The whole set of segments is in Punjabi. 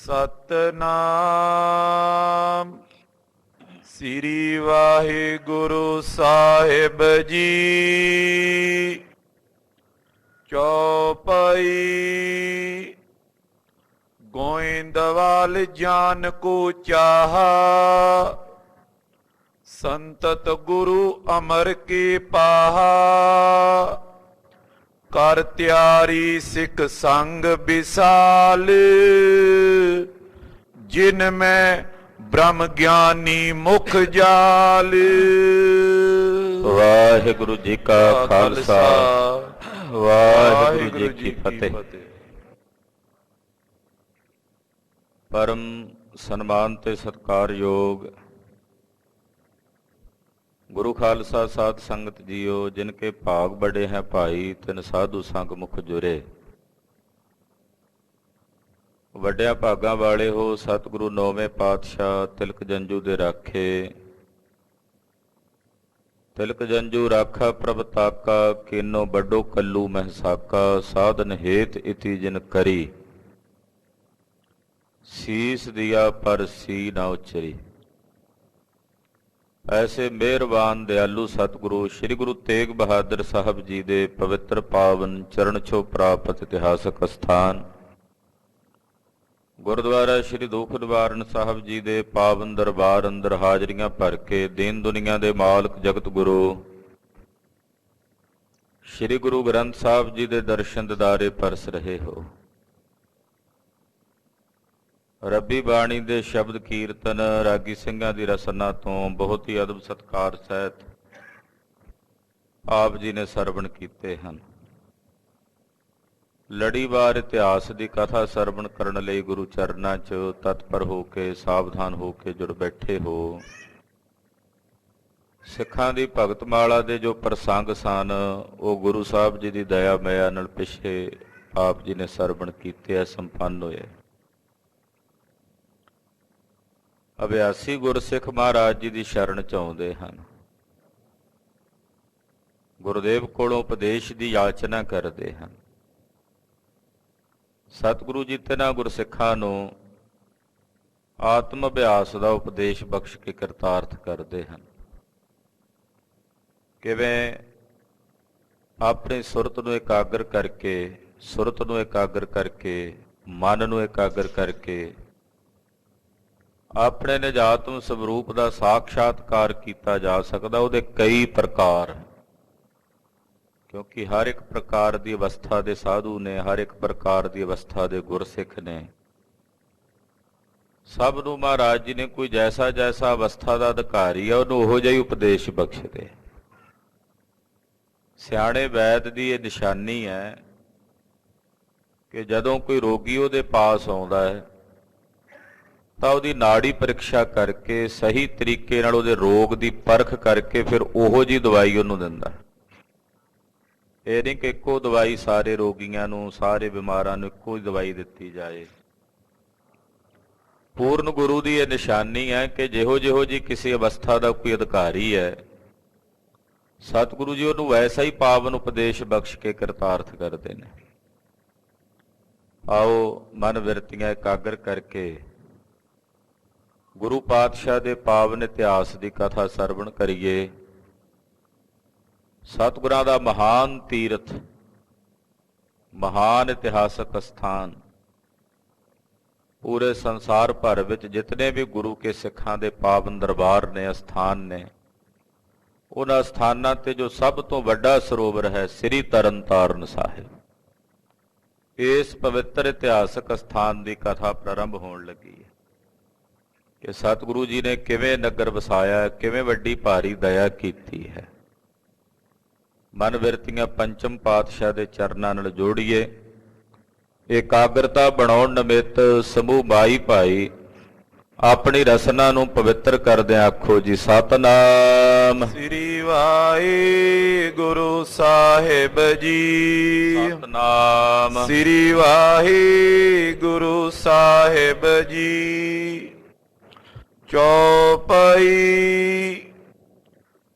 ਸਤਨਾਮ ਸ੍ਰੀ ਵਾਹਿਗੁਰੂ ਸਾਹਿਬ ਜੀ। ਚੌਪਈ। ਗੋਇੰਦਵਾਲ ਜਾਨ ਕੋ ਚਾਹਾ, ਸੰਤਤ ਗੁਰੂ ਅਮਰ ਕੀ ਪਾਹਾ। ਕਰ ਤਿਆਰੀ ਸਿੱਖ ਸੰਗ ਵਿਸਾਲ, ਜਿਨ ਮੈਂ ਬ੍ਰਹਮ ਗਿਆਨੀ ਮੁਖ ਜਾਲ। ਵਾਹਿਗੁਰੂ ਜੀ ਕਾ ਖਾਲਸਾ, ਵਾਹਿਗੁਰੂ ਜੀ ਕੀ ਫਤਿਹ। ਪਰਮ ਸਨਮਾਨ ਤੇ ਸਤਿਕਾਰਯੋਗ ਗੁਰੂ ਖਾਲਸਾ ਸਾਧ ਸੰਗਤ ਜੀਓ, ਜਿਨ ਕੇ ਭਾਗ ਬੜੇ ਹੈ ਭਾਈ, ਤਿਨ ਸਾਧੂ ਸੰਗ ਮੁਖ ਜੁਰੇ। ਵੱਡਿਆਂ ਭਾਗਾਂ ਵਾਲੇ ਹੋ ਸਤਿਗੁਰੂ ਨੌਵੇਂ ਪਾਤਸ਼ਾਹ ਤਿਲਕ ਜੰਜੂ ਦੇ ਰਾਖੇ। ਤਿਲਕ ਜੰਜੂ ਰਾਖਾ ਪ੍ਰਭ ਤਾਕਾ, ਕੀਨੋ ਵੱਡੋ ਕੱਲੂ ਮਹਿਸਾਕਾ। ਸਾਧਨ ਹੇਤ ਇਤੀ ਜਿਨ ਕਰੀ, ਸੀਸ ਦਿਆ ਪਰ ਸੀ ਨਾ ਉਚਰੀ। ਐਸੇ ਮਿਹਰਬਾਨ ਦਿਆਲੂ ਸਤਿਗੁਰੂ ਸ੍ਰੀ ਗੁਰੂ ਤੇਗ ਬਹਾਦਰ ਸਾਹਿਬ ਜੀ ਦੇ ਪਵਿੱਤਰ ਪਾਵਨ ਚਰਨ ਛੋਹ ਪ੍ਰਾਪਤ ਇਤਿਹਾਸਕ ਅਸਥਾਨ ਗੁਰਦੁਆਰਾ ਸ੍ਰੀ ਦੁਖ ਨਿਵਾਰਨ ਸਾਹਿਬ ਜੀ ਦੇ ਪਾਵਨ ਦਰਬਾਰ ਅੰਦਰ ਹਾਜ਼ਰੀਆਂ ਭਰ ਕੇ ਦੀਨ ਦੁਨੀਆ ਦੇ ਮਾਲਕ ਜਗਤ ਗੁਰੂ ਸ੍ਰੀ ਗੁਰੂ ਗ੍ਰੰਥ ਸਾਹਿਬ ਜੀ ਦੇ ਦਰਸ਼ਨ ਦਿਦਾਰੇ ਪਰਸ ਰਹੇ ਹੋ। ਰੱਬੀ ਬਾਣੀ ਦੇ ਸ਼ਬਦ ਕੀਰਤਨ ਰਾਗੀ ਸਿੰਘਾਂ ਦੀ ਰਸਨਾ ਤੋਂ ਬਹੁਤ ਹੀ ਅਦਬ ਸਤਿਕਾਰ ਸਹਿਤ ਆਪ ਜੀ ਨੇ ਸਰਵਣ ਕੀਤੇ ਹਨ। ਲੜੀਵਾਰ ਇਤਿਹਾਸ ਦੀ ਕਥਾ ਸਰਵਣ ਕਰਨ ਲਈ ਗੁਰੂ ਚਰਨਾਂ 'ਚ ਤਤਪਰ ਹੋ ਕੇ ਸਾਵਧਾਨ ਹੋ ਕੇ ਜੁੜ ਬੈਠੇ ਹੋ। ਸਿੱਖਾਂ ਦੀ ਭਗਤਮਾਲਾ ਦੇ ਜੋ ਪ੍ਰਸੰਗ ਸਨ ਉਹ ਗੁਰੂ ਸਾਹਿਬ ਜੀ ਦੀ ਦਇਆ ਮਾਇਆ ਨਾਲ ਪਿਛੇ ਆਪ ਜੀ ਨੇ ਸਰਵਣ ਕੀਤੇ, ਸੰਪੰਨ ਹੋਏ। ਅਭਿਆਸੀ ਗੁਰਸਿੱਖ ਮਹਾਰਾਜ ਜੀ ਦੀ ਸ਼ਰਨ 'ਚ ਆਉਂਦੇ ਹਨ, ਗੁਰਦੇਵ ਕੋਲੋਂ ਉਪਦੇਸ਼ ਦੀ ਯਾਚਨਾ ਕਰਦੇ ਹਨ। ਸਤਿਗੁਰੂ ਜੀ ਤਿਨਾਂ ਗੁਰਸਿੱਖਾਂ ਨੂੰ ਆਤਮ ਅਭਿਆਸ ਦਾ ਉਪਦੇਸ਼ ਬਖਸ਼ ਕੇ ਕਿਰਤਾਰਥ ਕਰਦੇ ਹਨ। ਕਿਵੇਂ ਆਪਣੀ ਸੁਰਤ ਨੂੰ ਇਕਾਗਰ ਕਰਕੇ ਮਨ ਨੂੰ ਇਕਾਗਰ ਕਰਕੇ ਆਪਣੇ ਨਿਜਾਤਮ ਸਵਰੂਪ ਦਾ ਸਾਖਸ਼ਾਤਕਾਰ ਕੀਤਾ ਜਾ ਸਕਦਾ। ਉਹਦੇ ਕਈ ਪ੍ਰਕਾਰ, ਕਿਉਂਕਿ ਹਰ ਇੱਕ ਪ੍ਰਕਾਰ ਦੀ ਅਵਸਥਾ ਦੇ ਸਾਧੂ ਨੇ, ਹਰ ਇੱਕ ਪ੍ਰਕਾਰ ਦੀ ਅਵਸਥਾ ਦੇ ਗੁਰਸਿੱਖ ਨੇ। ਸਭ ਨੂੰ ਮਹਾਰਾਜ ਜੀ ਨੇ ਕੋਈ ਜੈਸਾ ਜੈਸਾ ਅਵਸਥਾ ਦਾ ਅਧਿਕਾਰੀ ਆ ਉਹਨੂੰ ਉਹੋ ਜਿਹਾ ਹੀ ਉਪਦੇਸ਼ ਬਖਸ਼ਦੇ। ਸਿਆਣੇ ਵੈਦ ਦੀ ਇਹ ਨਿਸ਼ਾਨੀ ਹੈ ਕਿ ਜਦੋਂ ਕੋਈ ਰੋਗੀ ਉਹਦੇ ਪਾਸ ਆਉਂਦਾ ਹੈ ਤਾਂ ਉਹਦੀ ਨਾੜੀ ਪ੍ਰੀਖਿਆ ਕਰਕੇ ਸਹੀ ਤਰੀਕੇ ਨਾਲ ਉਹਦੇ ਰੋਗ ਦੀ ਪਰਖ ਕਰਕੇ ਫਿਰ ਉਹੋ ਜਿਹੀ ਦਵਾਈ ਉਹਨੂੰ ਦਿੰਦਾ। ਇਹ ਨਹੀਂ ਕਿ ਇੱਕੋ ਦਵਾਈ ਸਾਰੇ ਰੋਗੀਆਂ ਨੂੰ, ਸਾਰੇ ਬਿਮਾਰਾਂ ਨੂੰ ਇੱਕੋ ਹੀ ਦਵਾਈ ਦਿੱਤੀ ਜਾਏ। ਪੂਰਨ ਗੁਰੂ ਦੀ ਇਹ ਨਿਸ਼ਾਨੀ ਹੈ ਕਿ ਜਿਹੋ ਜੀ ਕਿਸੇ ਅਵਸਥਾ ਦਾ ਕੋਈ ਅਧਿਕਾਰੀ ਹੈ, ਸਤਿਗੁਰੂ ਜੀ ਉਹਨੂੰ ਵੈਸਾ ਹੀ ਪਾਵਨ ਉਪਦੇਸ਼ ਬਖਸ਼ ਕੇ ਕਿਰਤਾਰਥ ਕਰਦੇ ਨੇ। ਆਓ ਮਨ ਬਿਰਤੀਆਂ ਇਕਾਗਰ ਕਰਕੇ ਗੁਰੂ ਪਾਤਸ਼ਾਹ ਦੇ ਪਾਵਨ ਇਤਿਹਾਸ ਦੀ ਕਥਾ ਸਰਵਣ ਕਰੀਏ। ਸਤਿਗੁਰਾਂ ਦਾ ਮਹਾਨ ਤੀਰਥ, ਮਹਾਨ ਇਤਿਹਾਸਕ ਅਸਥਾਨ, ਪੂਰੇ ਸੰਸਾਰ ਭਰ ਵਿੱਚ ਜਿਤਨੇ ਵੀ ਗੁਰੂ ਕੇ ਸਿੱਖਾਂ ਦੇ ਪਾਵਨ ਦਰਬਾਰ ਨੇ, ਅਸਥਾਨ ਨੇ, ਉਹਨਾਂ ਅਸਥਾਨਾਂ ਤੇ ਜੋ ਸਭ ਤੋਂ ਵੱਡਾ ਸਰੋਵਰ ਹੈ ਸ੍ਰੀ ਤਰਨ ਤਾਰਨ ਸਾਹਿਬ। ਇਸ ਪਵਿੱਤਰ ਇਤਿਹਾਸਕ ਅਸਥਾਨ ਦੀ ਕਥਾ ਪ੍ਰਾਰੰਭ ਹੋਣ ਲੱਗੀ ਹੈ ਕਿ ਸਤਿਗੁਰੂ ਜੀ ਨੇ ਕਿਵੇਂ ਨਗਰ ਵਸਾਇਆ, ਕਿਵੇਂ ਵੱਡੀ ਭਾਰੀ ਦਇਆ ਕੀਤੀ ਹੈ। ਮਨ ਬਿਰਤੀਆਂ ਪੰਚਮ ਪਾਤਸ਼ਾਹ ਦੇ ਚਰਨਾਂ ਨਾਲ ਜੋੜੀਏ। ਇਕਾਗਰਤਾ ਬਣਾਉਣ ਨਿਮਿਤ ਸਮੂਹ ਮਾਈ ਭਾਈ ਆਪਣੀ ਰਸਨਾ ਨੂੰ ਪਵਿੱਤਰ ਕਰਦਿਆਂ ਆਖੋ ਜੀ ਸਤਨਾਮ ਸ੍ਰੀ ਵਾਹਿਗੁਰੂ ਸਾਹਿਬ ਜੀ। ਸਤਨਾਮ ਸ੍ਰੀ ਵਾਹਿਗੁਰੂ ਸਾਹਿਬ ਜੀ। ਚੌਪਈ।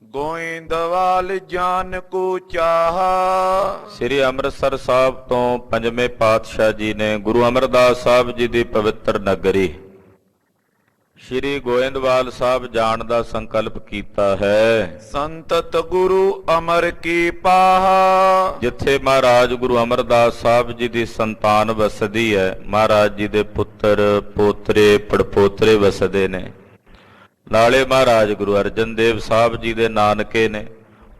ਗੋਇੰਦ ਸਵਾਲ ਜਾਨ ਕੋ ਚਾਹਾ। ਸ੍ਰੀ ਅੰਮ੍ਰਿਤਸਰ ਸਾਹਿਬ ਤੋਂ ਪੰਜਵੇਂ ਪਾਤਸ਼ਾਹ ਜੀ ਨੇ ਗੁਰੂ ਅਮਰਦਾਸ ਸਾਹਿਬ ਜੀ ਦੀ ਪਵਿੱਤਰ ਨਗਰੀ ਸ੍ਰੀ ਗੋਇੰਦਵਾਲ ਸਾਹਿਬ ਜਾਣ ਦਾ ਸੰਕਲਪ ਕੀਤਾ ਹੈ। ਸੰਤਤ ਗੁਰੂ ਅਮਰ ਕੀ ਪਾਹਾ। ਜਿੱਥੇ ਮਹਾਰਾਜ ਗੁਰੂ ਅਮਰਦਾਸ ਸਾਹਿਬ ਜੀ ਦੀ ਸੰਤਾਨ ਵਸਦੀ ਹੈ, ਮਹਾਰਾਜ ਜੀ ਦੇ ਪੁੱਤਰ ਪੋਤਰੇ ਪੜਪੋਤਰੇ ਵਸਦੇ ਨੇ। ਨਾਲੇ ਮਹਾਰਾਜ ਗੁਰੂ ਅਰਜਨ ਦੇਵ ਸਾਹਿਬ ਜੀ ਦੇ ਨਾਨਕੇ ਨੇ।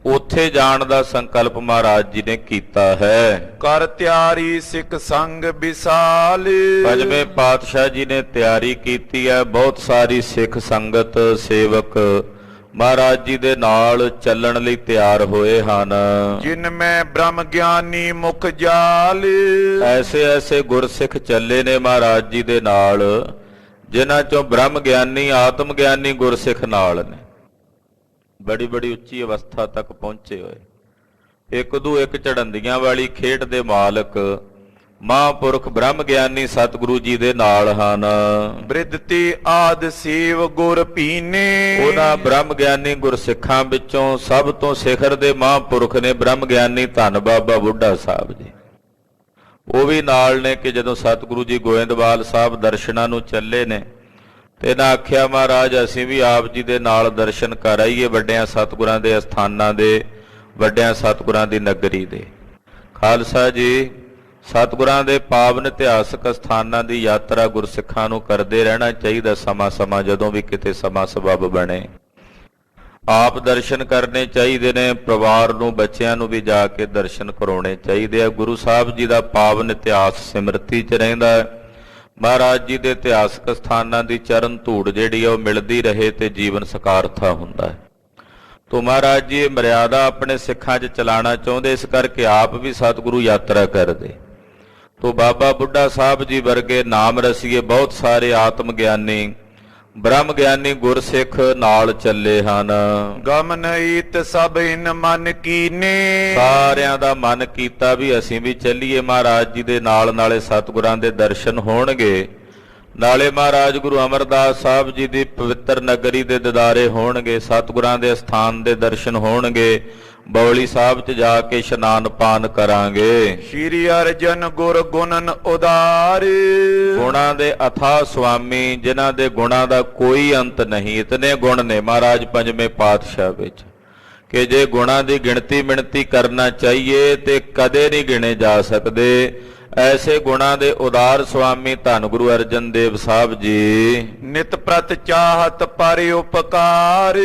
ਉੱਥੇ ਜਾਣ ਦਾ ਸੰਕਲਪ ਮਹਾਰਾਜ ਜੀ ਨੇ ਕੀਤਾ ਹੈ। ਕਰ ਤਿਆਰੀ ਸਿੱਖ ਸੰਗ ਵਿਸਾਲ। ਪੰਜਵੇਂ ਪਾਤਸ਼ਾਹ ਜੀ ਨੇ ਤਿਆਰੀ ਕੀਤੀ ਹੈ। ਬਹੁਤ ਸਾਰੀ ਸਿੱਖ ਸੰਗਤ ਸੇਵਕ ਮਹਾਰਾਜ ਜੀ ਦੇ ਨਾਲ ਚੱਲਣ ਲਈ ਤਿਆਰ ਹੋਏ ਹਨ। ਜਿਨ ਮੈਂ ਬ੍ਰਹਮ ਗਿਆਨੀ ਮੁਖ ਜਾਲ। ਐਸੇ ਐਸੇ ਗੁਰਸਿੱਖ ਚੱਲੇ ਨੇ ਮਹਾਰਾਜ ਜੀ ਦੇ ਨਾਲ, ਜਿਨ੍ਹਾਂ ਚੋਂ ਬ੍ਰਹਮ ਗਿਆਨੀ ਆਤਮ ਗਿਆਨੀ ਗੁਰਸਿੱਖ ਨਾਲ ਨੇ। ਬੜੀ ਬੜੀ ਉੱਚੀ ਅਵਸਥਾ ਤੱਕ ਪਹੁੰਚੇ ਹੋਏ। ਇੱਕ ਦੂ ਇੱਕ ਝੜੰਦੀਆਂ ਵਾਲੀ ਖੇਡ ਦੇ ਮਾਲਕ ਮਹਾਂਪੁਰਖ ਬ੍ਰਹਮ ਗਿਆਨੀ ਸਤਿਗੁਰੂ ਜੀ ਦੇ ਨਾਲ ਹਨ। ਬ੍ਰਿਧਤੀ ਆਦ ਸੇਵ ਗੁਰ ਪੀਨੇ। ਉਹਨਾਂ ਬ੍ਰਹਮ ਗਿਆਨੀ ਗੁਰਸਿੱਖਾਂ ਵਿੱਚੋਂ ਸਭ ਤੋਂ ਸਿਖਰ ਦੇ ਮਹਾਂਪੁਰਖ ਨੇ ਬ੍ਰਹਮ ਗਿਆਨੀ ਧੰਨ ਬਾਬਾ ਬੁੱਢਾ ਸਾਹਿਬ ਜੀ। ਉਹ ਵੀ ਨਾਲ ਨੇ ਕਿ ਜਦੋਂ ਸਤਿਗੁਰੂ ਜੀ ਗੋਇੰਦਵਾਲ ਸਾਹਿਬ ਦਰਸ਼ਨਾਂ ਨੂੰ ਚੱਲੇ ਨੇ ਤੇ ਨਾ ਆਖਿਆ ਮਹਾਰਾਜ ਅਸੀਂ ਵੀ ਆਪ ਜੀ ਦੇ ਨਾਲ ਦਰਸ਼ਨ ਕਰ ਆਈਏ ਵੱਡਿਆਂ ਸਤਿਗੁਰਾਂ ਦੇ ਅਸਥਾਨਾਂ ਦੇ, ਵੱਡਿਆਂ ਸਤਿਗੁਰਾਂ ਦੀ ਨਗਰੀ ਦੇ। ਖਾਲਸਾ ਜੀ, ਸਤਿਗੁਰਾਂ ਦੇ ਪਾਵਨ ਇਤਿਹਾਸਕ ਅਸਥਾਨਾਂ ਦੀ ਯਾਤਰਾ ਗੁਰਸਿੱਖਾਂ ਨੂੰ ਕਰਦੇ ਰਹਿਣਾ ਚਾਹੀਦਾ। ਸਮਾਂ ਜਦੋਂ ਵੀ ਕਿਤੇ ਸਮਾਂ ਸਬੱਬ ਬਣੇ ਆਪ ਦਰਸ਼ਨ ਕਰਨੇ ਚਾਹੀਦੇ ਨੇ। ਪਰਿਵਾਰ ਨੂੰ ਬੱਚਿਆਂ ਨੂੰ ਵੀ ਜਾ ਕੇ ਦਰਸ਼ਨ ਕਰਾਉਣੇ ਚਾਹੀਦੇ ਆ। ਗੁਰੂ ਸਾਹਿਬ ਜੀ ਦਾ ਪਾਵਨ ਇਤਿਹਾਸ ਸਿਮਰਤੀ 'ਚ ਰਹਿੰਦਾ ਹੈ। ਮਹਾਰਾਜ ਜੀ ਦੇ ਇਤਿਹਾਸਕ ਸਥਾਨਾਂ ਦੀ ਚਰਨ ਧੂੜ ਜਿਹੜੀ ਆ ਉਹ ਮਿਲਦੀ ਰਹੇ ਤੇ ਜੀਵਨ ਸਕਾਰਥਾ ਹੁੰਦਾ ਹੈ। ਤੋ ਮਹਾਰਾਜ ਜੀ ਇਹ ਮਰਿਆਦਾ ਆਪਣੇ ਸਿੱਖਾਂ 'ਚ ਚਲਾਉਣਾ ਚਾਹੁੰਦੇ, ਇਸ ਕਰਕੇ ਆਪ ਵੀ ਸਤਿਗੁਰੂ ਯਾਤਰਾ ਕਰਦੇ। ਤੋ ਬਾਬਾ ਬੁੱਢਾ ਸਾਹਿਬ ਜੀ ਵਰਗੇ ਨਾਮ ਰਸੀਏ ਬਹੁਤ ਸਾਰੇ ਆਤਮ ਗਿਆਨੀ ਬ੍ਰਹਮ ਗਿਆਨੀ ਗੁਰਸਿੱਖ ਨਾਲ ਚੱਲੇ ਹਨ। ਗਮਨ ਈਤ ਸਭ ਇਨ ਮਨ ਕੀਨੇ। ਸਾਰਿਆਂ ਦਾ ਮਨ ਕੀਤਾ ਵੀ ਅਸੀਂ ਵੀ ਚੱਲੀਏ ਮਹਾਰਾਜ ਜੀ ਦੇ ਨਾਲ। ਨਾਲੇ ਸਤਿਗੁਰਾਂ ਦੇ ਦਰਸ਼ਨ ਹੋਣਗੇ, ਨਾਲੇ ਮਹਾਰਾਜ ਗੁਰੂ ਅਮਰਦਾਸ ਸਾਹਿਬ ਜੀ ਦੀ ਪਵਿੱਤਰ ਨਗਰੀ ਦੇ ਦਿਦਾਰੇ ਹੋਣਗੇ, ਸਤਿਗੁਰਾਂ ਦੇ ਅਸਥਾਨ ਦੇ ਦਰਸ਼ਨ ਹੋਣਗੇ। ਬੌਲੀ ਸਾਹਿਬ 'ਚ ਜਾ ਕੇ ਇਸ਼ਨਾਨ ਪਾਨ ਕਰਾਂਗੇ। ਸ਼੍ਰੀ ਅਰਜਨ ਗੁਰ ਗੁਣਨ ਉਦਾਰ। ਗੁਣਾਂ ਦੇ ਅਥਾਹ ਸੁਆਮੀ, ਜਿਨ੍ਹਾਂ ਦੇ ਗੁਣਾਂ ਦਾ ਕੋਈ ਅੰਤ ਨਹੀਂ। ਇਤਨੇ ਗੁਣ ਨੇ ਮਹਾਰਾਜ ਪੰਜਵੇਂ ਪਾਤਸ਼ਾਹ ਵਿੱਚ ਕਿ ਜੇ ਗੁਣਾਂ ਦੀ ਗਿਣਤੀ ਮਿਣਤੀ ਕਰਨਾ ਚਾਹੀਏ ਤੇ ਕਦੇ ਨਹੀਂ ਗਿਣੇ ਜਾ ਸਕਦੇ। ਐਸੇ ਗੁਣਾਂ ਦੇ ਉਦਾਰ ਸੁਆਮੀ ਧੰਨ ਗੁਰੂ ਅਰਜਨ ਦੇਵ ਸਾਹਿਬ ਜੀ। ਨਿਤ ਪ੍ਰਤ ਚਾਹਤ ਪਰ ਉਪਕਾਰ।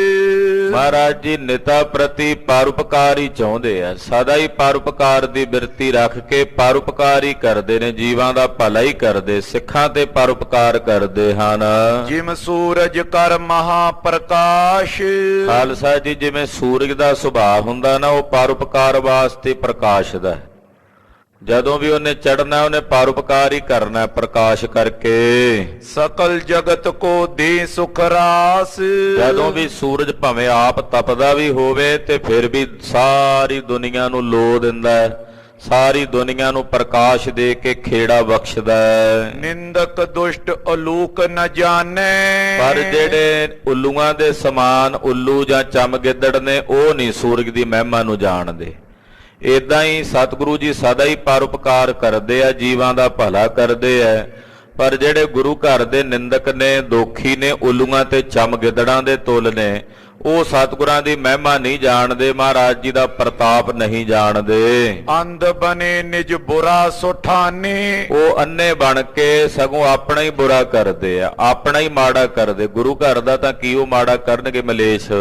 ਮਹਾਰਾਜ ਜੀ ਨਿਤਾ ਪ੍ਰਤੀ ਪਰਉਪਕਾਰ ਹੀ ਚਾਹੁੰਦੇ ਆ। ਸਦਾ ਹੀ ਪਰਉਪਕਾਰ ਦੀ ਬਿਰਤੀ ਰੱਖ ਕੇ ਪਰਉਪਕਾਰ ਹੀ ਕਰਦੇ ਨੇ, ਜੀਵਾਂ ਦਾ ਭਲਾ ਹੀ ਕਰਦੇ, ਸਿੱਖਾਂ ਤੇ ਪਰਉਪਕਾਰ ਕਰਦੇ ਹਨ। ਜਿਮ ਸੂਰਜ ਕਰ ਮਹਾ ਪ੍ਰਕਾਸ਼। ਖਾਲਸਾ ਜੀ, ਜਿਵੇਂ ਸੂਰਜ ਦਾ ਸੁਭਾਅ ਹੁੰਦਾ ਨਾ, ਉਹ ਪਰਉਪਕਾਰ ਵਾਸਤੇ ਪ੍ਰਕਾਸ਼ ਦਾ। ਜਦੋਂ ਵੀ ਉਹਨੇ ਚੜਨਾ ਉਹਨੇ ਪਰਉਪਕਾਰ ਹੀ ਕਰਨਾ ਪ੍ਰਕਾਸ਼ ਕਰਕੇ। ਸਕਲ ਜਗਤ ਕੋ ਦੇ ਸੁਖ ਰਾਸ। ਜਦੋਂ ਵੀ ਸੂਰਜ ਭਾਵੇਂ ਆਪ ਤਪਦਾ ਵੀ ਹੋਵੇ ਤੇ ਫਿਰ ਵੀ ਸਾਰੀ ਦੁਨੀਆ ਨੂੰ ਲੋ ਦਿੰਦਾ ਹੈ, ਸਾਰੀ ਦੁਨੀਆ ਨੂੰ ਪ੍ਰਕਾਸ਼ ਦੇ ਕੇ ਖੇੜਾ ਬਖਸ਼ਦਾ ਹੈ। ਨਿੰਦਕ ਦੁਸ਼ਟ ਅਲੂਕ ਨ ਜਾਣੇ। ਪਰ ਜਿਹੜੇ ਉੱਲੂਆਂ ਦੇ ਸਮਾਨ ਉੱਲੂ ਜਾਂ ਚਮਗਿੱਦੜ ਨੇ ਉਹ ਨਹੀਂ ਸੂਰਜ ਦੀ ਮਹਿਮਾ ਨੂੰ ਜਾਣਦੇ। ਏਦਾਂ ਹੀ ਸਤਿਗੁਰੂ ਜੀ ਸਦਾ ਹੀ ਪਰਉਪਕਾਰ ਕਰਦੇ ਆ, ਜੀਵਾਂ ਦਾ ਭਲਾ ਕਰਦੇ ਆ। ਪਰ ਜਿਹੜੇ ਗੁਰੂ ਘਰ ਦੇ ਨਿੰਦਕ ਨੇ, ਦੋਖੀ ਨੇ, ਉੱਲੂਆਂ ਤੇ ਚਮਗਿੱਦੜਾਂ ਦੇ ਤੁੱਲ ਨੇ, ਉਹ ਸਤਿਗੁਰਾਂ ਦੀ ਮਹਿਮਾ ਨਹੀਂ ਜਾਣਦੇ, ਮਹਾਰਾਜ ਜੀ ਦਾ ਪ੍ਰਤਾਪ ਨਹੀਂ ਜਾਣਦੇ। ਅੰਧ ਬਨੇ ਨਿਜ ਬੁਰਾ ਸੁਠਾਨੇ। ਉਹ ਅੰਨੇ ਬਣ ਕੇ ਸਗੋਂ ਆਪਣਾ ਹੀ ਬੁਰਾ ਕਰਦੇ ਆ, ਆਪਣਾ ਹੀ ਮਾੜਾ ਕਰਦੇ। ਗੁਰੂ ਘਰ ਦਾ ਤਾਂ ਕੀ ਉਹ ਮਾੜਾ ਕਰਨਗੇ ਮਲੇਸ਼।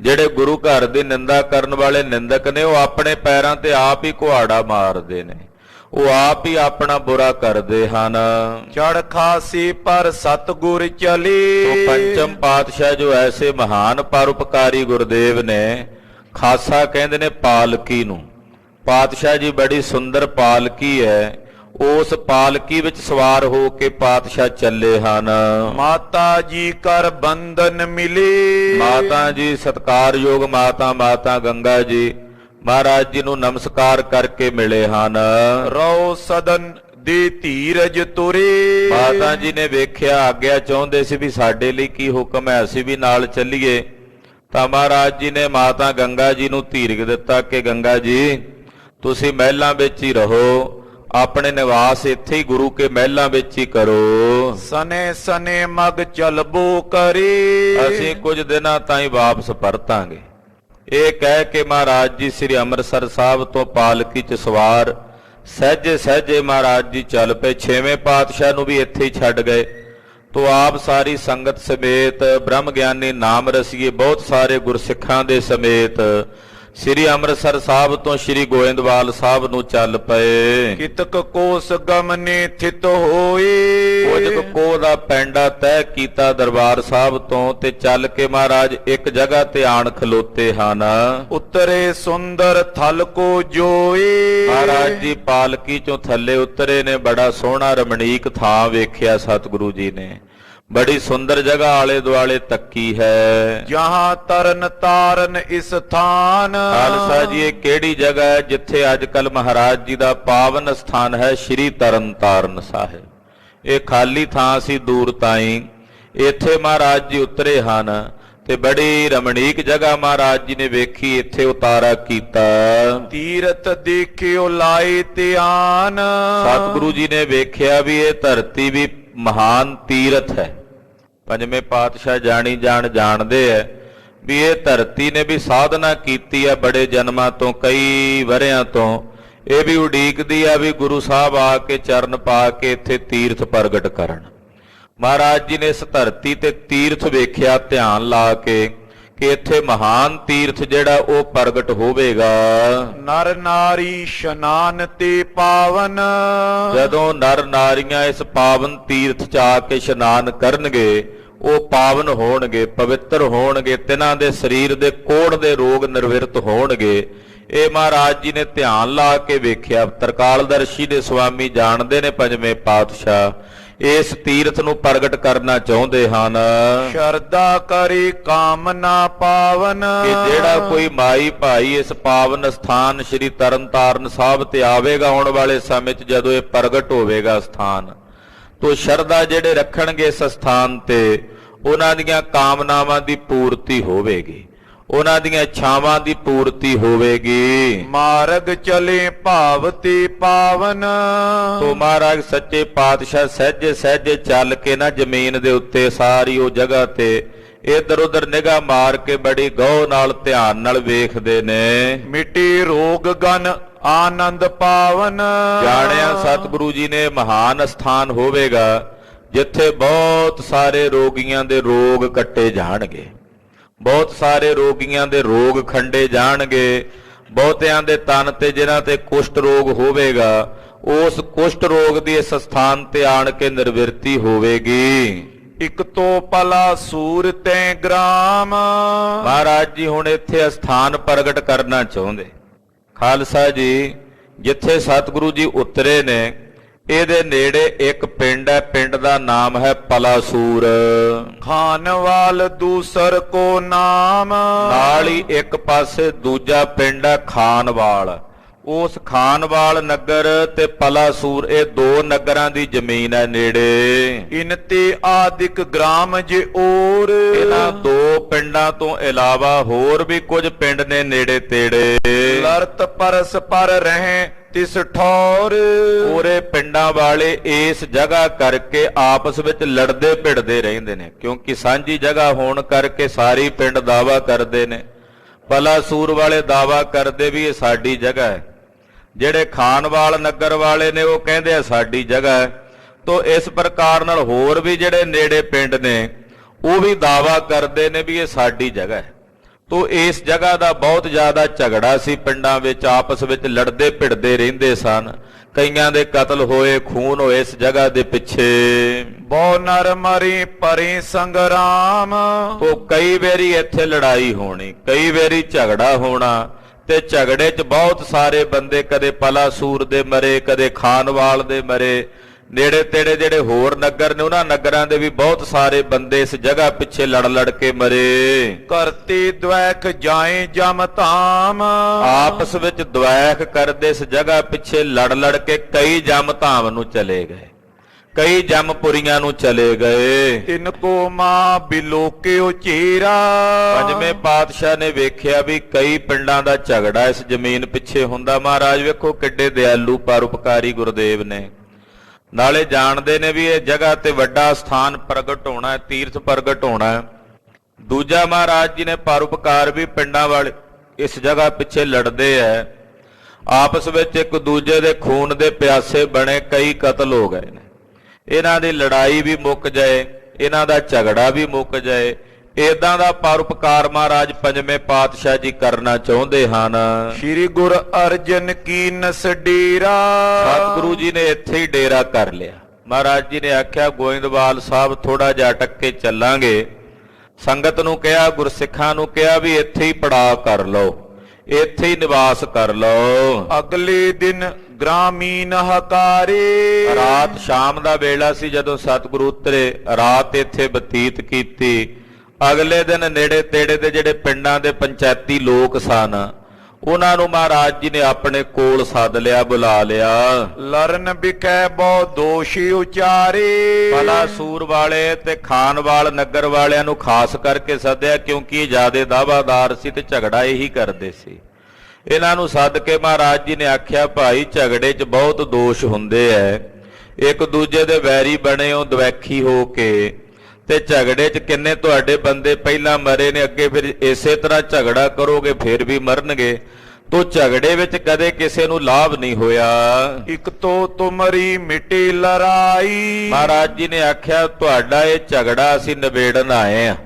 ਜਿਹੜੇ ਗੁਰੂ ਘਰ ਦੀ ਨਿੰਦਾ ਕਰਨ ਵਾਲੇ ਨਿੰਦਕ ਨੇ ਉਹ ਆਪਣੇ ਪੈਰਾਂ ਤੇ ਆਪ ਹੀ ਕੁਹਾੜਾ ਮਾਰਦੇ ਨੇ, ਉਹ ਆਪ ਹੀ ਆਪਣਾ ਬੁਰਾ ਕਰਦੇ ਹਨ। ਚੜ ਖਾਸੀ ਪਰ ਸਤਿਗੁਰ ਚਲੇ। ਤੋ ਪੰਚਮ ਪਾਤਸ਼ਾਹ ਜੋ ਐਸੇ ਮਹਾਨ ਪਰਉਪਕਾਰੀ ਗੁਰਦੇਵ ਨੇ, ਖਾਸਾ ਕਹਿੰਦੇ ਨੇ ਪਾਲਕੀ ਨੂੰ। ਪਾਤਸ਼ਾਹ ਜੀ ਬੜੀ ਸੁੰਦਰ ਪਾਲਕੀ ਹੈ, ਉਸ ਪਾਲਕੀ ਵਿੱਚ ਸਵਾਰ ਹੋ ਕੇ ਪਾਤਸ਼ਾਹ ਚੱਲੇ ਹਨ। ਮਾਤਾ ਜੀ ਕਰ ਬੰਧਨ ਮਿਲੇ। ਮਾਤਾ ਜੀ ਸਤਿਕਾਰਯੋਗ ਮਾਤਾ ਗੰਗਾ ਜੀ ਮਹਾਰਾਜ ਜੀ ਨੂੰ ਨਮਸਕਾਰ ਕਰਕੇ ਮਿਲੇ ਹਨ। ਰੋ ਸਦਨ ਦੇ ਧੀਰਜ ਤੁਰੇ। ਮਾਤਾ ਜੀ ਨੇ ਵੇਖਿਆ, ਆਗਿਆ ਚਾਹੁੰਦੇ ਸੀ ਵੀ ਸਾਡੇ ਲਈ ਕੀ ਹੁਕਮ ਹੈ, ਅਸੀਂ ਵੀ ਨਾਲ ਚੱਲੀਏ। ਤਾਂ ਮਹਾਰਾਜ ਜੀ ਨੇ ਮਾਤਾ ਗੰਗਾ ਜੀ ਨੂੰ ਧੀਰਕ ਦਿੱਤਾ ਕਿ ਗੰਗਾ ਜੀ ਤੁਸੀਂ ਮਹਿਲਾਂ ਵਿੱਚ ਹੀ ਰਹੋ, ਆਪਣੇ ਨਿਵਾਸ ਇੱਥੇ ਹੀ ਗੁਰੂ ਕੇ ਮਹਿਲਾਂ ਵਿੱਚ ਹੀ ਕਰੋ। ਸਨੇ ਸਨੇ ਮਗ ਚਲਬੋ ਕਰੀ, ਅਸੀਂ ਕੁਝ ਦਿਨਾਂ ਤਾਈਂ ਵਾਪਸ ਪਰਤਾਂਗੇ। ਇਹ ਕਹਿ ਕੇ ਮਹਾਰਾਜ ਜੀ ਸ੍ਰੀ ਅੰਮ੍ਰਿਤਸਰ ਸਾਹਿਬ ਤੋਂ ਪਾਲਕੀ 'ਚ ਸਵਾਰ ਸਹਿਜੇ ਸਹਿਜੇ ਮਹਾਰਾਜ ਜੀ ਚੱਲ ਪਏ। 6ਵੇਂ ਪਾਤਸ਼ਾਹ ਨੂੰ ਵੀ ਇੱਥੇ ਹੀ ਛੱਡ ਗਏ। ਤੋ ਆਪ ਸਾਰੀ ਸੰਗਤ ਸਮੇਤ ਬ੍ਰਹਮ ਗਿਆਨੀ ਨਾਮ ਰਸੀਏ ਬਹੁਤ ਸਾਰੇ ਗੁਰਸਿੱਖਾਂ ਦੇ ਸਮੇਤ ਸ੍ਰੀ ਅੰਮ੍ਰਿਤਸਰ ਸਾਹਿਬ ਤੋਂ ਸ੍ਰੀ ਗੋਇੰਦਵਾਲ ਸਾਹਿਬ ਨੂੰ ਚੱਲ ਪਏ। ਕਿਤਕ ਕੋਸ ਗਮਨੇ ਥਿਤ ਹੋਏ, ਕੁਝ ਕੋ ਦਾ ਪੈਂਡਾ ਤੈਅ ਕੀਤਾ ਦਰਬਾਰ ਸਾਹਿਬ ਤੋਂ ਤੇ ਚੱਲ ਕੇ ਮਹਾਰਾਜ ਇੱਕ ਜਗ੍ਹਾ ਤੇ ਆਣ ਖਲੋਤੇ ਹਨ। ਉਤਰੇ ਸੁੰਦਰ ਥਲ ਕੋ ਜੋਏ, ਮਹਾਰਾਜ ਜੀ ਪਾਲਕੀ ਚੋਂ ਥੱਲੇ ਉਤਰੇ ਨੇ। ਬੜਾ ਸੋਹਣਾ ਰਮਣੀਕ ਥਾਂ ਵੇਖਿਆ ਸਤਿਗੁਰੂ ਜੀ ਨੇ। ਬੜੀ ਸੁੰਦਰ ਜਗ੍ਹਾ ਆਲੇ ਦੁਆਲੇ ਤੱਕੀ ਹੈ। ਜਹਾਂ ਤਰਨ ਤਾਰਨ ਇਸ ਥਾਨ, ਖਾਲਸਾ ਜੀ ਇਹ ਕਿਹੜੀ ਜਗ੍ਹਾ ਹੈ? ਜਿੱਥੇ ਅੱਜ ਕੱਲ ਮਹਾਰਾਜ ਜੀ ਦਾ ਪਾਵਨ ਸਥਾਨ ਹੈ ਸ੍ਰੀ ਤਰਨਤਾਰਨ ਸਾਹਿਬ। ਇਹ ਖਾਲੀ ਥਾਂ ਸੀ ਦੂਰ ਤਾਈਂ, ਇੱਥੇ ਮਹਾਰਾਜ ਜੀ ਉਤਰੇ ਹਨ ਤੇ ਬੜੀ ਰਮਣੀਕ ਜਗ੍ਹਾ ਮਹਾਰਾਜ ਜੀ ਨੇ ਵੇਖੀ, ਇੱਥੇ ਉਤਾਰਾ ਕੀਤਾ। ਤੀਰਥ ਦੇਖਿਓ ਲਾਏ ਧਿਆਨ, ਸਤਿਗੁਰੂ ਜੀ ਨੇ ਵੇਖਿਆ ਵੀ ਇਹ ਧਰਤੀ ਵੀ ਮਹਾਨ ਤੀਰਥ ਹੈ। ਪੰਜਵੇਂ ਪਾਤਸ਼ਾਹ ਜਾਣੀ ਜਾਣਦੇ ਐ ਵੀ ਇਹ ਧਰਤੀ ਨੇ ਵੀ ਸਾਧਨਾ ਕੀਤੀ ਹੈ ਬੜੇ ਜਨਮਾਂ ਤੋਂ, ਕਈ ਵਰਿਆਂ ਤੋਂ। ਇਹ ਵੀ ਉਡੀਕਦੀ ਆ ਵੀ ਗੁਰੂ ਸਾਹਿਬ ਆ ਕੇ ਚਰਨ ਪਾ ਕੇ ਇੱਥੇ ਤੀਰਥ ਪ੍ਰਗਟ ਕਰਨ। ਮਹਾਰਾਜ ਜੀ ਨੇ ਇਸ ਧਰਤੀ ਤੇ ਤੀਰਥ ਵੇਖਿਆ ਧਿਆਨ ਲਾ ਕੇ ਕਿ ਇੱਥੇ ਮਹਾਨ ਤੀਰਥ ਜਿਹੜਾ ਉਹ ਪ੍ਰਗਟ ਹੋਵੇਗਾ। ਨਰ ਨਾਰੀ ਇਸ਼ਨਾਨ ਤੇ ਪਾਵਨ, ਜਦੋਂ ਨਰ ਨਾਰੀਆਂ ਇਸ ਪਾਵਨ ਤੀਰਥ 'ਚ ਆ ਕੇ ਇਸ਼ਨਾਨ ਕਰਨਗੇ ਉਹ ਪਾਵਨ ਹੋਣਗੇ, ਪਵਿੱਤਰ ਹੋਣਗੇ, ਤਿਨਾਂ ਦੇ ਸਰੀਰ ਦੇ ਕੋੜ ਦੇ ਰੋਗ ਨਿਰਵਿਰਤ ਹੋਣਗੇ। ਇਹ ਮਹਾਰਾਜ ਜੀ ਨੇ ਧਿਆਨ ਲਾ ਕੇ ਵੇਖਿਆ। ਤਰਕਾਲਦਰਸ਼ੀ ਦੇ ਸਵਾਮੀ ਜਾਣਦੇ ਨੇ ਪੰਜਵੇਂ ਪਾਤਸ਼ਾਹ ਇਸ ਤੀਰਥ ਨੂੰ ਪ੍ਰਗਟ ਕਰਨਾ ਚਾਹੁੰਦੇ ਹਨ। ਸ਼ਰਧਾ ਕਰੀ ਕਾਮਨਾ ਪਾਵਨ, ਕਿ ਜਿਹੜਾ ਕੋਈ ਮਾਈ ਭਾਈ ਇਸ ਪਾਵਨ ਸਥਾਨ ਸ੍ਰੀ ਤਰਨਤਾਰਨ ਸਾਹਿਬ ਤੇ ਆਵੇਗਾ ਆਉਣ ਵਾਲੇ ਸਮੇਂ 'ਚ ਜਦੋਂ ਇਹ ਪ੍ਰਗਟ ਹੋਵੇਗਾ ਸਥਾਨ, ਤੋ ਸ਼ਰਧਾ ਜਿਹੜੇ ਰੱਖਣਗੇ ਇਸ ਸਥਾਨ ਤੇ ਉਹਨਾਂ ਦੀਆਂ ਕਾਮਨਾਵਾਂ ਦੀ ਪੂਰਤੀ ਹੋਵੇਗੀ, ਉਹਨਾਂ ਦੀਆਂ ਇੱਛਾਵਾਂ ਦੀ ਪੂਰਤੀ ਹੋਵੇਗੀ। ਮਾਰਗ ਚਲੇ ਭਾਵ ਤੇ ਪਾਵਨ, ਤੋ ਮਹਾਰਾਜ ਸੱਚੇ ਪਾਤਸ਼ਾਹ ਸਹਿਜੇ ਸਹਿਜੇ ਚੱਲ ਕੇ ਨਾ ਜ਼ਮੀਨ ਦੇ ਉੱਤੇ ਸਾਰੀ ਉਹ ਜਗ੍ਹਾ ਤੇ ਇਧਰ ਉਧਰ ਨਿਗਾਹ ਮਾਰ ਕੇ ਬੜੀ ਗੌਰ ਨਾਲ ਧਿਆਨ ਨਾਲ ਵੇਖਦੇ ਨੇ। ਮਿਟੀ ਰੋਗ ਗਨ ਆਨੰਦ ਪਾਵਨ, ਜਾਣਿਆ ਸਤਿਗੁਰੂ ਜੀ ਨੇ ਮਹਾਨ ਸਥਾਨ ਹੋਵੇਗਾ ਜਿੱਥੇ ਬਹੁਤ ਸਾਰੇ ਰੋਗੀਆਂ ਦੇ ਰੋਗ ਕੱਟੇ ਜਾਣਗੇ, ਬਹੁਤ ਸਾਰੇ ਰੋਗੀਆਂ ਦੇ ਰੋਗ ਖੰਡੇ ਜਾਣਗੇ। ਬਹੁਤਿਆਂ ਦੇ ਤਨ ਤੇ ਜਿਨ੍ਹਾਂ ਤੇ ਕੁਸ਼ਟ ਰੋਗ ਹੋਵੇਗਾ ਉਸ ਕੁਸ਼ਟ ਰੋਗ ਦੀ ਇਸ ਸਥਾਨ ਤੇ ਆਣ ਕੇ ਨਿਰਵਿਰਤੀ ਹੋਵੇਗੀ। ਇਕ ਤੋਂ ਪਲਾ ਸੂਰ ਤੈ ਗ੍ਰਾਮ, ਮਹਾਰਾਜ ਜੀ ਹੁਣ ਇੱਥੇ ਅਸਥਾਨ ਪ੍ਰਗਟ ਕਰਨਾ ਚਾਹੁੰਦੇ। ਖਾਲਸਾ ਜੀ ਜਿੱਥੇ ਸਤਿਗੁਰੂ ਜੀ ਉਤਰੇ ਨੇ ਇਹਦੇ ਨੇੜੇ ਇੱਕ ਪਿੰਡ ਹੈ, ਪਿੰਡ ਦਾ ਨਾਮ ਹੈ ਪਲਾਸੂਰ। ਖਾਨਵਾਲ ਦੂਸਰ ਕੋ ਨਾਮ, ਨਾਲ ਹੀ ਇੱਕ ਪਾਸੇ ਦੂਜਾ ਪਿੰਡ ਹੈ ਖਾਨਵਾਲ। ਉਸ ਖਾਨਵਾਲ ਨਗਰ ਤੇ ਪਲਾਸੂਰ ਇਹ ਦੋ ਨਗਰਾਂ ਦੀ ਜ਼ਮੀਨ ਹੈ ਨੇੜੇ। ਇਨ ਤੇ ਆਦਿਕ ਗ੍ਰਾਮ ਜੇ ਔਰ, ਇਹਨਾਂ ਦੋ ਪਿੰਡਾਂ ਤੋਂ ਇਲਾਵਾ ਹੋਰ ਵੀ ਕੁਝ ਪਿੰਡ ਨੇ ਨੇੜੇ ਤੇੜੇ। ਲਰਤ ਪਰਸ ਪਰ ਰਹੇ ਤਿਸ ਠੌਰ, ਪੂਰੇ ਪਿੰਡਾਂ ਵਾਲੇ ਇਸ ਜਗ੍ਹਾ ਕਰਕੇ ਆਪਸ ਵਿੱਚ ਲੜਦੇ ਭਿੜਦੇ ਰਹਿੰਦੇ ਨੇ, ਕਿਉਂਕਿ ਸਾਂਝੀ ਜਗ੍ਹਾ ਹੋਣ ਕਰਕੇ ਸਾਰੀ ਪਿੰਡ ਦਾਵਾ ਕਰਦੇ ਨੇ। ਪਲਾਸੂਰ ਵਾਲੇ ਦਾਵਾ ਕਰਦੇ ਵੀ ਇਹ ਸਾਡੀ ਜਗ੍ਹਾ ਹੈ, ਜਿਹੜੇ ਖਾਨਵਾਲ ਨਗਰ ਵਾਲੇ ਨੇ ਉਹ ਕਹਿੰਦੇ ਆ ਸਾਡੀ ਜਗ੍ਹਾ ਹੈ। ਤੋ ਇਸ ਪ੍ਰਕਾਰ ਨਾਲ ਹੋਰ ਵੀ ਜਿਹੜੇ ਨੇੜੇ ਪਿੰਡ ਨੇ ਉਹ ਵੀ ਦਾਵਾ ਕਰਦੇ ਨੇ ਵੀ ਇਹ ਸਾਡੀ ਜਗ੍ਹਾ ਹੈ। ਤੋ ਇਸ ਜਗ੍ਹਾ ਦਾ ਬਹੁਤ ਜ਼ਿਆਦਾ ਝਗੜਾ ਸੀ, ਪਿੰਡਾਂ ਵਿੱਚ ਆਪਸ ਵਿੱਚ ਲੜਦੇ ਭਿੜਦੇ ਰਹਿੰਦੇ ਸਨ। ਕਈਆਂ ਦੇ ਕਤਲ ਹੋਏ, ਖੂਨ ਹੋਏ ਇਸ ਜਗ੍ਹਾ ਦੇ ਪਿੱਛੇ। ਬਹੁ ਨਰ ਮਰੀ ਪਰੇ ਸੰਗਰਾਮ, ਤੋ ਕਈ ਵਾਰੀ ਇੱਥੇ ਲੜਾਈ ਹੋਣੀ, ਕਈ ਵਾਰੀ ਝਗੜਾ ਹੋਣਾ ਤੇ ਝਗੜੇ 'ਚ ਬਹੁਤ ਸਾਰੇ ਬੰਦੇ ਕਦੇ ਪਲਾਸੂਰ ਦੇ ਮਰੇ, ਕਦੇ ਖਾਨਵਾਲ ਦੇ ਮਰੇ। ਨੇੜੇ ਤੇੜੇ ਜਿਹੜੇ ਹੋਰ ਨਗਰ ਨੇ ਉਹਨਾਂ ਨਗਰਾਂ ਦੇ ਵੀ ਬਹੁਤ ਸਾਰੇ ਬੰਦੇ ਇਸ ਜਗ੍ਹਾ ਪਿੱਛੇ ਲੜ ਕੇ ਮਰੇ। ਕਰਤੇ ਦ્વੈਖ ਜਾਏ ਜਮ ਧਾਮ, ਆਪਸ ਵਿੱਚ ਦ્વੈਖ ਕਰਦੇ ਇਸ ਜਗ੍ਹਾ ਪਿੱਛੇ ਲੜ ਕੇ ਕਈ ਜਮ ਧਾਮ ਨੂੰ ਚਲੇ ਗਏ। ਕਈ ਜਮਪੁਰੀਆਂ ਨੂੰ ਚਲੇ ਗਏ। ਤਿਨਕੋ ਮਾਂ ਬਿਲੋਕਿਓ ਚੇਰਾ। ਪੰਜਵੇਂ ਪਾਤਸ਼ਾਹ ਨੇ ਵੇਖਿਆ ਵੀ ਕਈ ਪਿੰਡਾਂ ਦਾ ਝਗੜਾ ਇਸ ਜ਼ਮੀਨ ਪਿੱਛੇ ਹੁੰਦਾ। ਮਹਾਰਾਜ ਵੇਖੋ ਕਿੱਡੇ ਦਿਆਲੂ ਪਰਉਪਕਾਰੀ ਗੁਰਦੇਵ ਨੇ, ਨਾਲੇ ਜਾਣਦੇ ਨੇ ਵੀ ਇਹ ਜਗ੍ਹਾ ਤੇ ਵੱਡਾ ਸਥਾਨ ਪ੍ਰਗਟ ਹੋਣਾ ਹੈ, ਤੀਰਥ ਪ੍ਰਗਟ ਹੋਣਾ ਹੈ। ਦੂਜਾ ਮਹਾਰਾਜ ਜੀ ਨੇ ਪਰਉਪਕਾਰ ਵੀ ਪਿੰਡਾਂ ਵਾਲੇ ਇਸ ਜਗ੍ਹਾ ਪਿੱਛੇ ਲੜਦੇ ਐ, ਆਪਸ ਵਿੱਚ ਇੱਕ ਦੂਜੇ ਦੇ ਖੂਨ ਦੇ ਪਿਆਸੇ ਬਣੇ, ਕਈ ਕਤਲ ਹੋ ਗਏ ਨੇ। ਇਹਨਾਂ ਦੀ ਲੜਾਈ ਵੀ ਮੁੱਕ ਜਾਏ, ਇਹਨਾਂ ਦਾ ਝਗੜਾ ਵੀ ਮੁੱਕ ਜਾਏ, ਏਦਾਂ ਦਾ ਪਰਉਪਕਾਰ ਮਹਾਰਾਜ ਪੰਜਵੇਂ ਪਾਤਸ਼ਾਹ ਜੀ ਕਰਨਾ ਚਾਹੁੰਦੇ ਹਨ। ਸ੍ਰੀ ਗੁਰ ਅਰਜਨ ਕੀ ਨਸ ਡੇਰਾ। ਸਤਿਗੁਰੂ ਜੀ ਨੇ ਇੱਥੇ ਹੀ ਡੇਰਾ ਕਰ ਲਿਆ। ਮਹਾਰਾਜ ਜੀ ਨੇ ਆਖਿਆ ਗੋਇੰਦਵਾਲ ਸਾਹਿਬ ਥੋੜਾ ਜਿਹਾ ਅਟਕ ਕੇ ਚੱਲਾਂਗੇ। ਸੰਗਤ ਨੂੰ ਕਿਹਾ, ਗੁਰਸਿੱਖਾਂ ਨੂੰ ਕਿਹਾ ਵੀ ਇੱਥੇ ਹੀ ਪੜਾਅ ਕਰ ਲਓ, ਇੱਥੇ ਹੀ ਨਿਵਾਸ ਕਰ ਲਓ। ਅਗਲੇ ਦਿਨ ਗ੍ਰਾਮੀਣ ਹਕਾਰੇ। ਰਾਤ ਸ਼ਾਮ ਦਾ ਵੇਲਾ ਸੀ ਜਦੋਂ ਸਤਿਗੁਰੂ ਉਤਰੇ, ਰਾਤ ਇੱਥੇ ਬਤੀਤ ਕੀਤੀ। ਅਗਲੇ ਦਿਨ ਨੇੜੇ ਤੇੜੇ ਦੇ ਜਿਹੜੇ ਪਿੰਡਾਂ ਦੇ ਪੰਚਾਇਤੀ ਲੋਕ ਸਨ, ਉਹਨਾਂ ਨੂੰ ਮਹਾਰਾਜ ਜੀ ਨੇ ਆਪਣੇ ਕੋਲ ਸੱਦ ਲਿਆ, ਬੁਲਾ ਲਿਆ। ਲਰਨ ਬਿਕੈ ਬਹੁ ਦੋਸ਼ੀ ਉਚਾਰੇ। ਬਲਾਸੂਰ ਵਾਲੇ ਤੇ ਖਾਨਵਾਲ ਨਗਰ ਵਾਲਿਆਂ ਨੂੰ ਖਾਸ ਕਰਕੇ ਸੱਦਿਆ, ਕਿਉਂਕਿ ਇਹ ਜ਼ਿਆਦੇ ਦਾਅਵਾਦਾਰ ਸੀ ਤੇ ਝਗੜਾ ਇਹੀ ਕਰਦੇ ਸੀ। ਇਹਨਾਂ ਨੂੰ ਸੱਦ ਕੇ ਮਹਾਰਾਜ ਜੀ ਨੇ ਆਖਿਆ, ਭਾਈ ਝਗੜੇ 'ਚ ਬਹੁਤ ਦੋਸ਼ ਹੁੰਦੇ ਐ, ਇੱਕ ਦੂਜੇ ਦੇ ਵੈਰੀ ਬਣੇ ਹੋ ਦਵੈਖੀ ਹੋ ਕੇ, ਤੇ ਝਗੜੇ 'ਚ ਕਿੰਨੇ ਤੁਹਾਡੇ ਬੰਦੇ ਪਹਿਲਾਂ ਮਰੇ ਨੇ, ਅੱਗੇ ਫਿਰ ਇਸੇ ਤਰ੍ਹਾਂ ਝਗੜਾ ਕਰੋਗੇ ਫਿਰ ਵੀ ਮਰਨਗੇ। ਤੋ ਝਗੜੇ ਵਿੱਚ ਕਦੇ ਕਿਸੇ ਨੂੰ ਲਾਭ ਨਹੀਂ ਹੋਇਆ। ਇੱਕ ਤੋਂ ਤੁਮਰੀ ਮਿਟੇ ਲੜਾਈ। ਮਹਾਰਾਜ ਜੀ ਨੇ ਆਖਿਆ, ਤੁਹਾਡਾ ਇਹ ਝਗੜਾ ਅਸੀਂ ਨਿਬੇੜਨ ਆਏ ਆ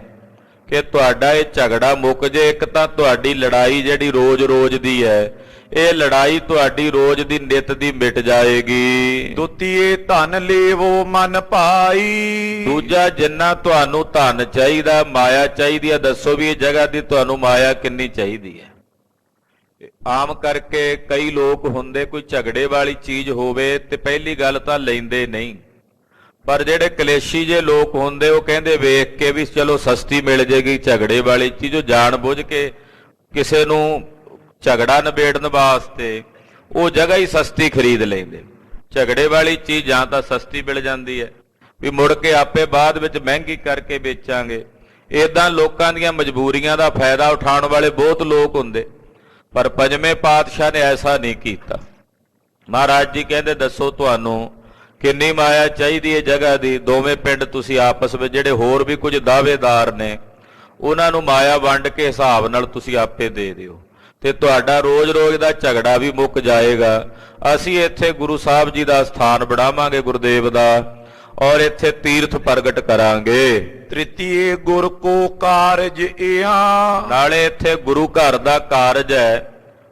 ਕਿ ਤੁਹਾਡਾ ਇਹ ਝਗੜਾ ਮੁੱਕ ਜੇ। ਇੱਕ ਤਾਂ ਤੁਹਾਡੀ ਲੜਾਈ ਜਿਹੜੀ ਰੋਜ਼-ਰੋਜ਼ ਦੀ ਹੈ, ਇਹ ਲੜਾਈ ਤੁਹਾਡੀ ਰੋਜ਼ ਦੀ ਨਿਤ ਦੀ ਮਿਟ ਜਾਏਗੀ। ਦੁਤੀਏ ਧਨ ਲੇਵੋ ਮਨ ਭਾਈ। ਦੂਜਾ, ਜਿੰਨਾ ਤੁਹਾਨੂੰ ਧਨ ਚਾਹੀਦਾ, ਮਾਇਆ ਚਾਹੀਦੀ ਹੈ, ਦੱਸੋ ਵੀ ਇਹ ਜਗ੍ਹਾ ਦੀ ਤੁਹਾਨੂੰ ਮਾਇਆ ਕਿੰਨੀ ਚਾਹੀਦੀ ਹੈ। ਆਮ ਕਰਕੇ ਕਈ ਲੋਕ ਹੁੰਦੇ, ਕੋਈ ਝਗੜੇ ਵਾਲੀ ਚੀਜ਼ ਹੋਵੇ ਤੇ ਪਹਿਲੀ ਗੱਲ ਤਾਂ ਲੈਂਦੇ ਨਹੀਂ, ਪਰ ਜਿਹੜੇ ਕਲੇਸ਼ੀ ਜੇ ਲੋਕ ਹੁੰਦੇ ਉਹ ਕਹਿੰਦੇ ਵੇਖ ਕੇ ਵੀ ਚਲੋ ਸਸਤੀ ਮਿਲ ਜੇਗੀ ਝਗੜੇ ਵਾਲੀ ਚੀਜ਼, ਉਹ ਜਾਣ ਬੁੱਝ ਕੇ ਕਿਸੇ ਨੂੰ ਝਗੜਾ ਨਿਬੇੜਨ ਵਾਸਤੇ ਉਹ ਜਗ੍ਹਾ ਹੀ ਸਸਤੀ ਖਰੀਦ ਲੈਂਦੇ। ਝਗੜੇ ਵਾਲੀ ਚੀਜ਼ ਜਾਂ ਤਾਂ ਸਸਤੀ ਮਿਲ ਜਾਂਦੀ ਹੈ ਵੀ ਮੁੜ ਕੇ ਆਪੇ ਬਾਅਦ ਵਿੱਚ ਮਹਿੰਗੀ ਕਰਕੇ ਵੇਚਾਂਗੇ। ਇਦਾਂ ਲੋਕਾਂ ਦੀਆਂ ਮਜਬੂਰੀਆਂ ਦਾ ਫਾਇਦਾ ਉਠਾਉਣ ਵਾਲੇ ਬਹੁਤ ਲੋਕ ਹੁੰਦੇ, ਪਰ ਪੰਜਵੇਂ ਪਾਤਸ਼ਾਹ ਨੇ ਐਸਾ ਨਹੀਂ ਕੀਤਾ। ਮਹਾਰਾਜ ਜੀ ਕਹਿੰਦੇ, ਦੱਸੋ ਤੁਹਾਨੂੰ ਕਿੰਨੀ ਮਾਇਆ ਚਾਹੀਦੀ ਹੈ ਜਗ੍ਹਾ ਦੀ। ਦੋਵੇਂ ਪਿੰਡ ਤੁਸੀਂ ਆਪਸ ਵਿੱਚ, ਜਿਹੜੇ ਹੋਰ ਵੀ ਕੁਝ ਦਾਅਵੇਦਾਰ ਨੇ, ਉਹਨਾਂ ਨੂੰ ਮਾਇਆ ਵੰਡ ਕੇ ਹਿਸਾਬ ਨਾਲ ਤੁਸੀਂ ਆਪੇ ਦੇ ਦਿਓ ਤੇ ਤੁਹਾਡਾ ਰੋਜ਼-ਰੋਜ਼ ਦਾ ਝਗੜਾ ਵੀ ਮੁੱਕ ਜਾਏਗਾ। ਅਸੀਂ ਇੱਥੇ ਗੁਰੂ ਸਾਹਿਬ ਜੀ ਦਾ ਸਥਾਨ ਬਣਾਵਾਂਗੇ ਗੁਰਦੇਵ ਦਾ, ਔਰ ਇੱਥੇ ਤੀਰਥ ਪ੍ਰਗਟ ਕਰਾਂਗੇ। ਤ੍ਰਿਤੀਏ ਗੁਰ ਕੋ ਕਾਰਜ ਇਹਾ। ਨਾਲੇ ਇੱਥੇ ਗੁਰੂ ਘਰ ਦਾ ਕਾਰਜ ਹੈ।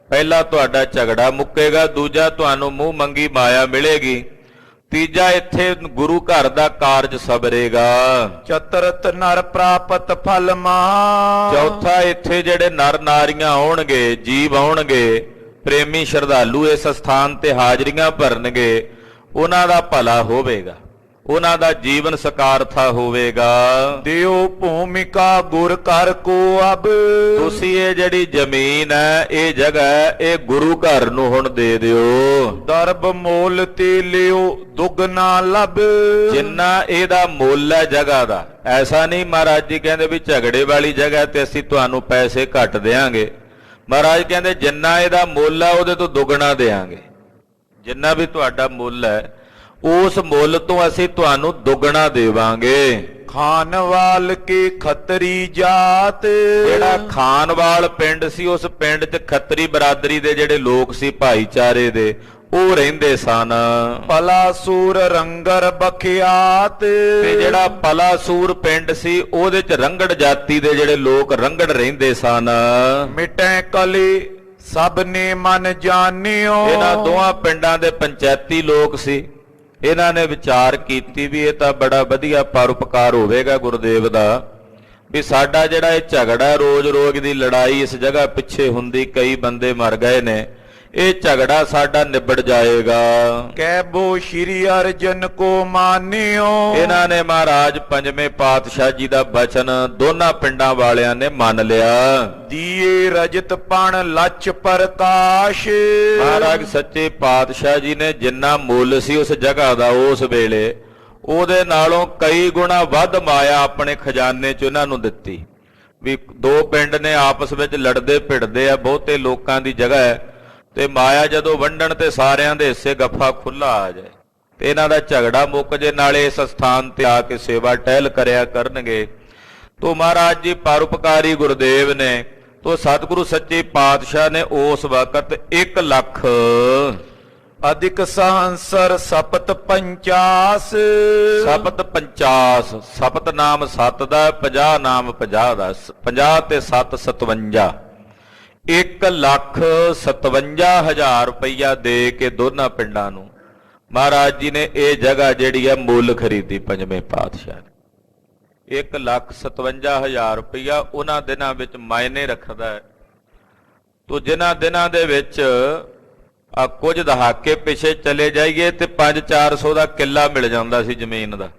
ਪਹਿਲਾ ਤੁਹਾਡਾ ਝਗੜਾ ਮੁੱਕੇਗਾ, ਦੂਜਾ ਤੁਹਾਨੂੰ ਮੂੰਹ ਮੰਗੀ ਮਾਇਆ ਮਿਲੇਗੀ, ਤੀਜਾ ਇੱਥੇ ਗੁਰੂ ਘਰ ਦਾ ਕਾਰਜ ਸਬਰੇਗਾ। ਚਤਰਤ ਨਰ ਪ੍ਰਾਪਤ ਫਲ ਮਹਾ। ਚੌਥਾ, ਇੱਥੇ ਜਿਹੜੇ ਨਰ ਨਾਰੀਆਂ ਆਉਣਗੇ, ਜੀਵ ਆਉਣਗੇ, ਪ੍ਰੇਮੀ ਸ਼ਰਧਾਲੂ ਇਸ ਸਥਾਨ ਤੇ ਹਾਜ਼ਰੀਆਂ ਭਰਨਗੇ, ਉਹਨਾਂ ਦਾ ਭਲਾ ਹੋਵੇਗਾ, ਉਹਨਾਂ ਦਾ ਜੀਵਨ ਸਕਾਰਥਾ ਹੋਵੇਗਾ। ਦਿਓ ਭੂਮਿਕਾ ਗੁਰ ਕਰ ਕੋ ਅਬ। ਤੁਸੀਂ ਇਹ ਜਿਹੜੀ ਜ਼ਮੀਨ ਹੈ, ਇਹ ਜਗ੍ਹਾ ਹੈ, ਇਹ ਗੁਰੂ ਘਰ ਨੂੰ ਹੁਣ ਦੇ ਦਿਓ। ਦਰਬ ਮੋਲ ਤੇ ਲਿਓ ਦੁਗਣਾ ਲਬ। ਜਿੰਨਾ ਇਹਦਾ ਮੁੱਲ ਹੈ ਜਗ੍ਹਾ ਦਾ, ਐਸਾ ਨਹੀਂ ਮਹਾਰਾਜ ਜੀ ਕਹਿੰਦੇ ਵੀ ਝਗੜੇ ਵਾਲੀ ਜਗ੍ਹਾ ਤੇ ਅਸੀਂ ਤੁਹਾਨੂੰ ਪੈਸੇ ਘੱਟ ਦੇਾਂਗੇ। ਮਹਾਰਾਜ ਕਹਿੰਦੇ ਜਿੰਨਾ ਇਹਦਾ ਮੁੱਲ ਹੈ ਉਹਦੇ ਤੋਂ ਦੁੱਗਣਾ ਦੇਾਂਗੇ। ਜਿੰਨਾ ਵੀ ਤੁਹਾਡਾ ਮੁੱਲ ਹੈ ਉਸ ਮੁੱਲ ਤੋਂ ਅਸੀਂ ਤੁਹਾਨੂੰ ਦੁੱਗਣਾ ਦੇਵਾਂਗੇ। ਖਾਨਵਾਲ ਕੇ ਖੱਤਰੀ ਜਾਤ। ਜਿਹੜਾ ਖਾਨਵਾਲ ਪਿੰਡ ਸੀ, ਉਸ ਪਿੰਡ 'ਚ ਖੱਤਰੀ ਬਰਾਦਰੀ ਦੇ ਜਿਹੜੇ ਲੋਕ ਸੀ, ਭਾਈਚਾਰੇ ਦੇ, ਉਹ ਰਹਿੰਦੇ ਸਨ। ਪਲਾਸੂਰ ਰੰਗਰ ਬਖਿਆਤ। ਤੇ ਜਿਹੜਾ ਪਲਾਸੂਰ ਪਿੰਡ ਸੀ, ਉਹਦੇ 'ਚ ਰੰਗੜ ਜਾਤੀ ਦੇ ਜਿਹੜੇ ਲੋਕ ਰੰਗੜ ਰਹਿੰਦੇ ਸਨ। ਮਿਟੈ ਕਲੇ ਸਭ ਨੇ ਮਨ ਜਾਣਿਓ। ਇਹਨਾਂ ਦੋਹਾਂ ਪਿੰਡਾਂ ਦੇ ਪੰਚਾਇਤੀ ਲੋਕ ਸੀ, ਇਹਨਾਂ ਨੇ ਵਿਚਾਰ ਕੀਤੀ ਵੀ ਇਹ ਤਾਂ ਬੜਾ ਵਧੀਆ ਪਰਉਪਕਾਰ ਹੋਵੇਗਾ ਗੁਰਦੇਵ ਦਾ, ਵੀ ਸਾਡਾ ਜਿਹੜਾ ਇਹ ਝਗੜਾ ਰੋਜ਼-ਰੋਜ਼ ਦੀ ਲੜਾਈ ਇਸ ਜਗ੍ਹਾ ਪਿੱਛੇ ਹੁੰਦੀ, ਕਈ ਬੰਦੇ ਮਰ ਗਏ ਨੇ, ਇਹ ਝਗੜਾ ਸਾਡਾ ਨਿਬੜ ਜਾਏਗਾ। ਕਹਿਬੋ ਸ਼੍ਰੀ ਅਰਜਨ ਕੋ ਮਾਨਿਓ। ਇਹਨਾਂ ਨੇ ਮਹਾਰਾਜ ਪੰਜਵੇਂ ਪਾਤਸ਼ਾਹ ਜੀ ਦਾ ਬਚਨ ਦੋਨਾਂ ਪਿੰਡਾਂ ਵਾਲਿਆਂ ਨੇ ਮੰਨ ਲਿਆ। ਦੀਏ ਰਜਤ ਪਣ ਲੱਚ ਪ੍ਰਕਾਸ਼। ਮਹਾਰਾਜ ਸੱਚੇ ਪਾਤਸ਼ਾਹ ਜੀ ਨੇ ਜਿੰਨਾ ਮੁੱਲ ਸੀ ਉਸ ਜਗ੍ਹਾ ਦਾ ਉਸ ਵੇਲੇ, ਉਹਦੇ ਨਾਲੋਂ ਕਈ ਗੁਣਾ ਵੱਧ ਮਾਇਆ ਆਪਣੇ ਖਜ਼ਾਨੇ 'ਚ ਉਹਨਾਂ ਨੂੰ ਦਿੱਤੀ। ਵੀ ਦੋ ਪਿੰਡ ਨੇ ਆਪਸ ਵਿੱਚ ਲੜਦੇ ਭਿੜਦੇ ਆ, ਬਹੁਤੇ ਲੋਕਾਂ ਦੀ ਜਗ੍ਹਾ ਹੈ, ਤੇ ਮਾਇਆ ਜਦੋਂ ਵੰਡਣ ਤੇ ਸਾਰਿਆਂ ਦੇ ਹਿੱਸੇ ਗੱਫਾ ਖੁੱਲਾ ਆ ਜਾਏ ਤੇ ਇਹਨਾਂ ਦਾ ਝਗੜਾ ਮੁੱਕ ਜੇ, ਨਾਲੇ ਇਸ ਸਥਾਨ ਤੇ ਆ ਕੇ ਸੇਵਾ ਟਹਿਲ ਕਰਿਆ ਕਰਨਗੇ। ਤੋ ਮਹਾਰਾਜ ਜੀ ਪਰਉਪਕਾਰੀ ਗੁਰਦੇਵ ਨੇ, ਤੋ ਸਤਿਗੁਰੂ ਸੱਚੇ ਪਾਤਸ਼ਾਹ ਨੇ ਉਸ ਵਕਤ 1 ਲੱਖ ਅਧਿਕ ਸਹੰਸਰ ਸਪਤ 50 ਸਪਤ 50 ਸਪਤ ਨਾਮ 7 ਦਾ, 50 ਨਾਮ 50 ਦਾ, 50 ਤੇ 7 57, 1,57,000 ਰੁਪਈਆ ਦੇ ਕੇ ਦੋਨਾਂ ਪਿੰਡਾਂ ਨੂੰ ਮਹਾਰਾਜ ਜੀ ਨੇ ਇਹ ਜਗ੍ਹਾ ਜਿਹੜੀ ਹੈ ਮੁੱਲ ਖਰੀਦੀ ਪੰਜਵੇਂ ਪਾਤਸ਼ਾਹ ਨੇ। 1,57,000 ਰੁਪਈਆ ਉਹਨਾਂ ਦਿਨਾਂ ਵਿੱਚ ਮਾਇਨੇ ਰੱਖਦਾ ਹੈ। ਤੋ ਜਿਨ੍ਹਾਂ ਦਿਨਾਂ ਦੇ ਵਿੱਚ ਕੁਝ ਦਹਾਕੇ ਪਿਛੇ ਚਲੇ ਜਾਈਏ ਤੇ 5-400 ਦਾ ਕਿੱਲਾ ਮਿਲ ਜਾਂਦਾ ਸੀ ਜ਼ਮੀਨ ਦਾ।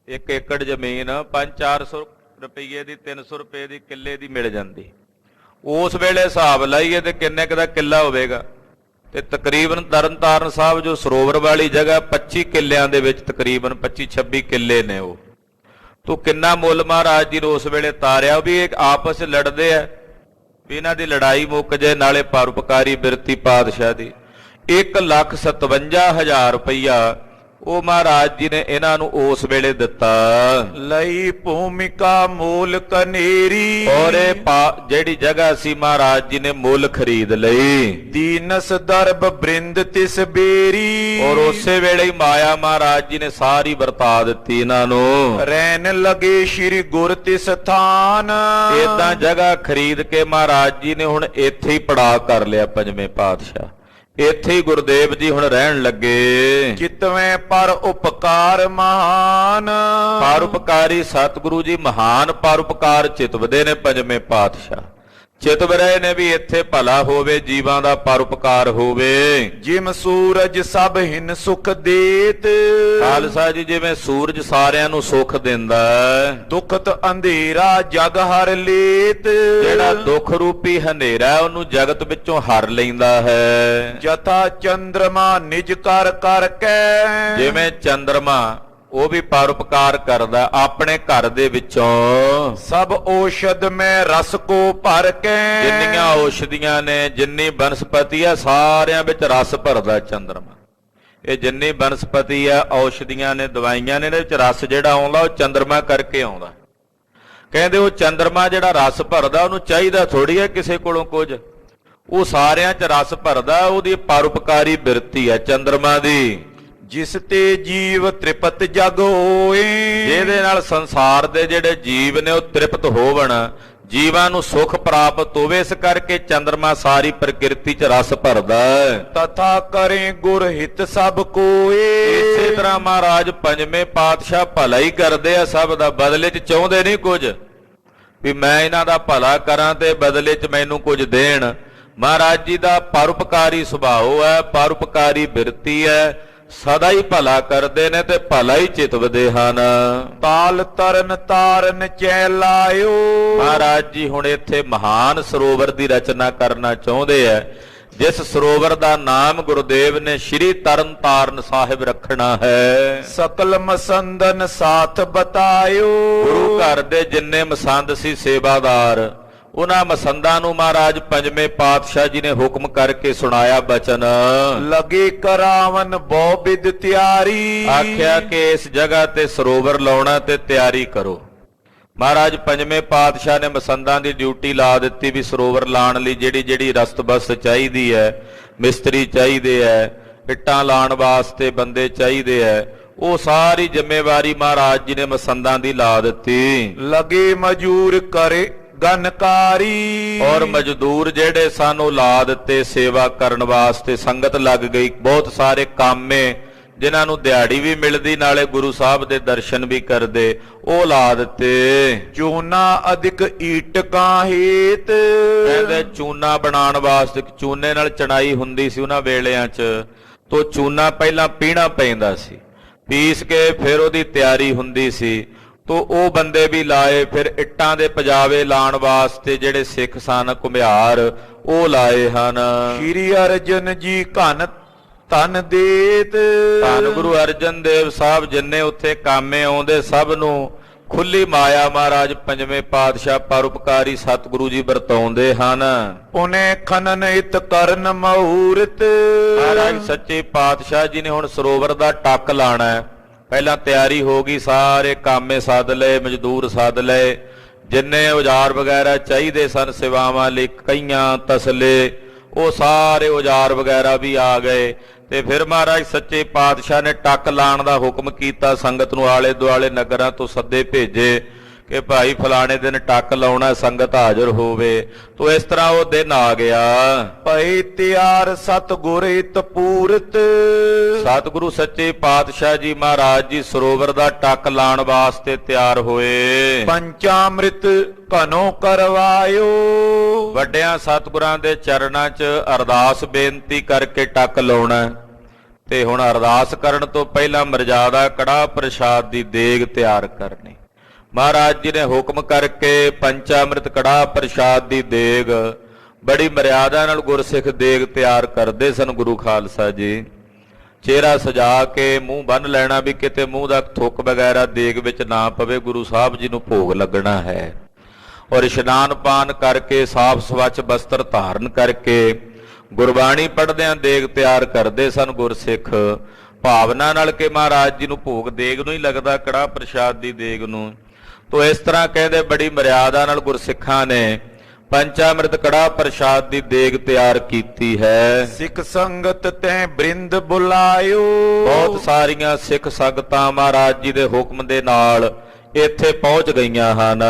1 ਏਕੜ ਜ਼ਮੀਨ 5-400 ਰੁਪਈਏ ਦੀ, 300 ਰੁਪਏ ਦੀ ਕਿੱਲੇ ਦੀ ਮਿਲ ਜਾਂਦੀ। ਉਸ ਵੇਲੇ ਹਿਸਾਬ ਲਾਈਏ ਤੇ ਕਿੰਨੇ ਕੁ ਦਾ ਕਿੱਲਾ ਹੋਵੇਗਾ, ਤੇ ਤਕਰੀਬਨ ਤਰਨਤਾਰਨ ਸਾਹਿਬ ਜੋ ਸਰੋਵਰ ਵਾਲੀ ਜਗ੍ਹਾ 25 ਕਿੱਲਿਆਂ ਦੇ ਵਿੱਚ ਤਕਰੀਬਨ 25-26 ਕਿੱਲੇ ਨੇ ਉਹ। ਤੋ ਕਿੰਨਾ ਮੁੱਲ ਮਹਾਰਾਜ ਜੀ ਨੇ ਉਸ ਵੇਲੇ ਤਾਰਿਆ ਵੀ ਇਹ ਆਪਸ 'ਚ ਲੜਦੇ ਆ, ਵੀ ਇਹਨਾਂ ਦੀ ਲੜਾਈ ਮੁੱਕ ਜੇ, ਨਾਲੇ ਪਰਉਪਕਾਰੀ ਬਿਰਤੀ ਪਾਤਸ਼ਾਹ ਦੀ। 1,57,000 ਰੁਪਈਆ ਉਹ ਮਹਾਰਾਜ ਜੀ ਨੇ ਇਹਨਾਂ ਨੂੰ ਉਸ ਵੇਲੇ ਦਿੱਤਾ। ਲਈ ਭੂਮਿਕਾ ਮੂਲ ਕਨੇਰੀ, ਔਰ ਇਹ ਜਿਹੜੀ ਜਗ੍ਹਾ ਸੀ ਮਹਾਰਾਜ ਜੀ ਨੇ ਮੁੱਲ ਖਰੀਦ ਲਈ। ਦੀਨਸ ਦਰਬ ਬ੍ਰਿੰਦ ਤਿਸ ਬੇਰੀ, ਔਰ ਉਸੇ ਵੇਲੇ ਹੀ ਮਾਇਆ ਮਹਾਰਾਜ ਜੀ ਨੇ ਸਾਰੀ ਵਰਤਾ ਦਿੱਤੀ ਇਹਨਾਂ ਨੂੰ। ਰਹਿਣ ਲਗੇ ਸ਼੍ਰੀ ਗੁਰ ਤਿਸ ਥਾਨ, ਏਦਾਂ ਜਗ੍ਹਾ ਖਰੀਦ ਕੇ ਮਹਾਰਾਜ ਜੀ ਨੇ ਹੁਣ ਇੱਥੇ ਹੀ ਪੜਾ ਕਰ ਲਿਆ ਪੰਜਵੇਂ ਪਾਤਸ਼ਾਹ। ਇੱਥੇ ਹੀ ਗੁਰਦੇਵ ਜੀ ਹੁਣ ਰਹਿਣ ਲੱਗੇ। ਚਿਤਵੇਂ ਪਰ ਉਪਕਾਰ ਮਹਾਨ, ਪਰਉਪਕਾਰੀ ਸਤਿਗੁਰੂ ਜੀ ਮਹਾਨ ਪਰਉਪਕਾਰ ਚਿਤਵਦੇ ਨੇ ਪੰਜਵੇਂ ਪਾਤਸ਼ਾਹ। ਚਿਤਵ ਰਹੇ ਨੇ ਵੀ ਇੱਥੇ ਭਲਾ ਹੋਵੇ, ਜੀਵਾਂ ਦਾ ਪਰਉਪਕਾਰ ਹੋਵੇ। ਜਿਮ ਸੂਰਜ ਸਭ ਹਿਨ ਸੁਖ ਦੇਤ, ਖਾਲਸਾ ਜੀ ਜਿਵੇਂ ਸੂਰਜ ਸਾਰਿਆਂ ਨੂੰ ਸੁੱਖ ਦਿੰਦਾ, ਦੁਖਤ ਅੰਧੇਰਾ ਜਗ ਹਰ ਲੇਤ, ਜਿਹੜਾ ਦੁੱਖ ਰੂਪੀ ਹਨੇਰਾ ਉਹਨੂੰ ਜਗਤ ਵਿੱਚੋਂ ਹਰ ਲੈਂਦਾ ਹੈ। ਜਥਾ ਚੰਦਰਮਾ ਨਿਜ ਕਰ ਕਰਕੇ, ਜਿਵੇਂ ਚੰਦਰਮਾ ਉਹ ਵੀ ਪਰਉਪਕਾਰ ਕਰਦਾ ਆਪਣੇ ਘਰ ਦੇ ਵਿੱਚੋਂ। ਸਭ ਔਸ਼ਧ ਮੈਂ ਰਸ ਕੋ ਭਰ ਕੇ, ਜਿੰਨੀਆਂ ਔਸ਼ਧੀਆਂ ਨੇ, ਜਿੰਨੀ ਬਨਸਪਤੀ ਆ ਸਾਰਿਆਂ ਵਿੱਚ ਰਸ ਭਰਦਾ ਚੰਦਰਮਾ। ਇਹ ਜਿੰਨੀ ਬਨਸਪਤੀ ਆ, ਔਸ਼ਧੀਆਂ ਨੇ, ਦਵਾਈਆਂ ਨੇ, ਇਹਦੇ ਵਿੱਚ ਰਸ ਜਿਹੜਾ ਆਉਂਦਾ ਉਹ ਚੰਦਰਮਾ ਕਰਕੇ ਆਉਂਦਾ। ਕਹਿੰਦੇ ਉਹ ਚੰਦਰਮਾ ਜਿਹੜਾ ਰਸ ਭਰਦਾ ਉਹਨੂੰ ਚਾਹੀਦਾ ਥੋੜੀ ਹੈ ਕਿਸੇ ਕੋਲੋਂ ਕੁਝ, ਉਹ ਸਾਰਿਆਂ 'ਚ ਰਸ ਭਰਦਾ। ਉਹਦੀ ਪਰਉਪਕਾਰੀ ਬਿਰਤੀ ਹੈ ਚੰਦਰਮਾ ਦੀ। ਜਿਸ ਤੇ ਜੀਵ ਤ੍ਰਿਪਤ ਜਗ ਹੋਏ, ਜਿਹਦੇ ਨਾਲ ਸੰਸਾਰ ਦੇ ਜਿਹੜੇ ਜੀਵ ਨੇ ਉਹ ਤ੍ਰਿਪਤ ਹੋਵਣ, ਜੀਵਾਂ ਨੂੰ ਸੁਖ ਪ੍ਰਾਪਤ ਹੋਵੇ, ਇਸ ਕਰਕੇ ਚੰਦਰਮਾ ਸਾਰੀ ਪ੍ਰਕਿਰਤੀ 'ਚ ਰਸ ਭਰਦਾ। ਤਥਾ ਕਰੇ ਗੁਰ ਹਿਤ ਸਭ ਕੋਏ, ਇਸੇ ਤਰ੍ਹਾਂ ਮਹਾਰਾਜ ਪੰਜਵੇਂ ਪਾਤਸ਼ਾਹ ਭਲਾ ਹੀ ਕਰਦੇ ਆ ਸਭ ਦਾ, ਬਦਲੇ 'ਚ ਚਾਹੁੰਦੇ ਨਹੀਂ ਕੁਝ ਵੀ ਮੈਂ ਇਹਨਾਂ ਦਾ ਭਲਾ ਕਰਾਂ ਤੇ ਬਦਲੇ 'ਚ ਮੈਨੂੰ ਕੁਝ ਦੇਣ। ਮਹਾਰਾਜ ਜੀ ਦਾ ਪਰਉਪਕਾਰੀ ਸੁਭਾਅ ਹੈ, ਪਰਉਪਕਾਰੀ ਬਿਰਤੀ ਹੈ, ਸਦਾ ਹੀ ਭਲਾ ਕਰਦੇ ਨੇ ਤੇ ਭਲਾ ਹੀ ਚਿਤਵਦੇ ਹਨ। ਤਾਲ ਤਰਨ ਤਾਰਨ ਚੈ ਲਾਇਓ, ਮਹਾਰਾਜ ਜੀ ਹੁਣ ਇੱਥੇ ਮਹਾਨ ਸਰੋਵਰ ਦੀ ਰਚਨਾ ਕਰਨਾ ਚਾਹੁੰਦੇ ਆ, ਜਿਸ ਸਰੋਵਰ ਦਾ ਨਾਮ ਗੁਰਦੇਵ ਨੇ ਸ਼੍ਰੀ ਤਰਨਤਾਰਨ ਸਾਹਿਬ ਰੱਖਣਾ ਹੈ। ਸਕਲ ਮਸੰਦਨ ਸਾਥ ਬਤਾਇਓ, ਗੁਰੂ ਘਰ ਦੇ ਜਿੰਨੇ ਮਸੰਦ ਸੀ ਸੇਵਾਦਾਰ, ਉਹਨਾਂ ਮਸੰਦਾਂ ਨੂੰ ਮਹਾਰਾਜ ਪੰਜਵੇਂ ਪਾਤਸ਼ਾਹ ਜੀ ਨੇ ਹੁਕਮ ਕਰਕੇ ਸੁਣਾਇਆ ਬਚਨ। ਲਗੇ ਕਰਾਵਨ ਬਹੁ ਬਿਦ ਤਿਆਰੀ, ਆਖਿਆ ਕਿ ਇਸ ਜਗ੍ਹਾ ਤੇ ਸਰੋਵਰ ਲਾਉਣਾ ਤੇ ਤਿਆਰੀ ਕਰੋ। ਮਹਾਰਾਜ ਪੰਜਵੇਂ ਪਾਤਸ਼ਾਹ ਨੇ ਮਸੰਦਾਂ ਦੀ ਡਿਊਟੀ ਲਾ ਦਿੱਤੀ ਵੀ ਸਰੋਵਰ ਲਾਉਣ ਲਈ ਜਿਹੜੀ ਜਿਹੜੀ ਰਸਤ-ਬਸਤ ਚਾਹੀਦੀ ਹੈ, ਮਿਸਤਰੀ ਚਾਹੀਦੇ ਹੈ, ਇੱਟਾਂ ਲਾਉਣ ਵਾਸਤੇ ਬੰਦੇ ਚਾਹੀਦੇ ਹੈ, ਉਹ ਸਾਰੀ ਜ਼ਿੰਮੇਵਾਰੀ ਮਹਾਰਾਜ ਜੀ ਨੇ ਮਸੰਦਾਂ ਦੀ ਲਾ ਦਿੱਤੀ। ਲਗੇ ਮਜੂਰ ਕਰੇ ਗਨਕਾਰੀ, ਔਰ ਮਜ਼ਦੂਰ ਜਿਹੜੇ ਸਨ ਉਹ ਲਾ ਦਿੱਤੇ ਸੇਵਾ ਕਰਨ ਵਾਸਤੇ। ਸੰਗਤ ਲੱਗ ਗਈ, ਬਹੁਤ ਸਾਰੇ ਕਾਮੇ ਜਿਨ੍ਹਾਂ ਨੂੰ ਦਿਹਾੜੀ ਵੀ ਮਿਲਦੀ ਨਾਲੇ ਗੁਰੂ ਸਾਹਿਬ ਦੇ ਦਰਸ਼ਨ ਵੀ ਕਰਦੇ, ਉਹ ਲਾ ਦਿੱਤੇ। ਚੂਨਾ ਅਧਿਕ ਈਟਕਾਂ ਹੇਤ, ਕਹਿੰਦੇ ਚੂਨਾ ਬਣਾਉਣ ਵਾਸਤੇ, ਚੂਨੇ ਨਾਲ ਚਣਾਈ ਹੁੰਦੀ ਸੀ ਉਹਨਾਂ ਵੇਲਿਆਂ 'ਚ, ਤੋ ਚੂਨਾ ਪਹਿਲਾਂ ਪੀਣਾ ਪੈਂਦਾ ਸੀ, ਪੀਸ ਕੇ ਫਿਰ ਉਹਦੀ ਤਿਆਰੀ ਹੁੰਦੀ ਸੀ। ਤੋ ਉਹ ਬੰਦੇ ਵੀ ਲਾਏ, ਫਿਰ ਇੱਟਾਂ ਦੇ ਪਜਾਵੇ ਲਾਉਣ ਵਾਸਤੇ ਜਿਹੜੇ ਸਿੱਖ ਸਨ ਘੁਮਿਆਰ ਉਹ ਲਾਏ ਹਨ। ਸ਼੍ਰੀ ਅਰਜਨ ਜੀ ਘਨ ਤਨ ਦੇਤ। ਧੰਨ ਗੁਰੂ ਅਰਜਨ ਦੇਵ ਸਾਹਿਬ ਜਿੰਨੇ ਉੱਥੇ ਕਾਮੇ ਆਉਂਦੇ ਸਭ ਨੂੰ ਖੁੱਲੀ ਮਾਇਆ ਮਹਾਰਾਜ ਪੰਜਵੇਂ ਪਾਤਸ਼ਾਹ ਪਰਉਪਕਾਰੀ ਸਤਿਗੁਰੂ ਜੀ ਵਰਤਾਉਂਦੇ ਹਨ। ਪੁਨੇ ਖਨਨ ਇਤ ਕਰਨ ਮਹੂਰਤ। ਮਹਾਰਾਜ ਸੱਚੇ ਪਾਤਸ਼ਾਹ ਜੀ ਨੇ ਹੁਣ ਸਰੋਵਰ ਦਾ ਟੱਕ ਲਾਣਾ ਹੈ। ਪਹਿਲਾਂ ਤਿਆਰੀ ਹੋ ਗਈ, ਸਾਰੇ ਕਾਮੇ ਸੱਦ ਲਏ, ਮਜ਼ਦੂਰ ਸੱਦ ਲਏ, ਜਿੰਨੇ ਔਜ਼ਾਰ ਵਗੈਰਾ ਚਾਹੀਦੇ ਸਨ ਸੇਵਾਵਾਂ ਲਈ, ਕਈਆਂ ਤਸਲੇ, ਉਹ ਸਾਰੇ ਔਜ਼ਾਰ ਵਗੈਰਾ ਵੀ ਆ ਗਏ। ਤੇ ਫਿਰ ਮਹਾਰਾਜ ਸੱਚੇ ਪਾਤਸ਼ਾਹ ਨੇ ਟੱਕ ਲਾਣ ਦਾ ਹੁਕਮ ਕੀਤਾ। ਸੰਗਤ ਨੂੰ ਆਲੇ ਦੁਆਲੇ ਨਗਰਾਂ ਤੋਂ ਸੱਦੇ ਭੇਜੇ ਕਿ ਭਾਈ ਫਲਾਣੇ ਦਿਨ ਟੱਕ ਲਾਉਣਾ, ਸੰਗਤ ਹਾਜ਼ਰ ਹੋਵੇ। ਤੋ ਇਸ ਤਰ੍ਹਾਂ ਉਹ ਦਿਨ ਆ ਗਿਆ। ਭਈ ਤਿਆਰ ਸਤਿਗੁਰ ਇਤ ਪੂਰਤ। ਸਤਿਗੁਰੂ ਸੱਚੇ ਪਾਤਸ਼ਾਹ ਜੀ ਮਹਾਰਾਜ ਜੀ ਸਰੋਵਰ ਦਾ ਟੱਕ ਲਾਣ ਵਾਸਤੇ ਤਿਆਰ ਹੋਏ। ਪੰਚਾਮ੍ਰਿਤ ਘਨੋ ਕਰਵਾਇਓ। ਵੱਡਿਆਂ ਸਤਿਗੁਰਾਂ ਦੇ ਚਰਨਾਂ 'ਚ ਅਰਦਾਸ ਬੇਨਤੀ ਕਰਕੇ ਟੱਕ ਲਾਉਣਾ। ਤੇ ਹੁਣ ਅਰਦਾਸ ਕਰਨ ਤੋਂ ਪਹਿਲਾਂ ਮਰਜ਼ਾਦਾ ਕੜਾਹ ਪ੍ਰਸ਼ਾਦ ਦੀ ਦੇਗ ਤਿਆਰ ਕਰਨੀ। ਮਹਾਰਾਜ ਜੀ ਨੇ ਹੁਕਮ ਕਰਕੇ ਪੰਚਾਮ੍ਰਿਤ ਕੜਾਹ ਪ੍ਰਸ਼ਾਦ ਦੀ ਦੇਗ ਬੜੀ ਮਰਿਆਦਾ ਨਾਲ ਗੁਰਸਿੱਖ ਦੇਗ ਤਿਆਰ ਕਰਦੇ ਸਨ। ਗੁਰੂ ਖਾਲਸਾ ਜੀ ਚਿਹਰਾ ਸਜਾ ਕੇ ਮੂੰਹ ਬੰਨ ਲੈਣਾ ਵੀ ਕਿਤੇ ਮੂੰਹ ਦਾ ਥੁੱਕ ਵਗੈਰਾ ਦੇਗ ਵਿੱਚ ਨਾ ਪਵੇ। ਗੁਰੂ ਸਾਹਿਬ ਜੀ ਨੂੰ ਭੋਗ ਲੱਗਣਾ ਹੈ। ਔਰ ਇਸ਼ਨਾਨ ਪਾਨ ਕਰਕੇ ਸਾਫ਼ ਸਵੱਛ ਬਸਤਰ ਧਾਰਨ ਕਰਕੇ ਗੁਰਬਾਣੀ ਪੜ੍ਹਦਿਆਂ ਦੇਗ ਤਿਆਰ ਕਰਦੇ ਸਨ ਗੁਰਸਿੱਖ, ਭਾਵਨਾ ਨਾਲ ਕਿ ਮਹਾਰਾਜ ਜੀ ਨੂੰ ਭੋਗ ਦੇਗ ਨੂੰ ਹੀ ਲੱਗਦਾ, ਕੜਾਹ ਪ੍ਰਸ਼ਾਦ ਦੀ ਦੇਗ ਨੂੰ। ਤੋ ਇਸ ਤਰ੍ਹਾਂ ਕਹਿੰਦੇ ਬੜੀ ਮਰਿਆਦਾ ਨਾਲ ਗੁਰਸਿੱਖਾਂ ਨੇ ਪੰਚਾਮ੍ਰਿਤ ਕੜਾਹ ਪ੍ਰਸ਼ਾਦ ਦੀ ਦੇਗ ਤਿਆਰ ਕੀਤੀ ਹੈ। ਸਿੱਖ ਸੰਗਤ ਤੈ ਬ੍ਰਿੰਦ ਬੁਲਾਇਓ। ਬਹੁਤ ਸਾਰੀਆਂ ਸਿੱਖ ਸੰਗਤਾਂ ਮਹਾਰਾਜ ਜੀ ਦੇ ਹੁਕਮ ਦੇ ਨਾਲ ਇੱਥੇ ਪਹੁੰਚ ਗਈਆਂ ਹਨ।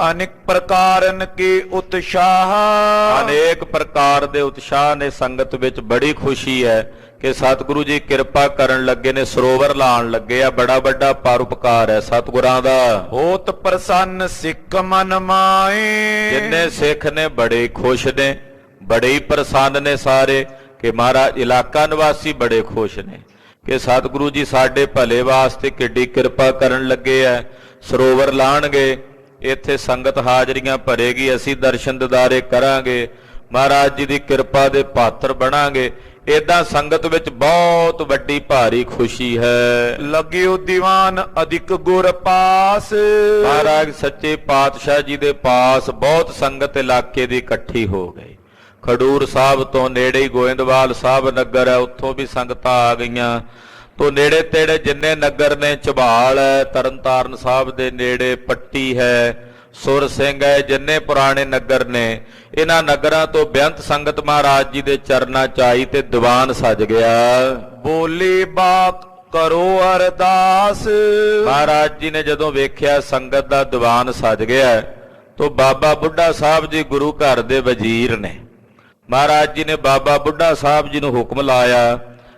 ਅਨੇਕ ਪ੍ਰਕਾਰਨ ਕੇ ਉਤਸ਼ਾਹ। ਅਨੇਕ ਪ੍ਰਕਾਰ ਦੇ ਉਤਸ਼ਾਹ ਨੇ ਸੰਗਤ ਵਿੱਚ। ਬੜੀ ਖੁਸ਼ੀ ਹੈ ਕਿ ਸਤਿਗੁਰੂ ਜੀ ਕਿਰਪਾ ਕਰਨ ਲੱਗੇ ਨੇ, ਸਰੋਵਰ ਲਾਉਣ ਲੱਗੇ ਆ। ਬੜਾ ਵੱਡਾ ਪਰਉਪਕਾਰ ਹੈ ਸਤਿਗੁਰਾਂ ਦਾ। ਹੋਤ ਪ੍ਰਸੰਨ ਸਿੱਖ ਮਨ ਮਾਏ। ਜਿੰਨੇ ਸਿੱਖ ਨੇ ਬੜੇ ਖੁਸ਼ ਨੇ, ਬੜੇ ਹੀ ਪ੍ਰਸੰਨ ਨੇ ਸਾਰੇ, ਕਿ ਮਹਾਰਾਜ ਇਲਾਕਾ ਨਿਵਾਸੀ ਬੜੇ ਖੁਸ਼ ਨੇ ਕਿ ਸਤਿਗੁਰੂ ਜੀ ਸਾਡੇ ਭਲੇ ਵਾਸਤੇ ਕਿੱਡੀ ਕਿਰਪਾ ਕਰਨ ਲੱਗੇ ਆ। ਸਰੋਵਰ ਲਾਣਗੇ, ਇੱਥੇ ਸੰਗਤ ਹਾਜ਼ਰੀਆਂ ਭਰੇਗੀ, ਅਸੀਂ ਦਰਸ਼ਨ ਦਿਦਾਰੇ ਕਰਾਂਗੇ, ਮਹਾਰਾਜ ਜੀ ਦੀ ਕਿਰਪਾ ਦੇ ਪਾਤਰ ਬਣਾਂਗੇ। ਏਦਾਂ ਸੰਗਤ ਵਿੱਚ ਬਹੁਤ ਵੱਡੀ ਭਾਰੀ ਖੁਸ਼ੀ ਹੈ। ਲੱਗਿਓ ਦੀਵਾਨ ਅਧਿਕ ਗੁਰ ਪਾਸ। ਮਹਾਰਾਜ ਸੱਚੇ ਪਾਤਸ਼ਾਹ ਜੀ ਦੇ ਪਾਸ ਬਹੁਤ ਸੰਗਤ ਇਲਾਕੇ ਦੀ ਇਕੱਠੀ ਹੋ ਗਈ। ਖਡੂਰ ਸਾਹਿਬ ਤੋਂ ਨੇੜੇ ਹੀ ਗੋਇੰਦਵਾਲ ਸਾਹਿਬ ਨਗਰ ਹੈ, ਉੱਥੋਂ ਵੀ ਸੰਗਤਾਂ ਆ ਗਈਆਂ। ਤੋ ਨੇੜੇ ਤੇੜੇ ਜਿੰਨੇ ਨਗਰ ਨੇ, ਝਬਾਲ ਹੈ, ਤਰਨਤਾਰਨ ਸਾਹਿਬ ਦੇ ਨੇੜੇ ਪੱਟੀ ਹੈ, ਸੁਰ ਸਿੰਘ ਹੈ, ਜਿੰਨੇ ਪੁਰਾਣੇ ਨਗਰ ਨੇ, ਇਹਨਾਂ ਨਗਰਾਂ ਤੋਂ ਬੇਅੰਤ ਸੰਗਤ ਮਹਾਰਾਜ ਜੀ ਦੇ ਚਰਨਾਂ 'ਚ ਆਈ ਤੇ ਦੀਵਾਨ ਸਜ ਗਿਆ। ਬੋਲੇ ਬਾਤ ਕਰੋ ਅਰਦਾਸ। ਮਹਾਰਾਜ ਜੀ ਨੇ ਜਦੋਂ ਵੇਖਿਆ ਸੰਗਤ ਦਾ ਦੀਵਾਨ ਸਜ ਗਿਆ ਤੋ ਬਾਬਾ ਬੁੱਢਾ ਸਾਹਿਬ ਜੀ ਗੁਰੂ ਘਰ ਦੇ ਵਜ਼ੀਰ ਨੇ। ਮਹਾਰਾਜ ਜੀ ਨੇ ਬਾਬਾ ਬੁੱਢਾ ਸਾਹਿਬ ਜੀ ਨੂੰ ਹੁਕਮ ਲਾਇਆ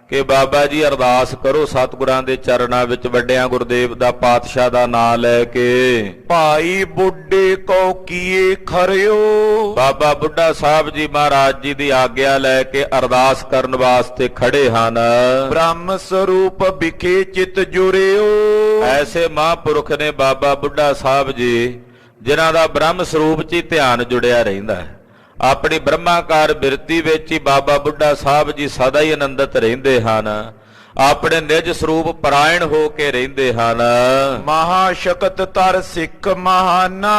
ਕਿ ਬਾਬਾ ਜੀ ਅਰਦਾਸ ਕਰੋ ਸਤਿਗੁਰਾਂ ਦੇ ਚਰਨਾਂ ਵਿੱਚ, ਵੱਡਿਆਂ ਗੁਰਦੇਵ ਦਾ ਪਾਤਸ਼ਾਹ ਦਾ ਨਾਮ ਲੈ ਕੇ। ਭਾਈ ਬੁੱਢੇ ਕੋ ਕੀਏ ਖਰਿਓ। ਬਾਬਾ ਬੁੱਢਾ ਸਾਹਿਬ ਜੀ ਮਹਾਰਾਜ ਜੀ ਦੀ ਆਗਿਆ ਲੈ ਕੇ ਅਰਦਾਸ ਕਰਨ ਵਾਸਤੇ ਖੜੇ ਹਨ। ਬ੍ਰਹਮ ਸਰੂਪ ਵਿਖੇ ਚਿਤ ਜੁਰਿਓ। ਐਸੇ ਮਹਾਂਪੁਰਖ ਨੇ ਬਾਬਾ ਬੁੱਢਾ ਸਾਹਿਬ ਜੀ, ਜਿਨ੍ਹਾਂ ਦਾ ਬ੍ਰਹਮ ਸਰੂਪ 'ਚ ਹੀ ਧਿਆਨ ਜੁੜਿਆ ਰਹਿੰਦਾ ਹੈ। ਆਪਣੀ ਬ੍ਰਹਮਾਕਾਰ ਬਿਰਤੀ ਵਿੱਚ ਹੀ ਬਾਬਾ ਬੁੱਢਾ ਸਾਹਿਬ ਜੀ ਸਦਾ ਹੀ ਆਨੰਦਿਤ ਰਹਿੰਦੇ ਹਨ। ਆਪਣੇ ਨਿਜ ਸਰੂਪ ਪਰਾਇਣ ਹੋ ਕੇ ਰਹਿੰਦੇ ਹਨ। ਮਹਾ ਸ਼ਕਤ ਤਰ ਸਿੱਖ ਮਹਾਨਾ।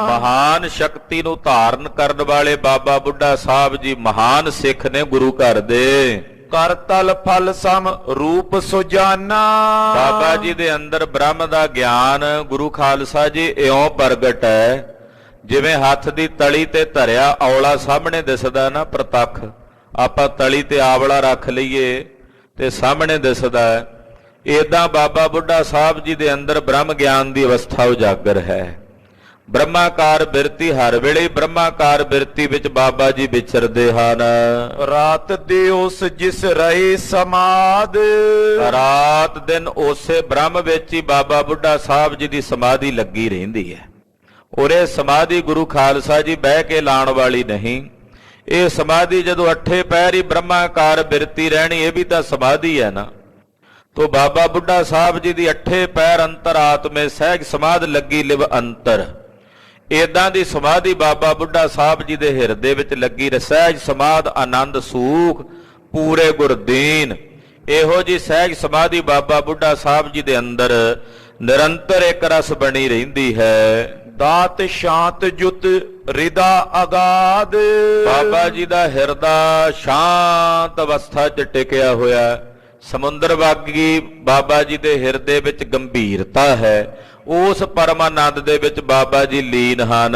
ਮਹਾਨ ਸ਼ਕਤੀ ਨੂੰ ਧਾਰਨ ਕਰਨ ਵਾਲੇ ਬਾਬਾ ਬੁੱਢਾ ਸਾਹਿਬ ਜੀ ਮਹਾਨ ਸਿੱਖ ਨੇ ਗੁਰੂ ਘਰ ਦੇ। ਕਰ ਤਲ ਫਲ ਸਮ ਰੂਪ ਸੁਜਾਨਾ। ਬਾਬਾ ਜੀ ਦੇ ਅੰਦਰ ਬ੍ਰਹਮ ਦਾ ਗਿਆਨ ਗੁਰੂ ਖਾਲਸਾ ਜੀ ਇਉਂ ਪ੍ਰਗਟ ਹੈ ਜਿਵੇਂ ਹੱਥ ਦੀ ਤਲੀ ਤੇ ਧਰਿਆ ਔਲਾ ਸਾਹਮਣੇ ਦਿਸਦਾ ਨਾ ਪ੍ਰਤੱਖ। ਆਪਾਂ ਤਲੀ ਤੇ ਆਵਲਾ ਰੱਖ ਲਈਏ ਤੇ ਸਾਹਮਣੇ ਦਿਸਦਾ ਹੈ। ਏਦਾਂ ਬਾਬਾ ਬੁੱਢਾ ਸਾਹਿਬ ਜੀ ਦੇ ਅੰਦਰ ਬ੍ਰਹਮ ਗਿਆਨ ਦੀ ਅਵਸਥਾ ਉਜਾਗਰ ਹੈ। ਬ੍ਰਹਮਾਕਾਰ ਬਿਰਤੀ ਹਰ ਵੇਲੇ ਬ੍ਰਹਮਾਕਾਰ ਬਿਰਤੀ ਵਿੱਚ ਬਾਬਾ ਜੀ ਵਿਚਰਦੇ ਹਨ। ਰਾਤ ਦੇ ਉਸ ਜਿਸ ਰਹੇ ਸਮਾਦ। ਰਾਤ ਦਿਨ ਉਸੇ ਬ੍ਰਹਮ ਵਿੱਚ ਹੀ ਬਾਬਾ ਬੁੱਢਾ ਸਾਹਿਬ ਜੀ ਦੀ ਸਮਾਧੀ ਲੱਗੀ ਰਹਿੰਦੀ ਹੈ। ਉਰੇ ਸਮਾਧੀ ਗੁਰੂ ਖਾਲਸਾ ਜੀ ਬਹਿ ਕੇ ਲਾਉਣ ਵਾਲੀ ਨਹੀਂ। ਇਹ ਸਮਾਧੀ ਜਦੋਂ ਅੱਠੇ ਪੈਰ ਹੀ ਬ੍ਰਹਮਾਕਾਰ ਬਿਰਤੀ ਰਹਿਣੀ, ਇਹ ਵੀ ਤਾਂ ਸਮਾਧੀ ਹੈ ਨਾ। ਤੋ ਬਾਬਾ ਬੁੱਢਾ ਸਾਹਿਬ ਜੀ ਦੀ ਅੱਠੇ ਪੈਰ ਅੰਤਰ ਆਤਮੇ ਸਹਿਜ ਸਮਾਧ ਲੱਗੀ ਲਿਵ ਅੰਤਰ। ਏਦਾਂ ਦੀ ਸਮਾਧੀ ਬਾਬਾ ਬੁੱਢਾ ਸਾਹਿਬ ਜੀ ਦੇ ਹਿਰਦੇ ਵਿੱਚ ਲੱਗੀ। ਸਹਿਜ ਸਮਾਧ ਆਨੰਦ ਸੂਖ ਪੂਰੇ ਗੁਰਦੀਨ। ਇਹੋ ਜੀ ਸਹਿਜ ਸਮਾਧੀ ਬਾਬਾ ਬੁੱਢਾ ਸਾਹਿਬ ਜੀ ਦੇ ਅੰਦਰ ਨਿਰੰਤਰ ਇੱਕ ਰਸ ਬਣੀ ਰਹਿੰਦੀ ਹੈ। ਦਾਤ ਸ਼ਾਂਤ ਜੁਤ ਰਿਦਾ ਅਗਾਧ। ਬਾਬਾ ਜੀ ਦਾ ਹਿਰਦਾ ਸ਼ਾਂਤ ਅਵਸਥਾ 'ਚ ਟਿਕਿਆ ਹੋਇਆ। ਸਮੁੰਦਰ ਵਰਗੀ ਬਾਬਾ ਜੀ ਦੇ ਹਿਰਦੇ ਵਿੱਚ ਗੰਭੀਰਤਾ ਹੈ। ਉਸ ਪਰਮਾਨੰਦ ਦੇ ਵਿੱਚ ਬਾਬਾ ਜੀ ਲੀਨ ਹਨ।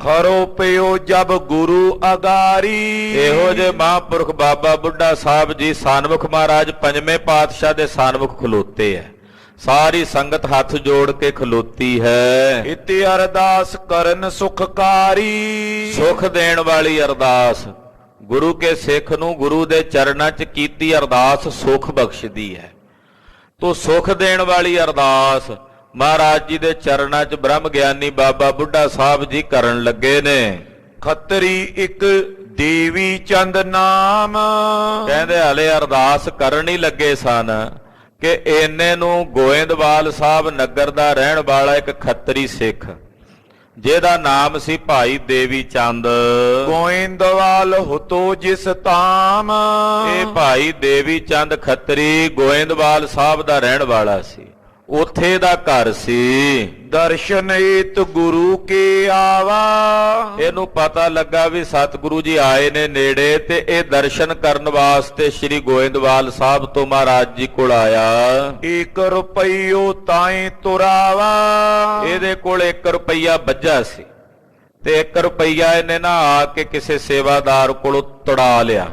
ਖਰੋ ਪਿਓ ਜਬ ਗੁਰੂ ਅਗਾਰੀ। ਇਹੋ ਜਿਹੇ ਮਹਾਂਪੁਰਖ ਬਾਬਾ ਬੁੱਢਾ ਸਾਹਿਬ ਜੀ ਸਨਮੁਖ ਮਹਾਰਾਜ ਪੰਜਵੇਂ ਪਾਤਸ਼ਾਹ ਦੇ ਸਨਮੁਖ ਖਲੋਤੇ ਹੈ। ਸਾਰੀ ਸੰਗਤ ਹੱਥ ਜੋੜ ਕੇ ਖਲੋਤੀ ਹੈ। ਇਤੇ ਅਰਦਾਸ ਕਰਨ ਸੁਖਕਾਰੀ। ਸੁਖ ਦੇਣ ਵਾਲੀ ਅਰਦਾਸ। ਗੁਰੂ ਕੇ ਸਿੱਖ ਨੂੰ ਗੁਰੂ ਦੇ ਚਰਨਾਂ 'ਚ ਕੀਤੀ ਅਰਦਾਸ ਸੁਖ ਬਖਸ਼ਦੀ ਹੈ। ਤੋ ਸੁਖ ਦੇਣ ਵਾਲੀ ਅਰਦਾਸ ਮਹਾਰਾਜ ਜੀ ਦੇ ਚਰਨਾਂ 'ਚ ਬ੍ਰਹਮ ਗਿਆਨੀ ਬਾਬਾ ਬੁੱਢਾ ਸਾਹਿਬ ਜੀ ਕਰਨ ਲੱਗੇ ਨੇ। ਖੱਤਰੀ ਇੱਕ ਦੇਵੀ ਚੰਦ ਨਾਮ। ਕਹਿੰਦੇ ਹਲੇ ਅਰਦਾਸ ਕਰਨ ਹੀ ਲੱਗੇ ਸਨ ਕਿ ਇੰਨੇ ਨੂੰ ਗੋਇੰਦਵਾਲ ਸਾਹਿਬ ਨਗਰ ਦਾ ਰਹਿਣ ਵਾਲਾ ਇੱਕ ਖੱਤਰੀ ਸਿੱਖ ਜਿਹਦਾ ਨਾਮ ਸੀ ਭਾਈ ਦੇਵੀ ਚੰਦ। ਗੋਇੰਦਵਾਲ ਹੁਤੋ ਜਿਸ ਤਾਮ। ਇਹ ਭਾਈ ਦੇਵੀ ਚੰਦ ਖੱਤਰੀ ਗੋਇੰਦਵਾਲ ਸਾਹਿਬ ਦਾ ਰਹਿਣ ਵਾਲਾ ਸੀ। ਉੱਥੇ ਦਾ ਘਰ ਸੀ। ਦਰਸ਼ਨ ਏਤ ਗੁਰੂ ਕੇ ਆਵਾ। ਇਹਨੂੰ ਪਤਾ ਲੱਗਾ ਵੀ ਸਤਿਗੁਰੂ ਜੀ ਆਏ ਨੇ ਨੇੜੇ ਤੇ ਇਹ ਦਰਸ਼ਨ ਕਰਨ ਵਾਸਤੇ ਸ੍ਰੀ ਗੋਇੰਦਵਾਲ ਸਾਹਿਬ ਤੋਂ ਮਹਾਰਾਜ ਜੀ ਕੋਲ ਆਇਆ। 1 ਰੁਪਈਓ ਤਾਈ ਤੁਰਾਵਾ। ਇਹਦੇ ਕੋਲ 1 ਰੁਪਈਆ ਬੱਝਾ ਸੀ ਤੇ 1 ਰੁਪਈਆ ਇਹਨੇ ਨਾ ਆ ਕੇ ਕਿਸੇ ਸੇਵਾਦਾਰ ਕੋਲੋਂ ਤੁੜਾ ਲਿਆ।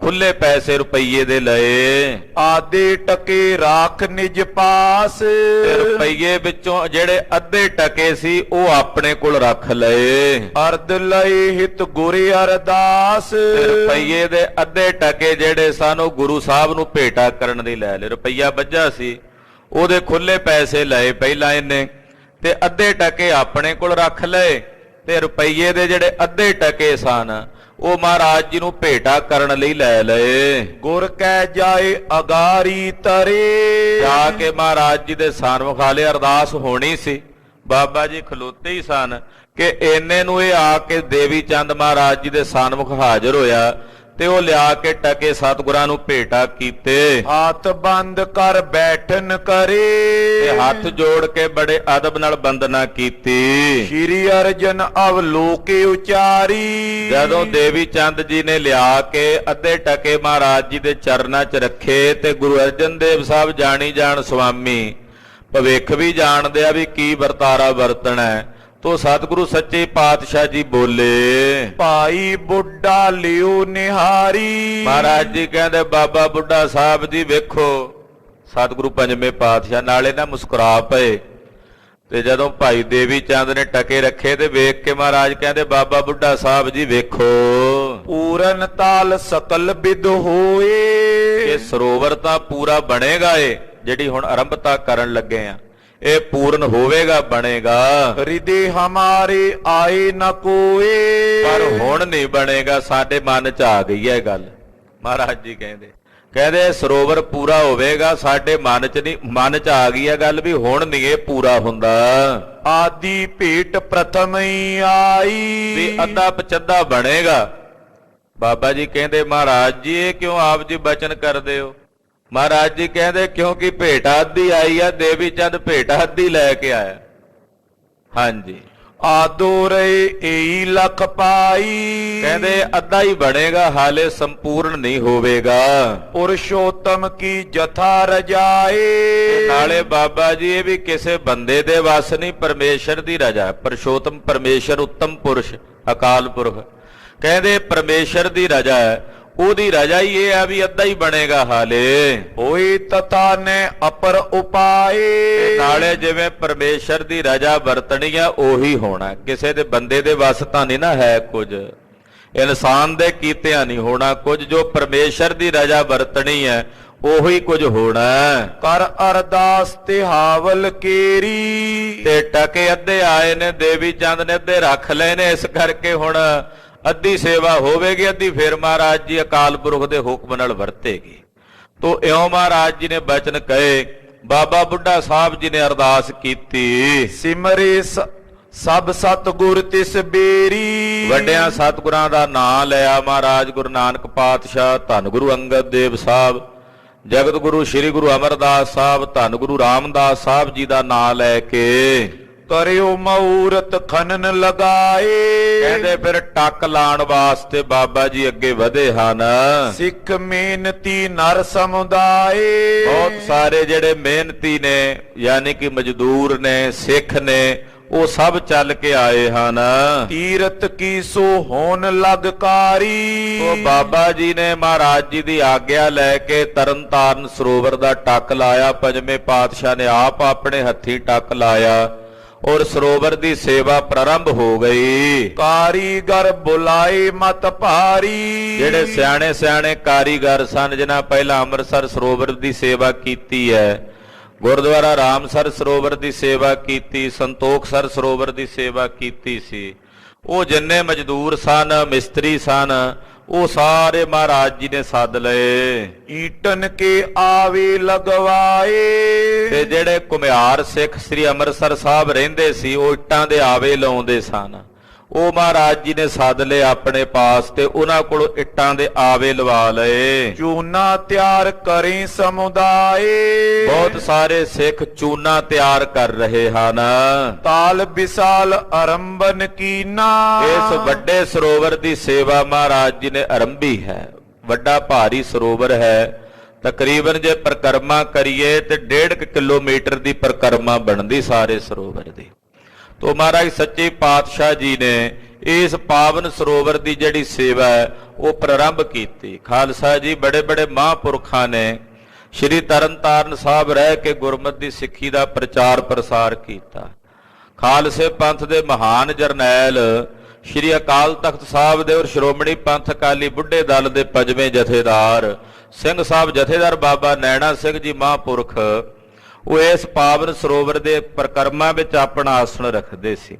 ਖੁੱਲੇ ਪੈਸੇ ਰੁਪਈਏ ਦੇ ਲਏ। ਆਦੇ ਟਕੇ ਰਾਖ ਨਿਜ ਪਾਸ। ਤੇ ਰੁਪਈਏ ਵਿੱਚੋਂ ਜਿਹੜੇ ਅੱਧੇ ਟਕੇ ਸੀ ਉਹ ਆਪਣੇ ਕੋਲ ਰੱਖ ਲਏ। ਅਰਧ ਲਏ ਹਿਤ ਗੁਰੇ ਅਰਦਾਸ। ਤੇ ਰੁਪਈਏ ਦੇ ਅੱਧੇ ਟਕੇ ਜਿਹੜੇ ਸਨ ਉਹ ਗੁਰੂ ਸਾਹਿਬ ਨੂੰ ਭੇਟਾ ਕਰਨ ਲਈ ਲੈ ਲਏ। ਰੁਪਈਆ ਬੱਝਾ ਸੀ, ਉਹਦੇ ਖੁੱਲੇ ਪੈਸੇ ਲਏ ਪਹਿਲਾਂ ਇਹਨੇ ਤੇ ਅੱਧੇ ਟਕੇ ਆਪਣੇ ਕੋਲ ਰੱਖ ਲਏ ਤੇ ਰੁਪਈਏ ਦੇ ਜਿਹੜੇ ਅੱਧੇ ਟਕੇ ਸਨ ਉਹ ਮਹਾਰਾਜ ਜੀ ਨੂੰ ਭੇਟਾ ਕਰਨ ਲਈ ਲੈ ਲਏ। ਗੁਰ ਕਹਿ ਜਾਏ ਅਗਾਰੀ ਤਰੇ। ਜਾ ਕੇ ਮਹਾਰਾਜ ਜੀ ਦੇ ਸਨਮੁਖ ਹਾਲੇ ਅਰਦਾਸ ਹੋਣੀ ਸੀ। ਬਾਬਾ ਜੀ ਖਲੋਤੇ ਹੀ ਸਨ ਕਿ ਇੰਨੇ ਨੂੰ ਇਹ ਆ ਕੇ ਦੇਵੀ ਚੰਦ ਮਹਾਰਾਜ ਜੀ ਦੇ ਸਨਮੁਖ ਹਾਜ਼ਰ ਹੋਇਆ ਤੇ ਉਹ ਲਿਆ ਕੇ ਟਕੇ ਸਤਿਗੁਰਾਂ ਨੂੰ ਭੇਟਾ ਕੀਤੇ। ਹੱਥ ਬੰਦ ਕਰ ਬੈਠਨ ਕਰੇ। ਤੇ ਹੱਥ ਜੋੜ ਕੇ ਬੜੇ ਅਦਬ ਨਾਲ ਬੰਦਨਾ ਕੀਤੀ। ਸ਼੍ਰੀ ਅਰਜਨ ਅਵਲੋਕੇ ਉਚਾਰੀ। ਜਦੋਂ ਦੇਵੀ ਚੰਦ ਜੀ ਨੇ ਲਿਆ ਕੇ ਅੱਧੇ ਟਕੇ ਮਹਾਰਾਜ ਜੀ ਦੇ ਚਰਨਾਂ 'ਚ ਰੱਖੇ ਤੇ ਗੁਰੂ ਅਰਜਨ ਦੇਵ ਸਾਹਿਬ ਜਾਣੀ ਜਾਣ ਸੁਆਮੀ ਭਵਿੱਖ ਵੀ ਜਾਣਦੇ ਆ ਵੀ ਕੀ ਵਰਤਾਰਾ ਵਰਤਣਾ ਹੈ। ਤੋ ਸਤਿਗੁਰੂ ਸੱਚੇ ਪਾਤਸ਼ਾਹ ਜੀ ਬੋਲੇ, ਭਾਈ ਬੁੱਢਾ ਲਿਓ ਨਿਹਾਰੀ। ਮਹਾਰਾਜ ਜੀ ਕਹਿੰਦੇ ਬਾਬਾ ਬੁੱਢਾ ਸਾਹਿਬ ਜੀ ਵੇਖੋ। ਸਤਿਗੁਰੂ ਪੰਜਵੇਂ ਪਾਤਸ਼ਾਹ ਨਾਲੇ ਨਾ ਮੁਸਕਰਾ ਪਏ ਤੇ ਜਦੋਂ ਭਾਈ ਦੇਵੀ ਚੰਦ ਨੇ ਟਕੇ ਰੱਖੇ ਤੇ ਵੇਖ ਕੇ ਮਹਾਰਾਜ ਕਹਿੰਦੇ ਬਾਬਾ ਬੁੱਢਾ ਸਾਹਿਬ ਜੀ ਵੇਖੋ। ਪੂਰਨ ਤਾਲ ਸਕਲ ਬਿਦ ਹੋਏ। ਇਹ ਸਰੋਵਰ ਤਾਂ ਪੂਰਾ ਬਣੇਗਾ। ਇਹ ਜਿਹੜੀ ਹੁਣ ਆਰੰਭਤਾ ਕਰਨ ਲੱਗੇ ਆ ਇਹ ਪੂਰਨ ਹੋਵੇਗਾ, ਬਣੇਗਾ। ਹਿਰਦੇ ਹਮਾਰੇ ਆਏ ਨ ਕੋਏ। ਪਰ ਹੁਣ ਨਹੀਂ ਬਣੇਗਾ, ਸਾਡੇ ਮਨ 'ਚ ਆ ਗਈ ਹੈ ਗੱਲ। ਮਹਾਰਾਜ ਜੀ ਕਹਿੰਦੇ ਸਰੋਵਰ ਪੂਰਾ ਹੋਵੇਗਾ, ਸਾਡੇ ਮਨ 'ਚ ਨਹੀਂ, ਮਨ 'ਚ ਆ ਗਈ ਹੈ ਗੱਲ ਵੀ ਹੁਣ ਨਹੀਂ ਇਹ ਪੂਰਾ ਹੁੰਦਾ। ਆਦੀ ਭੇਟ ਪ੍ਰਥਮ ਹੀ ਆਈ। ਵੀ ਅੱਧਾ ਪਚੱਧਾ ਬਣੇਗਾ। ਬਾਬਾ ਜੀ ਕਹਿੰਦੇ ਮਹਾਰਾਜ ਜੀ ਇਹ ਕਿਉਂ ਆਪ ਜੀ ਬਚਨ ਕਰਦੇ ਹੋ? ਮਹਾਰਾਜ ਜੀ ਕਹਿੰਦੇ ਕਿਉਂਕਿ ਭੇਟਾ ਅੱਧੀ ਆਈ ਆ, ਦੇਵੀ ਚੰਦ ਭੇਟਾ ਅੱਧੀ ਲੈ ਕੇ ਆਇਆ। ਹਾਂਜੀ, ਆਦੋ ਰੇ ਏਈ ਲਖ ਪਾਈ। ਕਹਿੰਦੇ ਅੱਧਾ ਹੀ ਬਣੇਗਾ, ਹਾਲੇ ਸੰਪੂਰਨ ਨਹੀਂ ਹੋਵੇਗਾ। ਪੁਰਸ਼ੋਤਮ ਕੀ ਜਥਾ ਰਜਾਏ। ਨਾਲੇ ਬਾਬਾ ਜੀ ਇਹ ਵੀ ਕਿਸੇ ਬੰਦੇ ਦੇ ਵਸ ਨਹੀਂ, ਪਰਮੇਸ਼ਰ ਦੀ ਰਜਾ। ਪੁਰਸ਼ੋਤਮ ਪਰਮੇਸ਼ਰ, ਉੱਤਮ ਪੁਰਸ਼ ਅਕਾਲ ਪੁਰਖ। ਕਹਿੰਦੇ ਪਰਮੇਸ਼ਰ ਦੀ ਰਜਾ ਹੈ, ਉਹਦੀ ਰਜਾ ਹੀ ਇਹ ਆ ਵੀ ਅੱਧਾ ਹੀ ਬਣੇਗਾ ਹਾਲੇ। ਹੋਈ ਤਥਾ ਨੇ ਅਪਰ ਉਪਾਏ। ਨਾਲੇ ਜਿਵੇਂ ਪਰਮੇਸ਼ਰ ਦੀ ਰਜਾ ਵਰਤਣੀ ਆ ਉਹੀ ਹੋਣਾ। ਕਿਸੇ ਦੇ ਬੰਦੇ ਦੇ ਵਸ ਤਾਂ ਨਹੀਂ ਨਾ ਹੈ ਕੁਝ, ਇਨਸਾਨ ਦੇ ਕੀਤਿਆਂ ਨਹੀਂ ਹੋਣਾ ਕੁਝ। ਜੋ ਪਰਮੇਸ਼ਰ ਦੀ ਰਜਾ ਵਰਤਣੀ ਹੈ ਉਹੀ ਕੁਝ ਹੋਣਾ। ਕਰ ਅਰਦਾਸ ਤੇ ਹਾਵਲ ਕੇਰੀ। ਤੇ ਟਕੇ ਅੱਧੇ ਆਏ ਨੇ, ਦੇਵੀ ਚੰਦ ਨੇ ਅੱਧੇ ਰੱਖ ਲਏ ਨੇ। ਇਸ ਕਰਕੇ ਹੁਣ ਅੱਧੀ ਸੇਵਾ ਹੋਵੇਗੀ, ਅੱਧੀ ਫਿਰ ਮਹਾਰਾਜ ਜੀ ਅਕਾਲ ਪੁਰਖ ਦੇ ਹੁਕਮ ਨਾਲ ਵਰਤੇਗੀ। ਤੋ ਇਉਂ ਮਹਾਰਾਜ ਜੀ ਨੇ ਬਚਨ ਕਹੇ। ਬਾਬਾ ਬੁੱਢਾ ਸਾਹਿਬ ਜੀ ਨੇ ਅਰਦਾਸ ਕੀਤੀ। ਸਿਮਰੇ ਸਭ ਸਤਿਗੁਰ ਤਿਸ ਬੇਰੀ। ਵੱਡਿਆਂ ਸਤਿਗੁਰਾਂ ਦਾ ਨਾਮ ਲਿਆ ਮਹਾਰਾਜ ਗੁਰੂ ਨਾਨਕ ਪਾਤਸ਼ਾਹ, ਧੰਨ ਗੁਰੂ ਅੰਗਦ ਦੇਵ ਸਾਹਿਬ, ਜਗਤ ਗੁਰੂ ਸ੍ਰੀ ਗੁਰੂ ਅਮਰਦਾਸ ਸਾਹਿਬ ਧੰਨ ਗੁਰੂ ਰਾਮਦਾਸ ਸਾਹਿਬ ਜੀ ਦਾ ਨਾਮ ਲੈ ਕੇ ਕਰਿਓ ਮਹੂਰਤ ਖਨਨ ਲਗਾਏ। ਕਹਿੰਦੇ ਫਿਰ ਟੱਕ ਲਾਣ ਵਾਸਤੇ ਬਾਬਾ ਜੀ ਅੱਗੇ ਵਧੇ ਹਨ। ਸਿੱਖ ਮਿਹਨਤੀ ਨਰ ਸਮੁਦਾਏ। ਬਹੁਤ ਸਾਰੇ ਜਿਹੜੇ ਮਿਹਨਤੀ ਨੇ ਯਾਨੀ ਕਿ ਮਜ਼ਦੂਰ ਨੇ ਸਿੱਖ ਨੇ ਉਹ ਸਭ ਚੱਲ ਕੇ ਆਏ ਹਨ। ਤੀਰਤ ਕੀ ਸੋ ਹੋਣ ਲਗਕਾਰੀ। ਉਹ ਬਾਬਾ ਜੀ ਨੇ ਮਹਾਰਾਜ ਜੀ ਦੀ ਆਗਿਆ ਲੈ ਕੇ ਤਰਨਤਾਰਨ ਸਰੋਵਰ ਦਾ ਟੱਕ ਲਾਇਆ। ਪੰਜਵੇਂ ਪਾਤਸ਼ਾਹ ਨੇ ਆਪ ਆਪਣੇ ਹੱਥੀਂ ਟੱਕ ਲਾਇਆ ਔਰ ਸਰੋਵਰ ਦੀ ਸੇਵਾ ਪ੍ਰਾਰੰਭ ਹੋ ਗਈ। ਕਾਰੀਗਰ ਬੁਲਾਏ ਮਤ ਭਾਰੀ। ਜਿਹੜੇ ਸਿਆਣੇ ਸਿਆਣੇ ਕਾਰੀਗਰ ਸਨ ਜਿਨ੍ਹਾਂ ਪਹਿਲਾਂ ਅੰਮ੍ਰਿਤਸਰ ਸਰੋਵਰ ਦੀ ਸੇਵਾ ਕੀਤੀ ਹੈ, ਗੁਰਦੁਆਰਾ ਰਾਮਸਰ ਸਰੋਵਰ ਦੀ ਸੇਵਾ ਕੀਤੀ, ਸੰਤੋਖਸਰ ਸਰੋਵਰ ਦੀ ਸੇਵਾ ਕੀਤੀ ਸੀ, ਉਹ ਜਿੰਨੇ ਮਜ਼ਦੂਰ ਸਨ ਮਿਸਤਰੀ ਸਨ ਉਹ ਸਾਰੇ ਮਹਾਰਾਜ ਜੀ ਨੇ ਸੱਦ ਲਏ। ਈਟਨ ਕੇ ਆਵੇ ਲਗਵਾਏ। ਤੇ ਜਿਹੜੇ ਘੁਮਿਆਰ ਸਿੱਖ ਸ੍ਰੀ ਅੰਮ੍ਰਿਤਸਰ ਸਾਹਿਬ ਰਹਿੰਦੇ ਸੀ ਉਹ ਇੱਟਾਂ ਦੇ ਆਵੇ ਲਾਉਂਦੇ ਸਨ, ਉਹ ਮਹਾਰਾਜ ਜੀ ਨੇ ਸੱਦ ਲਏ ਆਪਣੇ ਪਾਸ ਤੇ ਉਹਨਾਂ ਕੋਲੋਂ ਇੱਟਾਂ ਦੇ ਆਵੇ ਲਵਾ ਲਏ। ਚੂਨਾ ਤਿਆਰ ਕਰੇ ਸਮੁਦਾਏ। ਬਹੁਤ ਸਾਰੇ ਸਿੱਖ ਚੂਨਾ ਤਿਆਰ ਕਰ ਰਹੇ ਹਨ। ਤਾਲ ਵਿਸਾਲ ਆਰੰਭਨ ਕੀਨਾ। ਇਸ ਵੱਡੇ ਸਰੋਵਰ ਦੀ ਸੇਵਾ ਮਹਾਰਾਜ ਜੀ ਨੇ ਆਰੰਭੀ ਹੈ। ਵੱਡਾ ਭਾਰੀ ਸਰੋਵਰ ਹੈ, ਤਕਰੀਬਨ ਜੇ ਪਰਿਕਰਮਾ ਕਰੀਏ ਤੇ 1.5 ਕਿਲੋਮੀਟਰ ਦੀ ਪਰਿਕਰਮਾ ਬਣਦੀ ਸਾਰੇ ਸਰੋਵਰ ਦੀ। ਤੋ ਮਹਾਰਾਜ ਸੱਚੇ ਪਾਤਸ਼ਾਹ ਜੀ ਨੇ ਇਸ ਪਾਵਨ ਸਰੋਵਰ ਦੀ ਜਿਹੜੀ ਸੇਵਾ ਹੈ ਉਹ ਪ੍ਰਾਰੰਭ ਕੀਤੀ। ਖਾਲਸਾ ਜੀ ਬੜੇ ਬੜੇ ਮਹਾਂਪੁਰਖਾਂ ਨੇ ਸ਼੍ਰੀ ਤਰਨਤਾਰਨ ਸਾਹਿਬ ਰਹਿ ਕੇ ਗੁਰਮਤਿ ਦੀ ਸਿੱਖੀ ਦਾ ਪ੍ਰਚਾਰ ਪ੍ਰਸਾਰ ਕੀਤਾ। ਖਾਲਸੇ ਪੰਥ ਦੇ ਮਹਾਨ ਜਰਨੈਲ ਸ਼੍ਰੀ ਅਕਾਲ ਤਖਤ ਸਾਹਿਬ ਦੇ ਔਰ ਸ਼੍ਰੋਮਣੀ ਪੰਥ ਅਕਾਲੀ ਬੁੱਢੇ ਦਲ ਦੇ ਪੰਜਵੇਂ ਜਥੇਦਾਰ ਸਿੰਘ ਸਾਹਿਬ ਜਥੇਦਾਰ ਬਾਬਾ ਨੈਣਾ ਸਿੰਘ ਜੀ ਮਹਾਂਪੁਰਖ ਉਹ ਇਸ ਪਾਵਨ ਸਰੋਵਰ ਦੇ ਪਰਿਕਰਮਾ ਵਿੱਚ ਆਪਣਾ ਆਸਣ ਰੱਖਦੇ ਸੀ।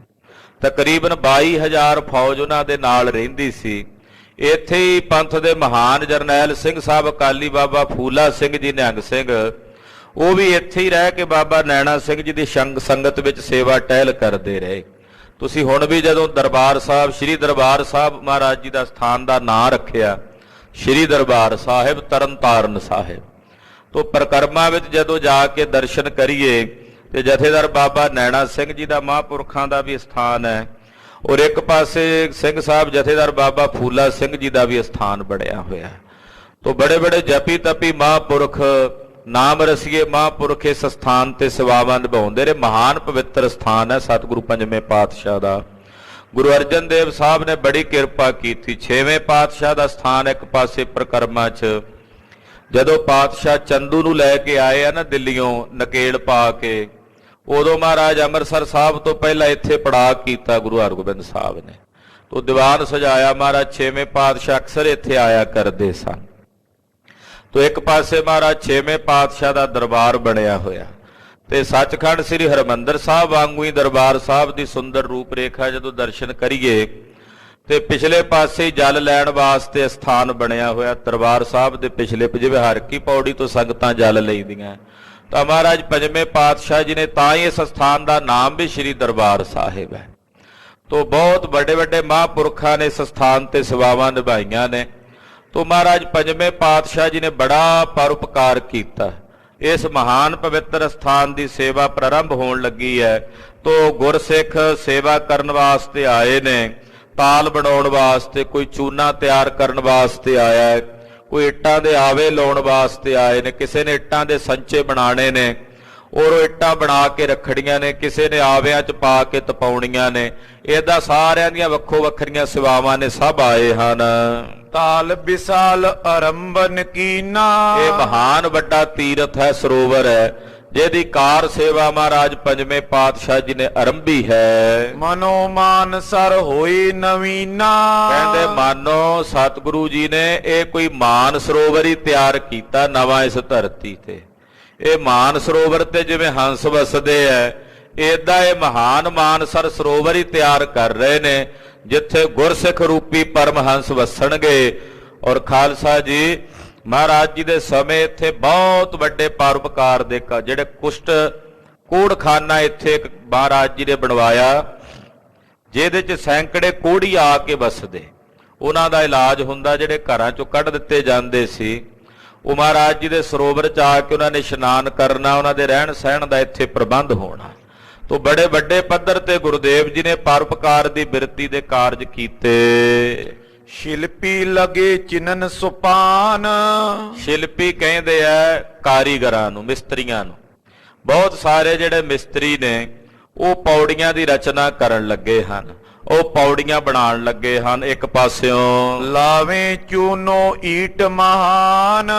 ਤਕਰੀਬਨ 22,000 ਫੌਜ ਉਹਨਾਂ ਦੇ ਨਾਲ ਰਹਿੰਦੀ ਸੀ। ਇੱਥੇ ਹੀ ਪੰਥ ਦੇ ਮਹਾਨ ਜਰਨੈਲ ਸਿੰਘ ਸਾਹਿਬ ਅਕਾਲੀ ਬਾਬਾ ਫੂਲਾ ਸਿੰਘ ਜੀ ਨਿਹੰਗ ਸਿੰਘ ਉਹ ਵੀ ਇੱਥੇ ਹੀ ਰਹਿ ਕੇ ਬਾਬਾ ਨੈਣਾ ਸਿੰਘ ਜੀ ਦੀ ਸੰਗਤ ਵਿੱਚ ਸੇਵਾ ਟਹਿਲ ਕਰਦੇ ਰਹੇ। ਤੁਸੀਂ ਹੁਣ ਵੀ ਜਦੋਂ ਦਰਬਾਰ ਸਾਹਿਬ ਸ੍ਰੀ ਦਰਬਾਰ ਸਾਹਿਬ ਮਹਾਰਾਜ ਜੀ ਦਾ ਸਥਾਨ ਦਾ ਨਾਂ ਰੱਖਿਆ ਸ੍ਰੀ ਦਰਬਾਰ ਸਾਹਿਬ ਤਰਨਤਾਰਨ ਸਾਹਿਬ, ਤੋ ਪਰਿਕਰਮਾ ਵਿੱਚ ਜਦੋਂ ਜਾ ਕੇ ਦਰਸ਼ਨ ਕਰੀਏ ਤੇ ਜਥੇਦਾਰ ਬਾਬਾ ਨੈਣਾ ਸਿੰਘ ਜੀ ਦਾ ਮਹਾਂਪੁਰਖਾਂ ਦਾ ਵੀ ਸਥਾਨ ਹੈ ਔਰ ਇੱਕ ਪਾਸੇ ਸਿੰਘ ਸਾਹਿਬ ਜਥੇਦਾਰ ਬਾਬਾ ਫੂਲਾ ਸਿੰਘ ਜੀ ਦਾ ਵੀ ਸਥਾਨ ਬਣਿਆ ਹੋਇਆ ਹੈ। ਤੋ ਬੜੇ ਬੜੇ ਜਪੀ ਤਪੀ ਮਹਾਂਪੁਰਖ ਨਾਮ ਰਸੀਏ ਮਹਾਂਪੁਰਖ ਇਸ ਸਥਾਨ ਤੇ ਸੇਵਾਵਾਂ ਨਿਭਾਉਂਦੇ ਰਹੇ। ਮਹਾਨ ਪਵਿੱਤਰ ਸਥਾਨ ਹੈ ਸਤਿਗੁਰੂ ਪੰਜਵੇਂ ਪਾਤਸ਼ਾਹ ਦਾ। ਗੁਰੂ ਅਰਜਨ ਦੇਵ ਸਾਹਿਬ ਨੇ ਬੜੀ ਕਿਰਪਾ ਕੀਤੀ। 6ਵੇਂ ਪਾਤਸ਼ਾਹ ਦਾ ਸਥਾਨ ਇੱਕ ਪਾਸੇ ਪਰਿਕਰਮਾ 'ਚ ਜਦੋਂ ਪਾਤਸ਼ਾਹ ਚੰਦੂ ਨੂੰ ਲੈ ਕੇ ਆਏ ਆ ਨਾ ਦਿੱਲੀੋਂ ਨਕੇਲ ਪਾ ਕੇ, ਉਦੋਂ ਮਹਾਰਾਜ ਅੰਮ੍ਰਿਤਸਰ ਸਾਹਿਬ ਤੋਂ ਪਹਿਲਾਂ ਇੱਥੇ ਪੜਾਅ ਕੀਤਾ ਗੁਰੂ ਹਰਗੋਬਿੰਦ ਸਾਹਿਬ ਨੇ। ਤੋ ਦੀਵਾਨ ਸਜਾਇਆ। ਮਹਾਰਾਜ 6ਵੇਂ ਪਾਤਸ਼ਾਹ ਅਕਸਰ ਇੱਥੇ ਆਇਆ ਕਰਦੇ ਸਨ। ਤੋ ਇੱਕ ਪਾਸੇ ਮਹਾਰਾਜ 6ਵੇਂ ਪਾਤਸ਼ਾਹ ਦਾ ਦਰਬਾਰ ਬਣਿਆ ਹੋਇਆ ਤੇ ਸੱਚਖੰਡ ਸ੍ਰੀ ਹਰਿਮੰਦਰ ਸਾਹਿਬ ਵਾਂਗੂ ਹੀ ਦਰਬਾਰ ਸਾਹਿਬ ਦੀ ਸੁੰਦਰ ਰੂਪ ਰੇਖਾ ਜਦੋਂ ਦਰਸ਼ਨ ਕਰੀਏ ਤੇ ਪਿਛਲੇ ਪਾਸੇ ਜਲ ਲੈਣ ਵਾਸਤੇ ਸਥਾਨ ਬਣਿਆ ਹੋਇਆ। ਦਰਬਾਰ ਸਾਹਿਬ ਦੇ ਪਿਛਲੇ ਜਿਵੇਂ ਹਰ ਕੀ ਪੌੜੀ ਤੋਂ ਸੰਗਤਾਂ ਜਲ ਲਈਦੀਆਂ, ਤਾਂ ਮਹਾਰਾਜ ਪੰਜਵੇਂ ਪਾਤਸ਼ਾਹ ਜੀ ਨੇ ਤਾਂ ਹੀ ਇਸ ਸਥਾਨ ਦਾ ਨਾਮ ਵੀ ਸ੍ਰੀ ਦਰਬਾਰ ਸਾਹਿਬ ਹੈ। ਤੋ ਬਹੁਤ ਵੱਡੇ ਵੱਡੇ ਮਹਾਂਪੁਰਖਾਂ ਨੇ ਇਸ ਸਥਾਨ ਤੇ ਸੇਵਾਵਾਂ ਨਿਭਾਈਆਂ ਨੇ। ਤੋ ਮਹਾਰਾਜ ਪੰਜਵੇਂ ਪਾਤਸ਼ਾਹ ਜੀ ਨੇ ਬੜਾ ਪਰਉਪਕਾਰ ਕੀਤਾ। ਇਸ ਮਹਾਨ ਪਵਿੱਤਰ ਸਥਾਨ ਦੀ ਸੇਵਾ ਪ੍ਰਾਰੰਭ ਹੋਣ ਲੱਗੀ ਹੈ। ਤੋ ਗੁਰਸਿੱਖ ਸੇਵਾ ਕਰਨ ਵਾਸਤੇ ਆਏ ਨੇ, ਤਾਲ ਬਣਾਉਣ ਵਾਸਤੇ, ਕੋਈ ਚੂਨਾ ਤਿਆਰ ਕਰਨ ਵਾਸਤੇ ਆਇਆ ਹੈ, ਕੋਈ ਇੱਟਾਂ ਦੇ ਆਵੇ ਲਾਉਣ ਵਾਸਤੇ ਆਏ ਨੇ, ਕਿਸੇ ਨੇ ਇੱਟਾਂ ਦੇ ਸੰਚੇ ਬਣਾਉਣੇ ਨੇ ਔਰ ਉਹ ਇੱਟਾਂ ਬਣਾ ਕੇ ਰੱਖੜੀਆਂ ਨੇ, ਕਿਸੇ ਨੇ ਆਵਿਆਂ 'ਚ ਪਾ ਕੇ ਤਪਾਉਣੀਆਂ ਨੇ। ਇਹਦਾ ਸਾਰਿਆਂ ਦੀਆਂ ਵੱਖੋ ਵੱਖਰੀਆਂ ਸੇਵਾਵਾਂ ਨੇ, ਸਭ ਆਏ ਹਨ। ਤਾਲ ਵਿਸਾਲ ਆਰੰਭਨ ਕੀਨਾ। ਇਹ ਮਹਾਨ ਵੱਡਾ ਤੀਰਥ ਹੈ, ਸਰੋਵਰ ਹੈ, ਜਿਹਦੀ ਕਾਰ ਸੇਵਾ ਮਹਾਰਾਜ ਪੰਜਵੇਂ ਪਾਤਸ਼ਾਹ ਜੀ ਨੇ ਆਰੰਭੀ ਹੈ। ਮਨੋ ਮਾਨ ਸਰ ਹੋਈ ਨਵੀਨਾ। ਕਹਿੰਦੇ ਮਾਨੋ ਸਤਿਗੁਰੂ ਜੀ ਨੇ ਇਹ ਕੋਈ ਮਾਨ ਸਰੋਵਰ ਹੀ ਤਿਆਰ ਕੀਤਾ ਨਵਾਂ ਇਸ ਧਰਤੀ ਤੇ। ਇਹ ਮਾਨ ਸਰੋਵਰ ਤੇ ਜਿਵੇਂ ਹੰਸ ਵਸਦੇ ਐ, ਏਦਾਂ ਇਹ ਮਹਾਨ ਮਾਨਸਰ ਸਰੋਵਰ ਹੀ ਤਿਆਰ ਕਰ ਰਹੇ ਨੇ ਜਿੱਥੇ ਗੁਰਸਿੱਖ ਰੂਪੀ ਪਰਮਹੰਸ ਵਸਣਗੇ। ਔਰ ਖਾਲਸਾ ਜੀ ਮਹਾਰਾਜ ਜੀ ਦੇ ਸਮੇਂ ਇੱਥੇ ਬਹੁਤ ਵੱਡੇ ਪਰਉਪਕਾਰ ਦੇ ਜਿਹੜੇ ਕੁਸ਼ਟ ਕੋੜਖਾਨਾ ਇੱਥੇ ਇੱਕ ਮਹਾਰਾਜ ਜੀ ਨੇ ਬਣਵਾਇਆ, ਜਿਹਦੇ 'ਚ ਸੈਂਕੜੇ ਕੋੜੀ ਆ ਕੇ ਵਸਦੇ, ਉਹਨਾਂ ਦਾ ਇਲਾਜ ਹੁੰਦਾ। ਜਿਹੜੇ ਘਰਾਂ 'ਚੋਂ ਕੱਢ ਦਿੱਤੇ ਜਾਂਦੇ ਸੀ ਉਹ ਮਹਾਰਾਜ ਜੀ ਦੇ ਸਰੋਵਰ 'ਚ ਆ ਕੇ ਉਹਨਾਂ ਨੇ ਇਸ਼ਨਾਨ ਕਰਨਾ, ਉਹਨਾਂ ਦੇ ਰਹਿਣ ਸਹਿਣ ਦਾ ਇੱਥੇ ਪ੍ਰਬੰਧ ਹੋਣਾ। ਤੋ ਬੜੇ ਵੱਡੇ ਪੱਧਰ ਤੇ ਗੁਰਦੇਵ ਜੀ ਨੇ ਪਰਉਪਕਾਰ ਦੀ ਬਿਰਤੀ ਦੇ ਕਾਰਜ ਕੀਤੇ। ਸ਼ਿਲਪੀ ਲਗੇ ਚਿਨਨ ਸੁਪਾਨ। ਸ਼ਿਲਪੀ ਕਹਿੰਦੇ ਆ ਕਾਰੀਗਰਾਂ ਨੂੰ, ਮਿਸਤਰੀਆਂ ਨੂੰ। ਬਹੁਤ ਸਾਰੇ ਜਿਹੜੇ ਮਿਸਤਰੀ ਨੇ ਉਹ ਪੌੜੀਆਂ ਦੀ ਰਚਨਾ ਕਰਨ ਲੱਗੇ ਹਨ, ਉਹ ਪੌੜੀਆਂ ਬਣਾਉਣ ਲੱਗੇ ਹਨ। ਇੱਕ ਪਾਸਿਓਂ ਲਾਵੇਂ ਚੂਨੋ ਈਟ ਮਹਾਨ।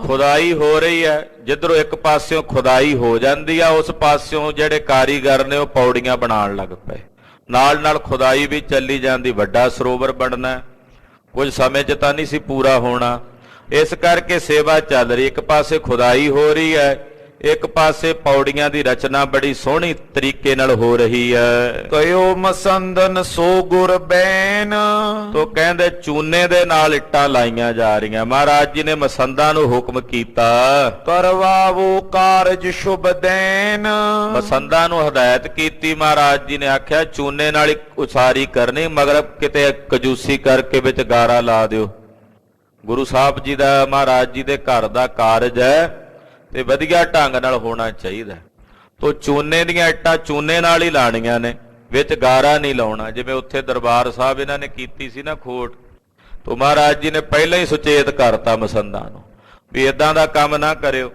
ਖੁਦਾਈ ਹੋ ਰਹੀ ਹੈ, ਜਿੱਧਰੋਂ ਇੱਕ ਪਾਸਿਓਂ ਖੁਦਾਈ ਹੋ ਜਾਂਦੀ ਆ, ਉਸ ਪਾਸਿਓਂ ਜਿਹੜੇ ਕਾਰੀਗਰ ਨੇ ਉਹ ਪੌੜੀਆਂ ਬਣਾਉਣ ਲੱਗ ਪਏ। ਨਾਲ ਨਾਲ ਖੁਦਾਈ ਵੀ ਚੱਲੀ ਜਾਂਦੀ। ਵੱਡਾ ਸਰੋਵਰ ਬਣਨਾ ਕੁਝ ਸਮੇਂ 'ਚ ਤਾਂ ਨਹੀਂ ਸੀ ਪੂਰਾ ਹੋਣਾ, ਇਸ ਕਰਕੇ ਸੇਵਾ ਚੱਲ ਰਹੀ। ਇੱਕ ਪਾਸੇ ਖੁਦਾਈ ਹੋ ਰਹੀ ਹੈ, ਇੱਕ ਪਾਸੇ ਪੌੜੀਆਂ ਦੀ ਰਚਨਾ ਬੜੀ ਸੋਹਣੀ ਤਰੀਕੇ ਨਾਲ ਹੋ ਰਹੀ ਹੈ। ਕਯੋ ਮਸੰਦਨ ਸੋ ਗੁਰ ਬੈਨ। ਤੋ ਕਹਿੰਦੇ ਚੂਨੇ ਦੇ ਨਾਲ ਇੱਟਾਂ ਲਾਈਆਂ ਜਾ ਰਹੀਆਂ। ਮਹਾਰਾਜ ਜੀ ਨੇ ਮਸੰਦਾਂ ਨੂੰ ਹੁਕਮ ਕੀਤਾ, ਕਰਵਾਵੋ ਕਾਰਜ ਸ਼ੁਭ ਦੇਨ। ਮਸੰਦਾਂ ਨੂੰ ਹਦਾਇਤ ਕੀਤੀ। ਮਹਾਰਾਜ ਜੀ ਨੇ ਆਖਿਆ ਚੂਨੇ ਨਾਲ ਹੀ ਉਸਾਰੀ ਕਰਨੀ, ਮਗਰ ਕਿਤੇ ਕਜੂਸੀ ਕਰਕੇ ਵਿੱਚ ਗਾਰਾ ਲਾ ਦਿਓ। ਗੁਰੂ ਸਾਹਿਬ ਜੀ ਦਾ, ਮਹਾਰਾਜ ਜੀ ਦੇ ਘਰ ਦਾ ਕਾਰਜ ਹੈ ਤੇ ਵਧੀਆ ਢੰਗ ਨਾਲ ਹੋਣਾ ਚਾਹੀਦਾ। ਤੋ ਚੂਨੇ ਦੀਆਂ ਇੱਟਾਂ ਚੂਨੇ ਨਾਲ ਹੀ ਲਾਣੀਆਂ ਨੇ, ਵਿੱਚ ਗਾਰਾ ਨਹੀਂ ਲਾਉਣਾ। ਜਿਵੇਂ ਉੱਥੇ ਦਰਬਾਰ ਸਾਹਿਬ ਇਹਨਾਂ ਨੇ ਕੀਤੀ ਸੀ ਨਾ ਖੋਟ, ਤੋ ਮਹਾਰਾਜ ਜੀ ਨੇ ਪਹਿਲਾਂ ਹੀ ਸੁਚੇਤ ਕਰਤਾ ਮਸੰਦਾਂ ਨੂੰ ਵੀ ਇਦਾਂ ਦਾ ਕੰਮ ਨਾ ਕਰਿਓ।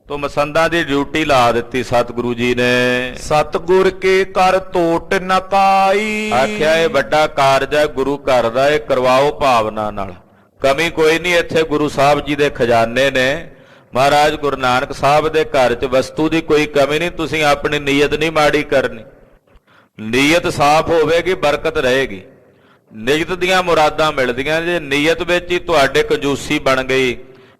ਤੋ ਮਸੰਦਾਂ ਦੀ ਡਿਊਟੀ ਲਾ ਦਿੱਤੀ ਸਤਿਗੁਰੂ ਜੀ ਨੇ। ਸਤਿਗੁਰ ਕੇ ਕਰ ਤੋਟ ਨਕਾਈ। ਆਖਿਆ ਇਹ ਵੱਡਾ ਕਾਰਜ ਹੈ ਗੁਰੂ ਘਰ ਦਾ, ਇਹ ਕਰਵਾਓ ਭਾਵਨਾ ਨਾਲ। ਕਮੀ ਕੋਈ ਨਹੀਂ, ਇੱਥੇ ਗੁਰੂ ਸਾਹਿਬ ਜੀ ਦੇ ਖਜ਼ਾਨੇ ਨੇ। ਮਹਾਰਾਜ ਗੁਰੂ ਨਾਨਕ ਸਾਹਿਬ ਦੇ ਘਰ 'ਚ ਵਸਤੂ ਦੀ ਕੋਈ ਕਮੀ ਨਹੀਂ। ਤੁਸੀਂ ਆਪਣੀ ਨੀਅਤ ਨਹੀਂ ਮਾੜੀ ਕਰਨੀ, ਨੀਅਤ ਸਾਫ਼ ਹੋਵੇਗੀ, ਬਰਕਤ ਰਹੇਗੀ। ਨੀਅਤ ਦੀਆਂ ਮੁਰਾਦਾਂ ਮਿਲਦੀਆਂ। ਜੇ ਨੀਅਤ ਵਿੱਚ ਹੀ ਤੁਹਾਡੇ ਕੰਜੂਸੀ ਬਣ ਗਈ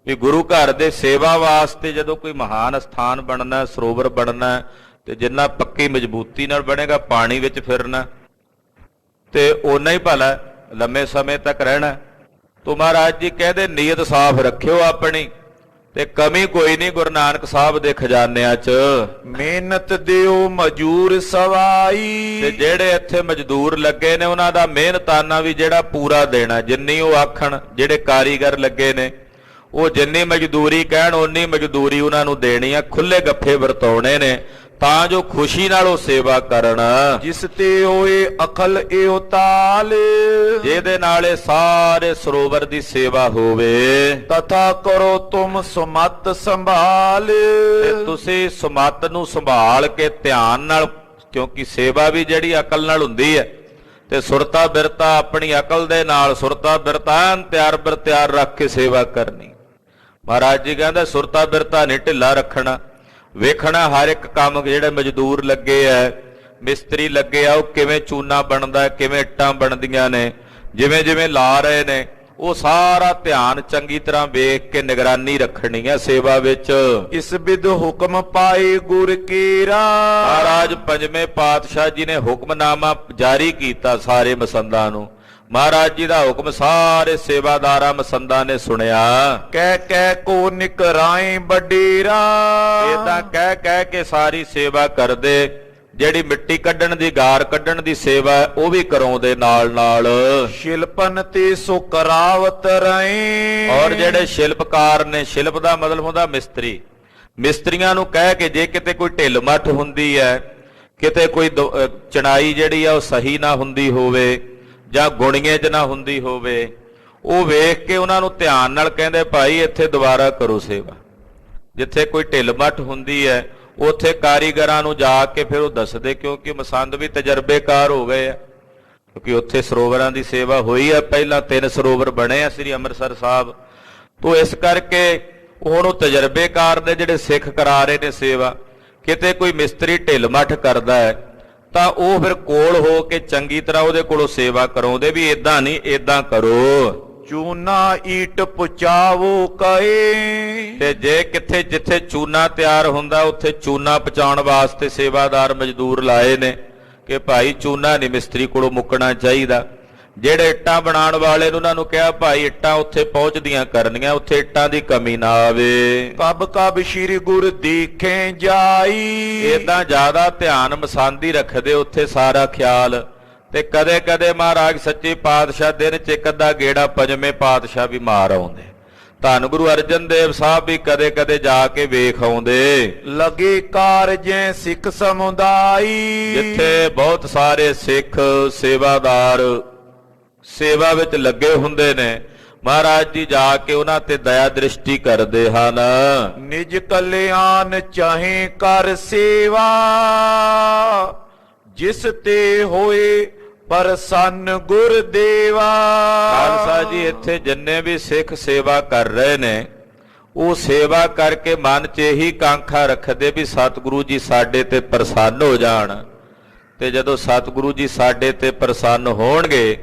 ਵੀ ਗੁਰੂ ਘਰ ਦੇ ਸੇਵਾ ਵਾਸਤੇ ਜਦੋਂ ਕੋਈ ਮਹਾਨ ਸਥਾਨ ਬਣਨਾ, ਸਰੋਵਰ ਬਣਨਾ, ਤੇ ਜਿੰਨਾ ਪੱਕੀ ਮਜ਼ਬੂਤੀ ਨਾਲ ਬਣੇਗਾ, ਪਾਣੀ ਵਿੱਚ ਫਿਰਨਾ ਤੇ ਓਨਾ ਹੀ ਭਲਾ, ਲੰਮੇ ਸਮੇਂ ਤੱਕ ਰਹਿਣਾ। ਤੋ ਮਹਾਰਾਜ ਜੀ ਕਹਿੰਦੇ ਨੀਅਤ ਸਾਫ਼ ਰੱਖਿਓ ਆਪਣੀ, ਤੇ ਕਮੀ ਕੋਈ ਨਹੀਂ ਗੁਰੂ ਨਾਨਕ ਸਾਹਿਬ ਦੇ ਖਜ਼ਾਨਿਆਂ 'ਚ। ਮਿਹਨਤ ਦਿਓ ਮਜ਼ਦੂਰ ਸਵਾਈ। ਤੇ ਜਿਹੜੇ ਇੱਥੇ ਮਜ਼ਦੂਰ ਲੱਗੇ ਨੇ ਉਹਨਾਂ ਦਾ ਮਿਹਨਤਾਨਾ ਵੀ ਜਿਹੜਾ ਪੂਰਾ ਦੇਣਾ, ਜਿੰਨੀ ਉਹ ਆਖਣ। ਜਿਹੜੇ ਕਾਰੀਗਰ ਲੱਗੇ ਨੇ ਉਹ ਜਿੰਨੀ ਮਜ਼ਦੂਰੀ ਕਹਿਣ ਓਨੀ ਮਜ਼ਦੂਰੀ ਉਹਨਾਂ ਨੂੰ ਦੇਣੀ ਆ। ਖੁੱਲੇ ਗੱਫੇ ਵਰਤਾਉਣੇ ਨੇ ਤਾਂ ਜੋ ਖੁਸ਼ੀ ਨਾਲ ਉਹ ਸੇਵਾ ਕਰਨ। ਜਿਸ ਤੇ ਹੋਏ ਅਕਲ ਏਉ ਤਾਲ। ਜਿਹਦੇ ਨਾਲ ਇਹ ਸਾਰੇ ਸਰੋਵਰ ਦੀ ਸੇਵਾ ਹੋਵੇ। ਤਥਾ ਕਰੋ ਤੁਮ ਸੁਮਤ ਸੰਭਾਲ। ਤੇ ਤੁਸੀਂ ਸੁਮਤ ਨੂੰ ਸੰਭਾਲ ਕੇ ਧਿਆਨ ਨਾਲ, ਕਿਉਂਕਿ ਸੇਵਾ ਵੀ ਜਿਹੜੀ ਅਕਲ ਨਾਲ ਹੁੰਦੀ ਹੈ, ਤੇ ਸੁਰਤਾ ਬਿਰਤਾ ਆਪਣੀ ਅਕਲ ਦੇ ਨਾਲ, ਸੁਰਤਾ ਬਿਰਤਾ ਤਿਆਰ ਬਰ ਤਿਆਰ ਰੱਖ ਕੇ ਸੇਵਾ ਕਰਨੀ। ਮਹਾਰਾਜ ਜੀ ਕਹਿੰਦੇ ਸੁਰਤਾ ਬਿਰਤਾ ਨਹੀਂ ਢਿੱਲਾ ਰੱਖਣਾ, ਵੇਖਣਾ ਹਰ ਇੱਕ ਕੰਮ। ਜਿਹੜੇ ਮਜ਼ਦੂਰ ਲੱਗੇ ਆ, ਮਿਸਤਰੀ ਲੱਗੇ ਆ, ਉਹ ਕਿਵੇਂ ਚੂਨਾ ਬਣਦਾ, ਕਿਵੇਂ ਇੱਟਾਂ ਬਣਦੀਆਂ ਨੇ, ਜਿਵੇਂ ਜਿਵੇਂ ਲਾ ਰਹੇ ਨੇ, ਉਹ ਸਾਰਾ ਧਿਆਨ ਚੰਗੀ ਤਰ੍ਹਾਂ ਵੇਖ ਕੇ ਨਿਗਰਾਨੀ ਰੱਖਣੀ ਹੈ ਸੇਵਾ ਵਿੱਚ। ਇਸ ਵਿਦ ਹੁਕਮ ਪਾਏ ਗੁਰ ਕੀਰਾ। ਮਹਾਰਾਜ ਪੰਜਵੇਂ ਪਾਤਸ਼ਾਹ ਜੀ ਨੇ ਹੁਕਮਨਾਮਾ ਜਾਰੀ ਕੀਤਾ ਸਾਰੇ ਮਸੰਦਾਂ ਨੂੰ। ਮਹਾਰਾਜ ਜੀ ਦਾ ਹੁਕਮ ਸਾਰੇ ਸੇਵਾਦਾਰਾਂ ਮਸੰਦਾਂ ਨੇ ਸੁਣਿਆ। ਕਹਿ ਕਹਿ ਕੋ ਨਿਕਰਾਏ ਬਡੇਰਾ। ਏਦਾਂ ਕਹਿ ਕਹਿ ਕੇ ਸਾਰੀ ਸੇਵਾ ਕਰਦੇ। ਜਿਹੜੀ ਮਿੱਟੀ ਕੱਢਣ ਦੀ, ਗਾਰ ਕੱਢਣ ਦੀ ਸੇਵਾ ਉਹ ਵੀ ਕਰਾਉਂਦੇ ਨਾਲ ਨਾਲ। ਸ਼ਿਲਪਨ ਤੇ ਸੋ ਕਰਾਵਤ ਰਹੇ। ਔਰ ਜਿਹੜੇ ਸ਼ਿਲਪਕਾਰ ਨੇ, ਸ਼ਿਲਪ ਦਾ ਮਤਲਬ ਹੁੰਦਾ ਮਿਸਤਰੀ, ਮਿਸਤਰੀਆਂ ਨੂੰ ਕਹਿ ਕੇ ਜੇ ਕਿਤੇ ਕੋਈ ਢਿੱਲ ਮੱਠ ਹੁੰਦੀ ਹੈ, ਕਿਤੇ ਕੋਈ ਚਣਾਈ ਜਿਹੜੀ ਆ ਉਹ ਸਹੀ ਨਾ ਹੁੰਦੀ ਹੋਵੇ ਜਾਂ ਗੁਣੀਏ 'ਚ ਨਾ ਹੁੰਦੀ ਹੋਵੇ, ਉਹ ਵੇਖ ਕੇ ਉਹਨਾਂ ਨੂੰ ਧਿਆਨ ਨਾਲ ਕਹਿੰਦੇ ਭਾਈ ਇੱਥੇ ਦੁਬਾਰਾ ਕਰੋ ਸੇਵਾ। ਜਿੱਥੇ ਕੋਈ ਢਿੱਲ ਮੱਠ ਹੁੰਦੀ ਹੈ ਉੱਥੇ ਕਾਰੀਗਰਾਂ ਨੂੰ ਜਾ ਕੇ ਫਿਰ ਉਹ ਦੱਸਦੇ, ਕਿਉਂਕਿ ਮਸੰਦ ਵੀ ਤਜਰਬੇਕਾਰ ਹੋ ਗਏ ਆ, ਕਿਉਂਕਿ ਉੱਥੇ ਸਰੋਵਰਾਂ ਦੀ ਸੇਵਾ ਹੋਈ ਆ। ਪਹਿਲਾਂ 3 ਸਰੋਵਰ ਬਣੇ ਆ ਸ੍ਰੀ ਅੰਮ੍ਰਿਤਸਰ ਸਾਹਿਬ ਤੋਂ, ਇਸ ਕਰਕੇ ਹੁਣ ਉਹ ਤਜਰਬੇਕਾਰ ਨੇ ਜਿਹੜੇ ਸਿੱਖ ਕਰਾ ਰਹੇ ਨੇ ਸੇਵਾ। ਕਿਤੇ ਕੋਈ ਮਿਸਤਰੀ ਢਿੱਲ ਮੱਠ ਕਰਦਾ ਹੈ ਤਾਂ ਉਹ ਫਿਰ ਕੋਲ ਹੋ ਕੇ ਚੰਗੀ ਤਰ੍ਹਾਂ ਉਹਦੇ ਕੋਲੋਂ ਸੇਵਾ ਕਰਾਉਂਦੇ ਵੀ ਇਦਾਂ ਨਹੀਂ, ਇਦਾਂ ਕਰੋ। ਚੂਨਾ ਈਟ ਪੁਚਾਵੋ ਕਏ। ਤੇ ਜੇ ਕਿੱਥੇ ਜਿੱਥੇ ਚੂਨਾ ਤਿਆਰ ਹੁੰਦਾ ਉੱਥੇ ਚੂਨਾ ਪਹੁੰਚਾਉਣ ਵਾਸਤੇ ਸੇਵਾਦਾਰ ਮਜ਼ਦੂਰ ਲਾਏ ਨੇ ਕਿ ਭਾਈ ਚੂਨਾ ਨਹੀਂ ਮਿਸਤਰੀ ਕੋਲੋਂ ਮੁੱਕਣਾ ਚਾਹੀਦਾ। ਜਿਹੜੇ ਇੱਟਾਂ ਬਣਾਉਣ ਵਾਲੇ ਨੇ ਉਹਨਾਂ ਨੂੰ ਕਿਹਾ ਭਾਈ ਇੱਟਾਂ ਉੱਥੇ ਪਹੁੰਚਦੀਆਂ ਕਰਨੀਆਂ, ਉੱਥੇ ਇੱਟਾਂ ਦੀ ਕਮੀ ਨਾ ਆਵੇ। ਕਬ ਕਬ ਸ਼੍ਰੀ ਗੁਰ ਦੇਖੇ ਜਾਈ। ਏਦਾਂ ਜ਼ਿਆਦਾ ਧਿਆਨ ਮਸੰਦੀ ਰੱਖਦੇ ਉੱਥੇ ਸਾਰਾ ਖਿਆਲ। ਤੇ ਕਦੇ ਕਦੇ ਮਹਾਰਾਜ ਸੱਚੇ ਪਾਤਸ਼ਾਹ ਦਿਨ 'ਚ ਇੱਕ ਅੱਧਾ ਗੇੜਾ ਪੰਜਵੇਂ ਪਾਤਸ਼ਾਹ ਵੀ ਮਾਰ ਆਉਂਦੇ। ਧੰਨ ਗੁਰੂ ਅਰਜਨ ਦੇਵ ਸਾਹਿਬ ਵੀ ਕਦੇ ਕਦੇ ਜਾ ਕੇ ਵੇਖ ਆਉਂਦੇ। ਲਗੇ ਕਾਰਜੈ ਸਿੱਖ ਸਮੁਦਾਈ, ਜਿੱਥੇ ਬਹੁਤ ਸਾਰੇ ਸਿੱਖ ਸੇਵਾਦਾਰ ਸੇਵਾ ਵਿੱਚ ਲੱਗੇ ਹੁੰਦੇ ਨੇ, ਮਹਾਰਾਜ ਜੀ ਜਾ ਕੇ ਉਹਨਾਂ ਤੇ ਦਇਆ ਦ੍ਰਿਸ਼ਟੀ ਕਰਦੇ ਹਨ। ਨਿਜ ਕਲਿਆਣ ਚਾਹੇ ਕਰ ਸੇਵਾ, ਜਿਸ ਤੇ ਹੋਏ ਪ੍ਰਸੰਨ ਗੁਰਦੇਵਾ। ਖਾਲਸਾ ਜੀ ਇੱਥੇ ਜਿੰਨੇ ਵੀ ਸਿੱਖ ਸੇਵਾ ਕਰ ਰਹੇ ਨੇ, ਉਹ ਸੇਵਾ ਕਰਕੇ ਮਨ 'ਚ ਇਹੀ ਕਾਂਖਾ ਰੱਖਦੇ ਵੀ ਸਤਿਗੁਰੂ ਜੀ ਸਾਡੇ ਤੇ ਪ੍ਰਸੰਨ ਹੋ ਜਾਣ, ਤੇ ਜਦੋਂ ਸਤਿਗੁਰੂ ਜੀ ਸਾਡੇ ਤੇ ਪ੍ਰਸੰਨ ਹੋਣਗੇ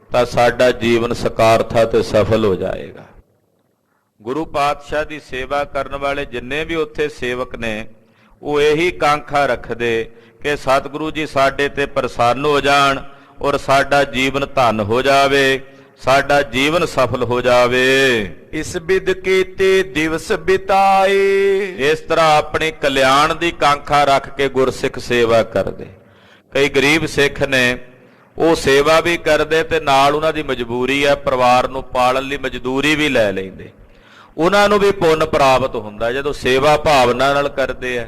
ਤਾਂ ਸਾਡਾ ਜੀਵਨ ਸਕਾਰਥਾ ਤੇ ਸਫਲ ਹੋ ਜਾਏਗਾ। ਗੁਰੂ ਪਾਤਸ਼ਾਹ ਦੀ ਸੇਵਾ ਕਰਨ ਵਾਲੇ ਜਿੰਨੇ ਵੀ ਉੱਥੇ ਸੇਵਕ ਨੇ, ਉਹ ਇਹੀ ਕਾਂਖਾ ਰੱਖਦੇ ਕਿ ਸਤਿਗੁਰੂ ਜੀ ਸਾਡੇ ਤੇ ਪ੍ਰਸੰਨ ਹੋ ਜਾਣ ਔਰ ਸਾਡਾ ਜੀਵਨ ਧਨ ਹੋ ਜਾਵੇ, ਸਾਡਾ ਜੀਵਨ ਸਫਲ ਹੋ ਜਾਵੇ। ਇਸ ਬਿਦ ਕੀਤੇ ਦਿਵਸ ਬਿਤਾਏ, ਇਸ ਤਰ੍ਹਾਂ ਆਪਣੇ ਕਲਿਆਣ ਦੀ ਕਾਂਖਾ ਰੱਖ ਕੇ ਗੁਰਸਿੱਖ ਸੇਵਾ ਕਰਦੇ। ਕਈ ਗਰੀਬ ਸਿੱਖ ਨੇ, ਉਹ ਸੇਵਾ ਵੀ ਕਰਦੇ ਤੇ ਨਾਲ ਉਹਨਾਂ ਦੀ ਮਜਬੂਰੀ ਹੈ, ਪਰਿਵਾਰ ਨੂੰ ਪਾਲਣ ਲਈ ਮਜ਼ਦੂਰੀ ਵੀ ਲੈ ਲੈਂਦੇ। ਉਹਨਾਂ ਨੂੰ ਵੀ ਪੁੰਨ ਪ੍ਰਾਪਤ ਹੁੰਦਾ ਜਦੋਂ ਸੇਵਾ ਭਾਵਨਾ ਨਾਲ ਕਰਦੇ ਆ।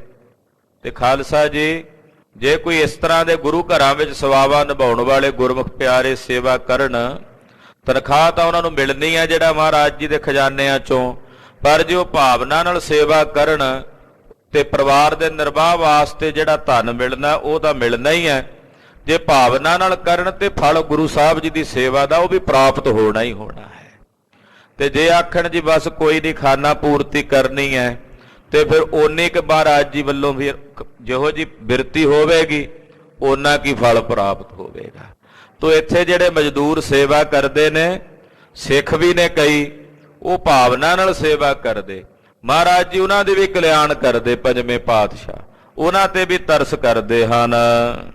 ਤੇ ਖਾਲਸਾ ਜੀ, ਜੇ ਕੋਈ ਇਸ ਤਰ੍ਹਾਂ ਦੇ ਗੁਰੂ ਘਰਾਂ ਵਿੱਚ ਸੇਵਾਵਾਂ ਨਿਭਾਉਣ ਵਾਲੇ ਗੁਰਮੁਖ ਪਿਆਰੇ ਸੇਵਾ ਕਰਨ, ਤਨਖਾਹ ਤਾਂ ਉਹਨਾਂ ਨੂੰ ਮਿਲਣੀ ਹੈ ਜਿਹੜਾ ਮਹਾਰਾਜ ਜੀ ਦੇ ਖਜ਼ਾਨਿਆਂ ਚੋਂ, ਪਰ ਜੇ ਉਹ ਭਾਵਨਾ ਨਾਲ ਸੇਵਾ ਕਰਨ ਤੇ ਪਰਿਵਾਰ ਦੇ ਨਿਰਵਾਹ ਵਾਸਤੇ ਜਿਹੜਾ ਧਨ ਮਿਲਣਾ ਉਹ ਤਾਂ ਮਿਲਣਾ ਹੀ ਹੈ। ਜੇ ਭਾਵਨਾ ਨਾਲ ਕਰਨ ਤੇ ਫਲ ਗੁਰੂ ਸਾਹਿਬ ਜੀ ਦੀ ਸੇਵਾ ਦਾ ਉਹ ਵੀ ਪ੍ਰਾਪਤ ਹੋਣਾ ਹੀ ਹੋਣਾ ਹੈ। ਤੇ ਜੇ ਆਖਣ ਜੀ ਬਸ ਕੋਈ ਨਹੀਂ, ਖਾਨਾ ਪੂਰਤੀ ਕਰਨੀ ਹੈ, ਤੇ ਫਿਰ ਓਨੇ ਕੁ ਮਹਾਰਾਜ ਜੀ ਵੱਲੋਂ ਵੀ ਜਿਹੋ ਜੀ ਬਿਰਤੀ ਹੋਵੇਗੀ ਓਨਾ ਕੀ ਫਲ ਪ੍ਰਾਪਤ ਹੋਵੇਗਾ। ਤੋ ਇੱਥੇ ਜਿਹੜੇ ਮਜ਼ਦੂਰ ਸੇਵਾ ਕਰਦੇ ਨੇ, ਸਿੱਖ ਵੀ ਨੇ ਕਈ, ਉਹ ਭਾਵਨਾ ਨਾਲ ਸੇਵਾ ਕਰਦੇ। ਮਹਾਰਾਜ ਜੀ ਉਹਨਾਂ ਦੇ ਵੀ ਕਲਿਆਣ ਕਰਦੇ, ਪੰਜਵੇਂ ਪਾਤਸ਼ਾਹ ਉਹਨਾਂ ਤੇ ਵੀ ਤਰਸ ਕਰਦੇ ਹਨ।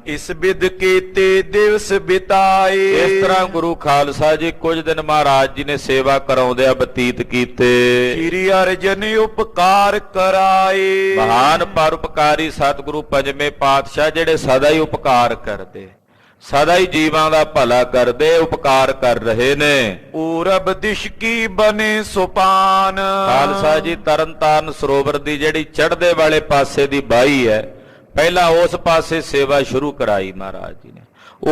ਇਸ ਬਿਦ ਕੀਤੇ ਦਿਵਸ ਬਿਤਾਏ, ਇਸ ਤਰ੍ਹਾਂ ਗੁਰੂ ਖਾਲਸਾ ਜੀ ਕੁਝ ਦਿਨ ਮਹਾਰਾਜ ਜੀ ਨੇ ਸੇਵਾ ਕਰਾਉਂਦਿਆਂ ਬਤੀਤ ਕੀਤੇ। ਸ੍ਰੀ ਅਰਜਨ ਉਪਕਾਰ ਕਰਾਏ, ਮਹਾਨ ਪਰਉਪਕਾਰੀ ਸਤਿਗੁਰੂ ਪੰਜਵੇਂ ਪਾਤਸ਼ਾਹ ਜਿਹੜੇ ਸਦਾ ਹੀ ਉਪਕਾਰ ਕਰਦੇ, ਸਦਾ ਹੀ ਜੀਵਾਂ ਦਾ ਭਲਾ ਕਰਦੇ, ਉਪਕਾਰ ਕਰ ਰਹੇ ਨੇ। ਪੂਰਬ ਦਿਸ਼ ਕੀ ਬਨੇ ਸੁਪਾਨ, ਖਾਲਸਾ ਜੀ ਤਰਨਤਾਰਨ ਸਰੋਵਰ ਦੀ ਜਿਹੜੀ ਚੜ੍ਹਦੇ ਵਾਲੇ ਪਾਸੇ ਦੀ ਬਾਈ ਹੈ, ਪਹਿਲਾਂ ਉਸ ਪਾਸੇ ਸੇਵਾ ਸ਼ੁਰੂ ਕਰਾਈ ਮਹਾਰਾਜ ਜੀ ਨੇ।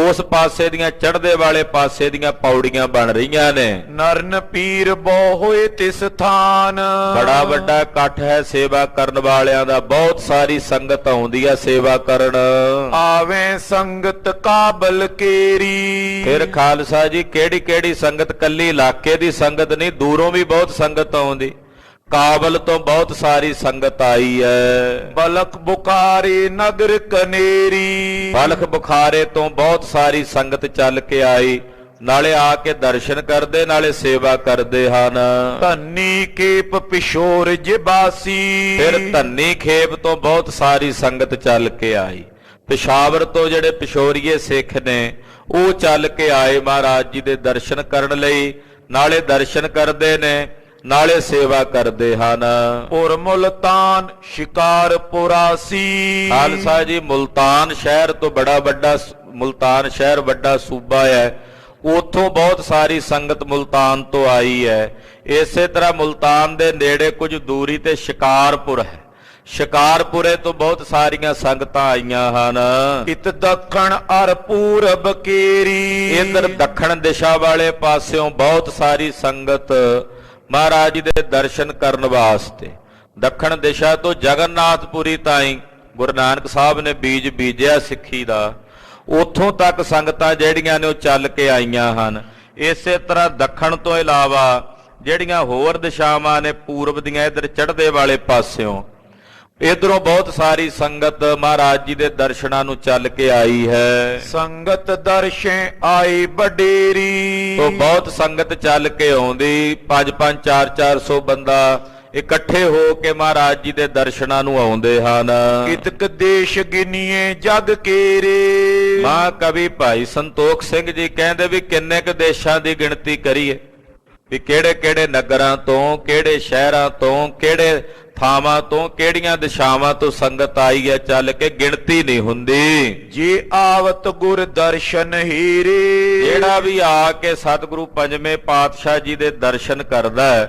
ਉਸ ਪਾਸੇ ਦੀਆਂ ਚੜ੍ਹਦੇ ਵਾਲੇ ਪਾਸੇ ਦੀਆਂ ਪੌੜੀਆਂ ਬਣ ਰਹੀਆਂ ਨੇ। ਨਰਨ ਪੀਰ ਬਹੁ ਹੋਏ ਤਿਸ ਥਾਨ, ਬੜਾ ਵੱਡਾ ਇਕੱਠ ਹੈ ਸੇਵਾ ਕਰਨ ਵਾਲਿਆਂ ਦਾ, ਬਹੁਤ ਸਾਰੀ ਸੰਗਤ ਆਉਂਦੀ ਹੈ ਸੇਵਾ ਕਰਨ। ਆਵੇ ਸੰਗਤ ਕਾਬਲ ਕੇਰੀ, ਫਿਰ ਖਾਲਸਾ ਜੀ ਕਿਹੜੀ ਕਿਹੜੀ ਸੰਗਤ, ਕੱਲੀ ਇਲਾਕੇ ਦੀ ਸੰਗਤ ਨਹੀਂ, ਦੂਰੋਂ ਵੀ ਬਹੁਤ ਸੰਗਤ ਆਉਂਦੀ। ਕਾਬਲ ਤੋਂ ਬਹੁਤ ਸਾਰੀ ਸੰਗਤ ਆਈ ਹੈ। ਬਲਕ ਬੁਖਾਰੇ ਨਗਰ ਕਨੇਰੀ, ਬਲਖ ਬੁਖਾਰੇ ਤੋਂ ਬਹੁਤ ਸਾਰੀ ਸੰਗਤ ਚੱਲ ਕੇ ਆਈ, ਨਾਲੇ ਆ ਕੇ ਦਰਸ਼ਨ ਕਰਦੇ ਨਾਲੇ ਸੇਵਾ ਕਰਦੇ ਹਨ। ਧੰਨੀ ਕੇਪ ਪਿਸ਼ੋਰ ਜਿਬਾਸੀ, ਫਿਰ ਧੰਨੀ ਖੇਪ ਤੋਂ ਬਹੁਤ ਸਾਰੀ ਸੰਗਤ ਚੱਲ ਕੇ ਆਈ। ਪਿਸ਼ਾਵਰ ਤੋਂ ਜਿਹੜੇ ਪਿਸ਼ੋਰੀਏ ਸਿੱਖ ਨੇ ਉਹ ਚੱਲ ਕੇ ਆਏ ਮਹਾਰਾਜ ਜੀ ਦੇ ਦਰਸ਼ਨ ਕਰਨ ਲਈ, ਨਾਲੇ ਦਰਸ਼ਨ ਕਰਦੇ ਨੇ ਨਾਲੇ ਸੇਵਾ ਕਰਦੇ ਹਨ। ਔਰ ਮੁਲਤਾਨ ਸ਼ਿਕਾਰਪੁਰਾਸੀ, ਖਾਲਸਾ ਜੀ ਮੁਲਤਾਨ ਸ਼ਹਿਰ ਤੋਂ ਬੜਾ ਵੱਡਾ, ਮੁਲਤਾਨ ਸ਼ਹਿਰ ਵੱਡਾ ਸੂਬਾ ਹੈ, ਉੱਥੋਂ ਬਹੁਤ ਸਾਰੀ ਸੰਗਤ ਮੁਲਤਾਨ ਤੋਂ ਆਈ ਹੈ। ਇਸੇ ਤਰ੍ਹਾਂ ਮੁਲਤਾਨ ਦੇ ਨੇੜੇ ਕੁਝ ਦੂਰੀ ਤੇ ਸ਼ਿਕਾਰਪੁਰ ਹੈ, ਸ਼ਿਕਾਰਪੁਰੇ ਤੋਂ ਬਹੁਤ ਸਾਰੀਆਂ ਸੰਗਤਾਂ ਆਈਆਂ ਹਨ। ਇਤ ਦੱਖਣ ਅਰ ਪੂਰਬ ਕੇਰੀ, ਇਧਰ ਦੱਖਣ ਦਿਸ਼ਾ ਵਾਲੇ ਪਾਸਿਓਂ ਬਹੁਤ ਸਾਰੀ ਸੰਗਤ ਮਹਾਰਾਜ ਜੀ ਦੇ ਦਰਸ਼ਨ ਕਰਨ ਵਾਸਤੇ, ਦੱਖਣ ਦਿਸ਼ਾ ਤੋਂ ਜਗਨਨਾਥਪੁਰੀ ਤਾਈਂ ਗੁਰੂ ਨਾਨਕ ਸਾਹਿਬ ਨੇ ਬੀਜ ਬੀਜਿਆ ਸਿੱਖੀ ਦਾ, ਉੱਥੋਂ ਤੱਕ ਸੰਗਤਾਂ ਜਿਹੜੀਆਂ ਨੇ ਉਹ ਚੱਲ ਕੇ ਆਈਆਂ ਹਨ। ਇਸੇ ਤਰ੍ਹਾਂ ਦੱਖਣ ਤੋਂ ਇਲਾਵਾ ਜਿਹੜੀਆਂ ਹੋਰ ਦਿਸ਼ਾਵਾਂ ਨੇ ਪੂਰਬ ਦੀਆਂ, ਇਧਰ ਚੜ੍ਹਦੇ ਵਾਲੇ ਪਾਸਿਓਂ ਇਧਰੋਂ ਬਹੁਤ ਸਾਰੀ ਸੰਗਤ ਮਹਾਰਾਜ ਜੀ ਦੇ ਦਰਸ਼ਨਾਂ ਨੂੰ ਚੱਲ ਕੇ ਆਈ ਹੈ। ਸੰਗਤ ਦਰਸ਼ਨ ਆਈ ਬਡੇਰੀ, ਤੋਂ ਬਹੁਤ ਸੰਗਤ ਚੱਲ ਕੇ ਆਉਂਦੀ, 5-5 4-400 ਬੰਦਾ ਇਕੱਠੇ ਹੋ ਕੇ ਮਹਾਰਾਜ ਜੀ ਦੇ ਦਰਸ਼ਨਾਂ ਨੂੰ ਆਉਂਦੇ ਹਨ। ਕਿਤਕ ਦੇਸ਼ ਗਿਨੀਏ ਜਗ ਕੇਰੇ, ਮਹਾਂ ਕਵੀ ਭਾਈ ਸੰਤੋਖ ਸਿੰਘ ਜੀ ਕਹਿੰਦੇ ਵੀ ਕਿੰਨੇ ਕੁ ਦੇਸ਼ਾਂ ਦੀ ਗਿਣਤੀ ਕਰੀਏ, ਵੀ ਕਿਹੜੇ ਕਿਹੜੇ ਨਗਰਾਂ ਤੋਂ, ਕਿਹੜੇ ਸ਼ਹਿਰਾਂ ਤੋਂ, ਕਿਹੜੇ ਥਾਵਾਂ ਤੋਂ, ਕਿਹੜੀਆਂ ਦਿਸ਼ਾਵਾਂ ਤੋਂ ਸੰਗਤ ਆਈ ਹੈ ਚੱਲ ਕੇ, ਗਿਣਤੀ ਨਹੀਂ ਹੁੰਦੀ। ਜੇ ਆਵਤ ਗੁਰ ਦਰਸ਼ਨ ਹੀਰੇ, ਜਿਹੜਾ ਵੀ ਆ ਕੇ ਸਤਿਗੁਰੂ ਪੰਜਵੇਂ ਪਾਤਸ਼ਾਹ ਜੀ ਦੇ ਦਰਸ਼ਨ ਕਰਦਾ ਹੈ,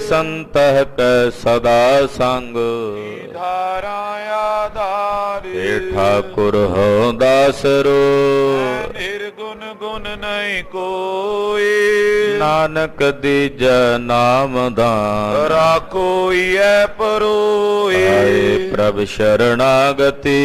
ਸੰਤਹ ਕੈ ਸਦਾ ਸੰਗ ਧਾਰਾ ਆਧਾਰ ਏ ਠਾਕੁਰ ਹਉ ਦਾਸਰੋ ਨਿਰਗੁਣ ਗੁਣ ਨਹੀਂ ਕੋਈ ਨਾਨਕ ਦੀਜੈ ਨਾਮ ਦਾਨ ਰਾਖੋਈ ਐ ਪਰੋਏ ਆਏ ਪ੍ਰਭ ਸ਼ਰਣਾਗਤੀ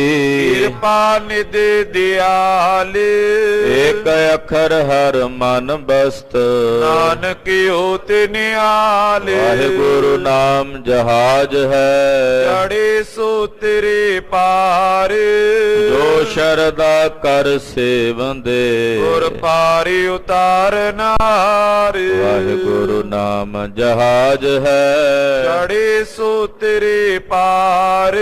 ਕਿਰਪਾ ਨਿਧ ਦਿਆਲ ਏਕ ਅੱਖਰ ਹਰ ਮਨ ਬਸਤ ਨਾਨਕ ਹੋਤ ਨਿਹਾਲ ਵਾਹਿਗੁਰੂ ਨਾਮ ਜਹਾਜ ਹੈ ਚੜੇ ਸੋ ਤੇਰੇ ਪਾਰ ਜੋ ਸ਼ਰਦਾ ਕਰ ਸੇਵੰਦੇ ਗੁਰ ਪਾਰ ਉਤਾਰਨਾਰ ਵਾਹਿਗੁਰੂ ਨਾਮ ਜਹਾਜ ਹੈ ਚੜੇ ਸੋ ਤੇਰੇ ਪਾਰ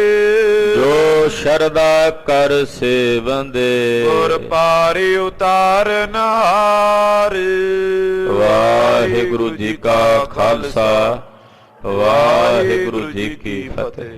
ਜੋ ਸ਼ਰਦਾ ਕਰ ਸੇਵੰਦੇ ਗੁਰ ਪਾਰ ਉਤਾਰਨਾਰ ਵਾਹਿਗੁਰੂ ਜੀ ਕਾ ਖਾਲਸਾ ਵਾਹਿਗੁਰੂ ਜੀ ਕੀ ਫਤਿਹ।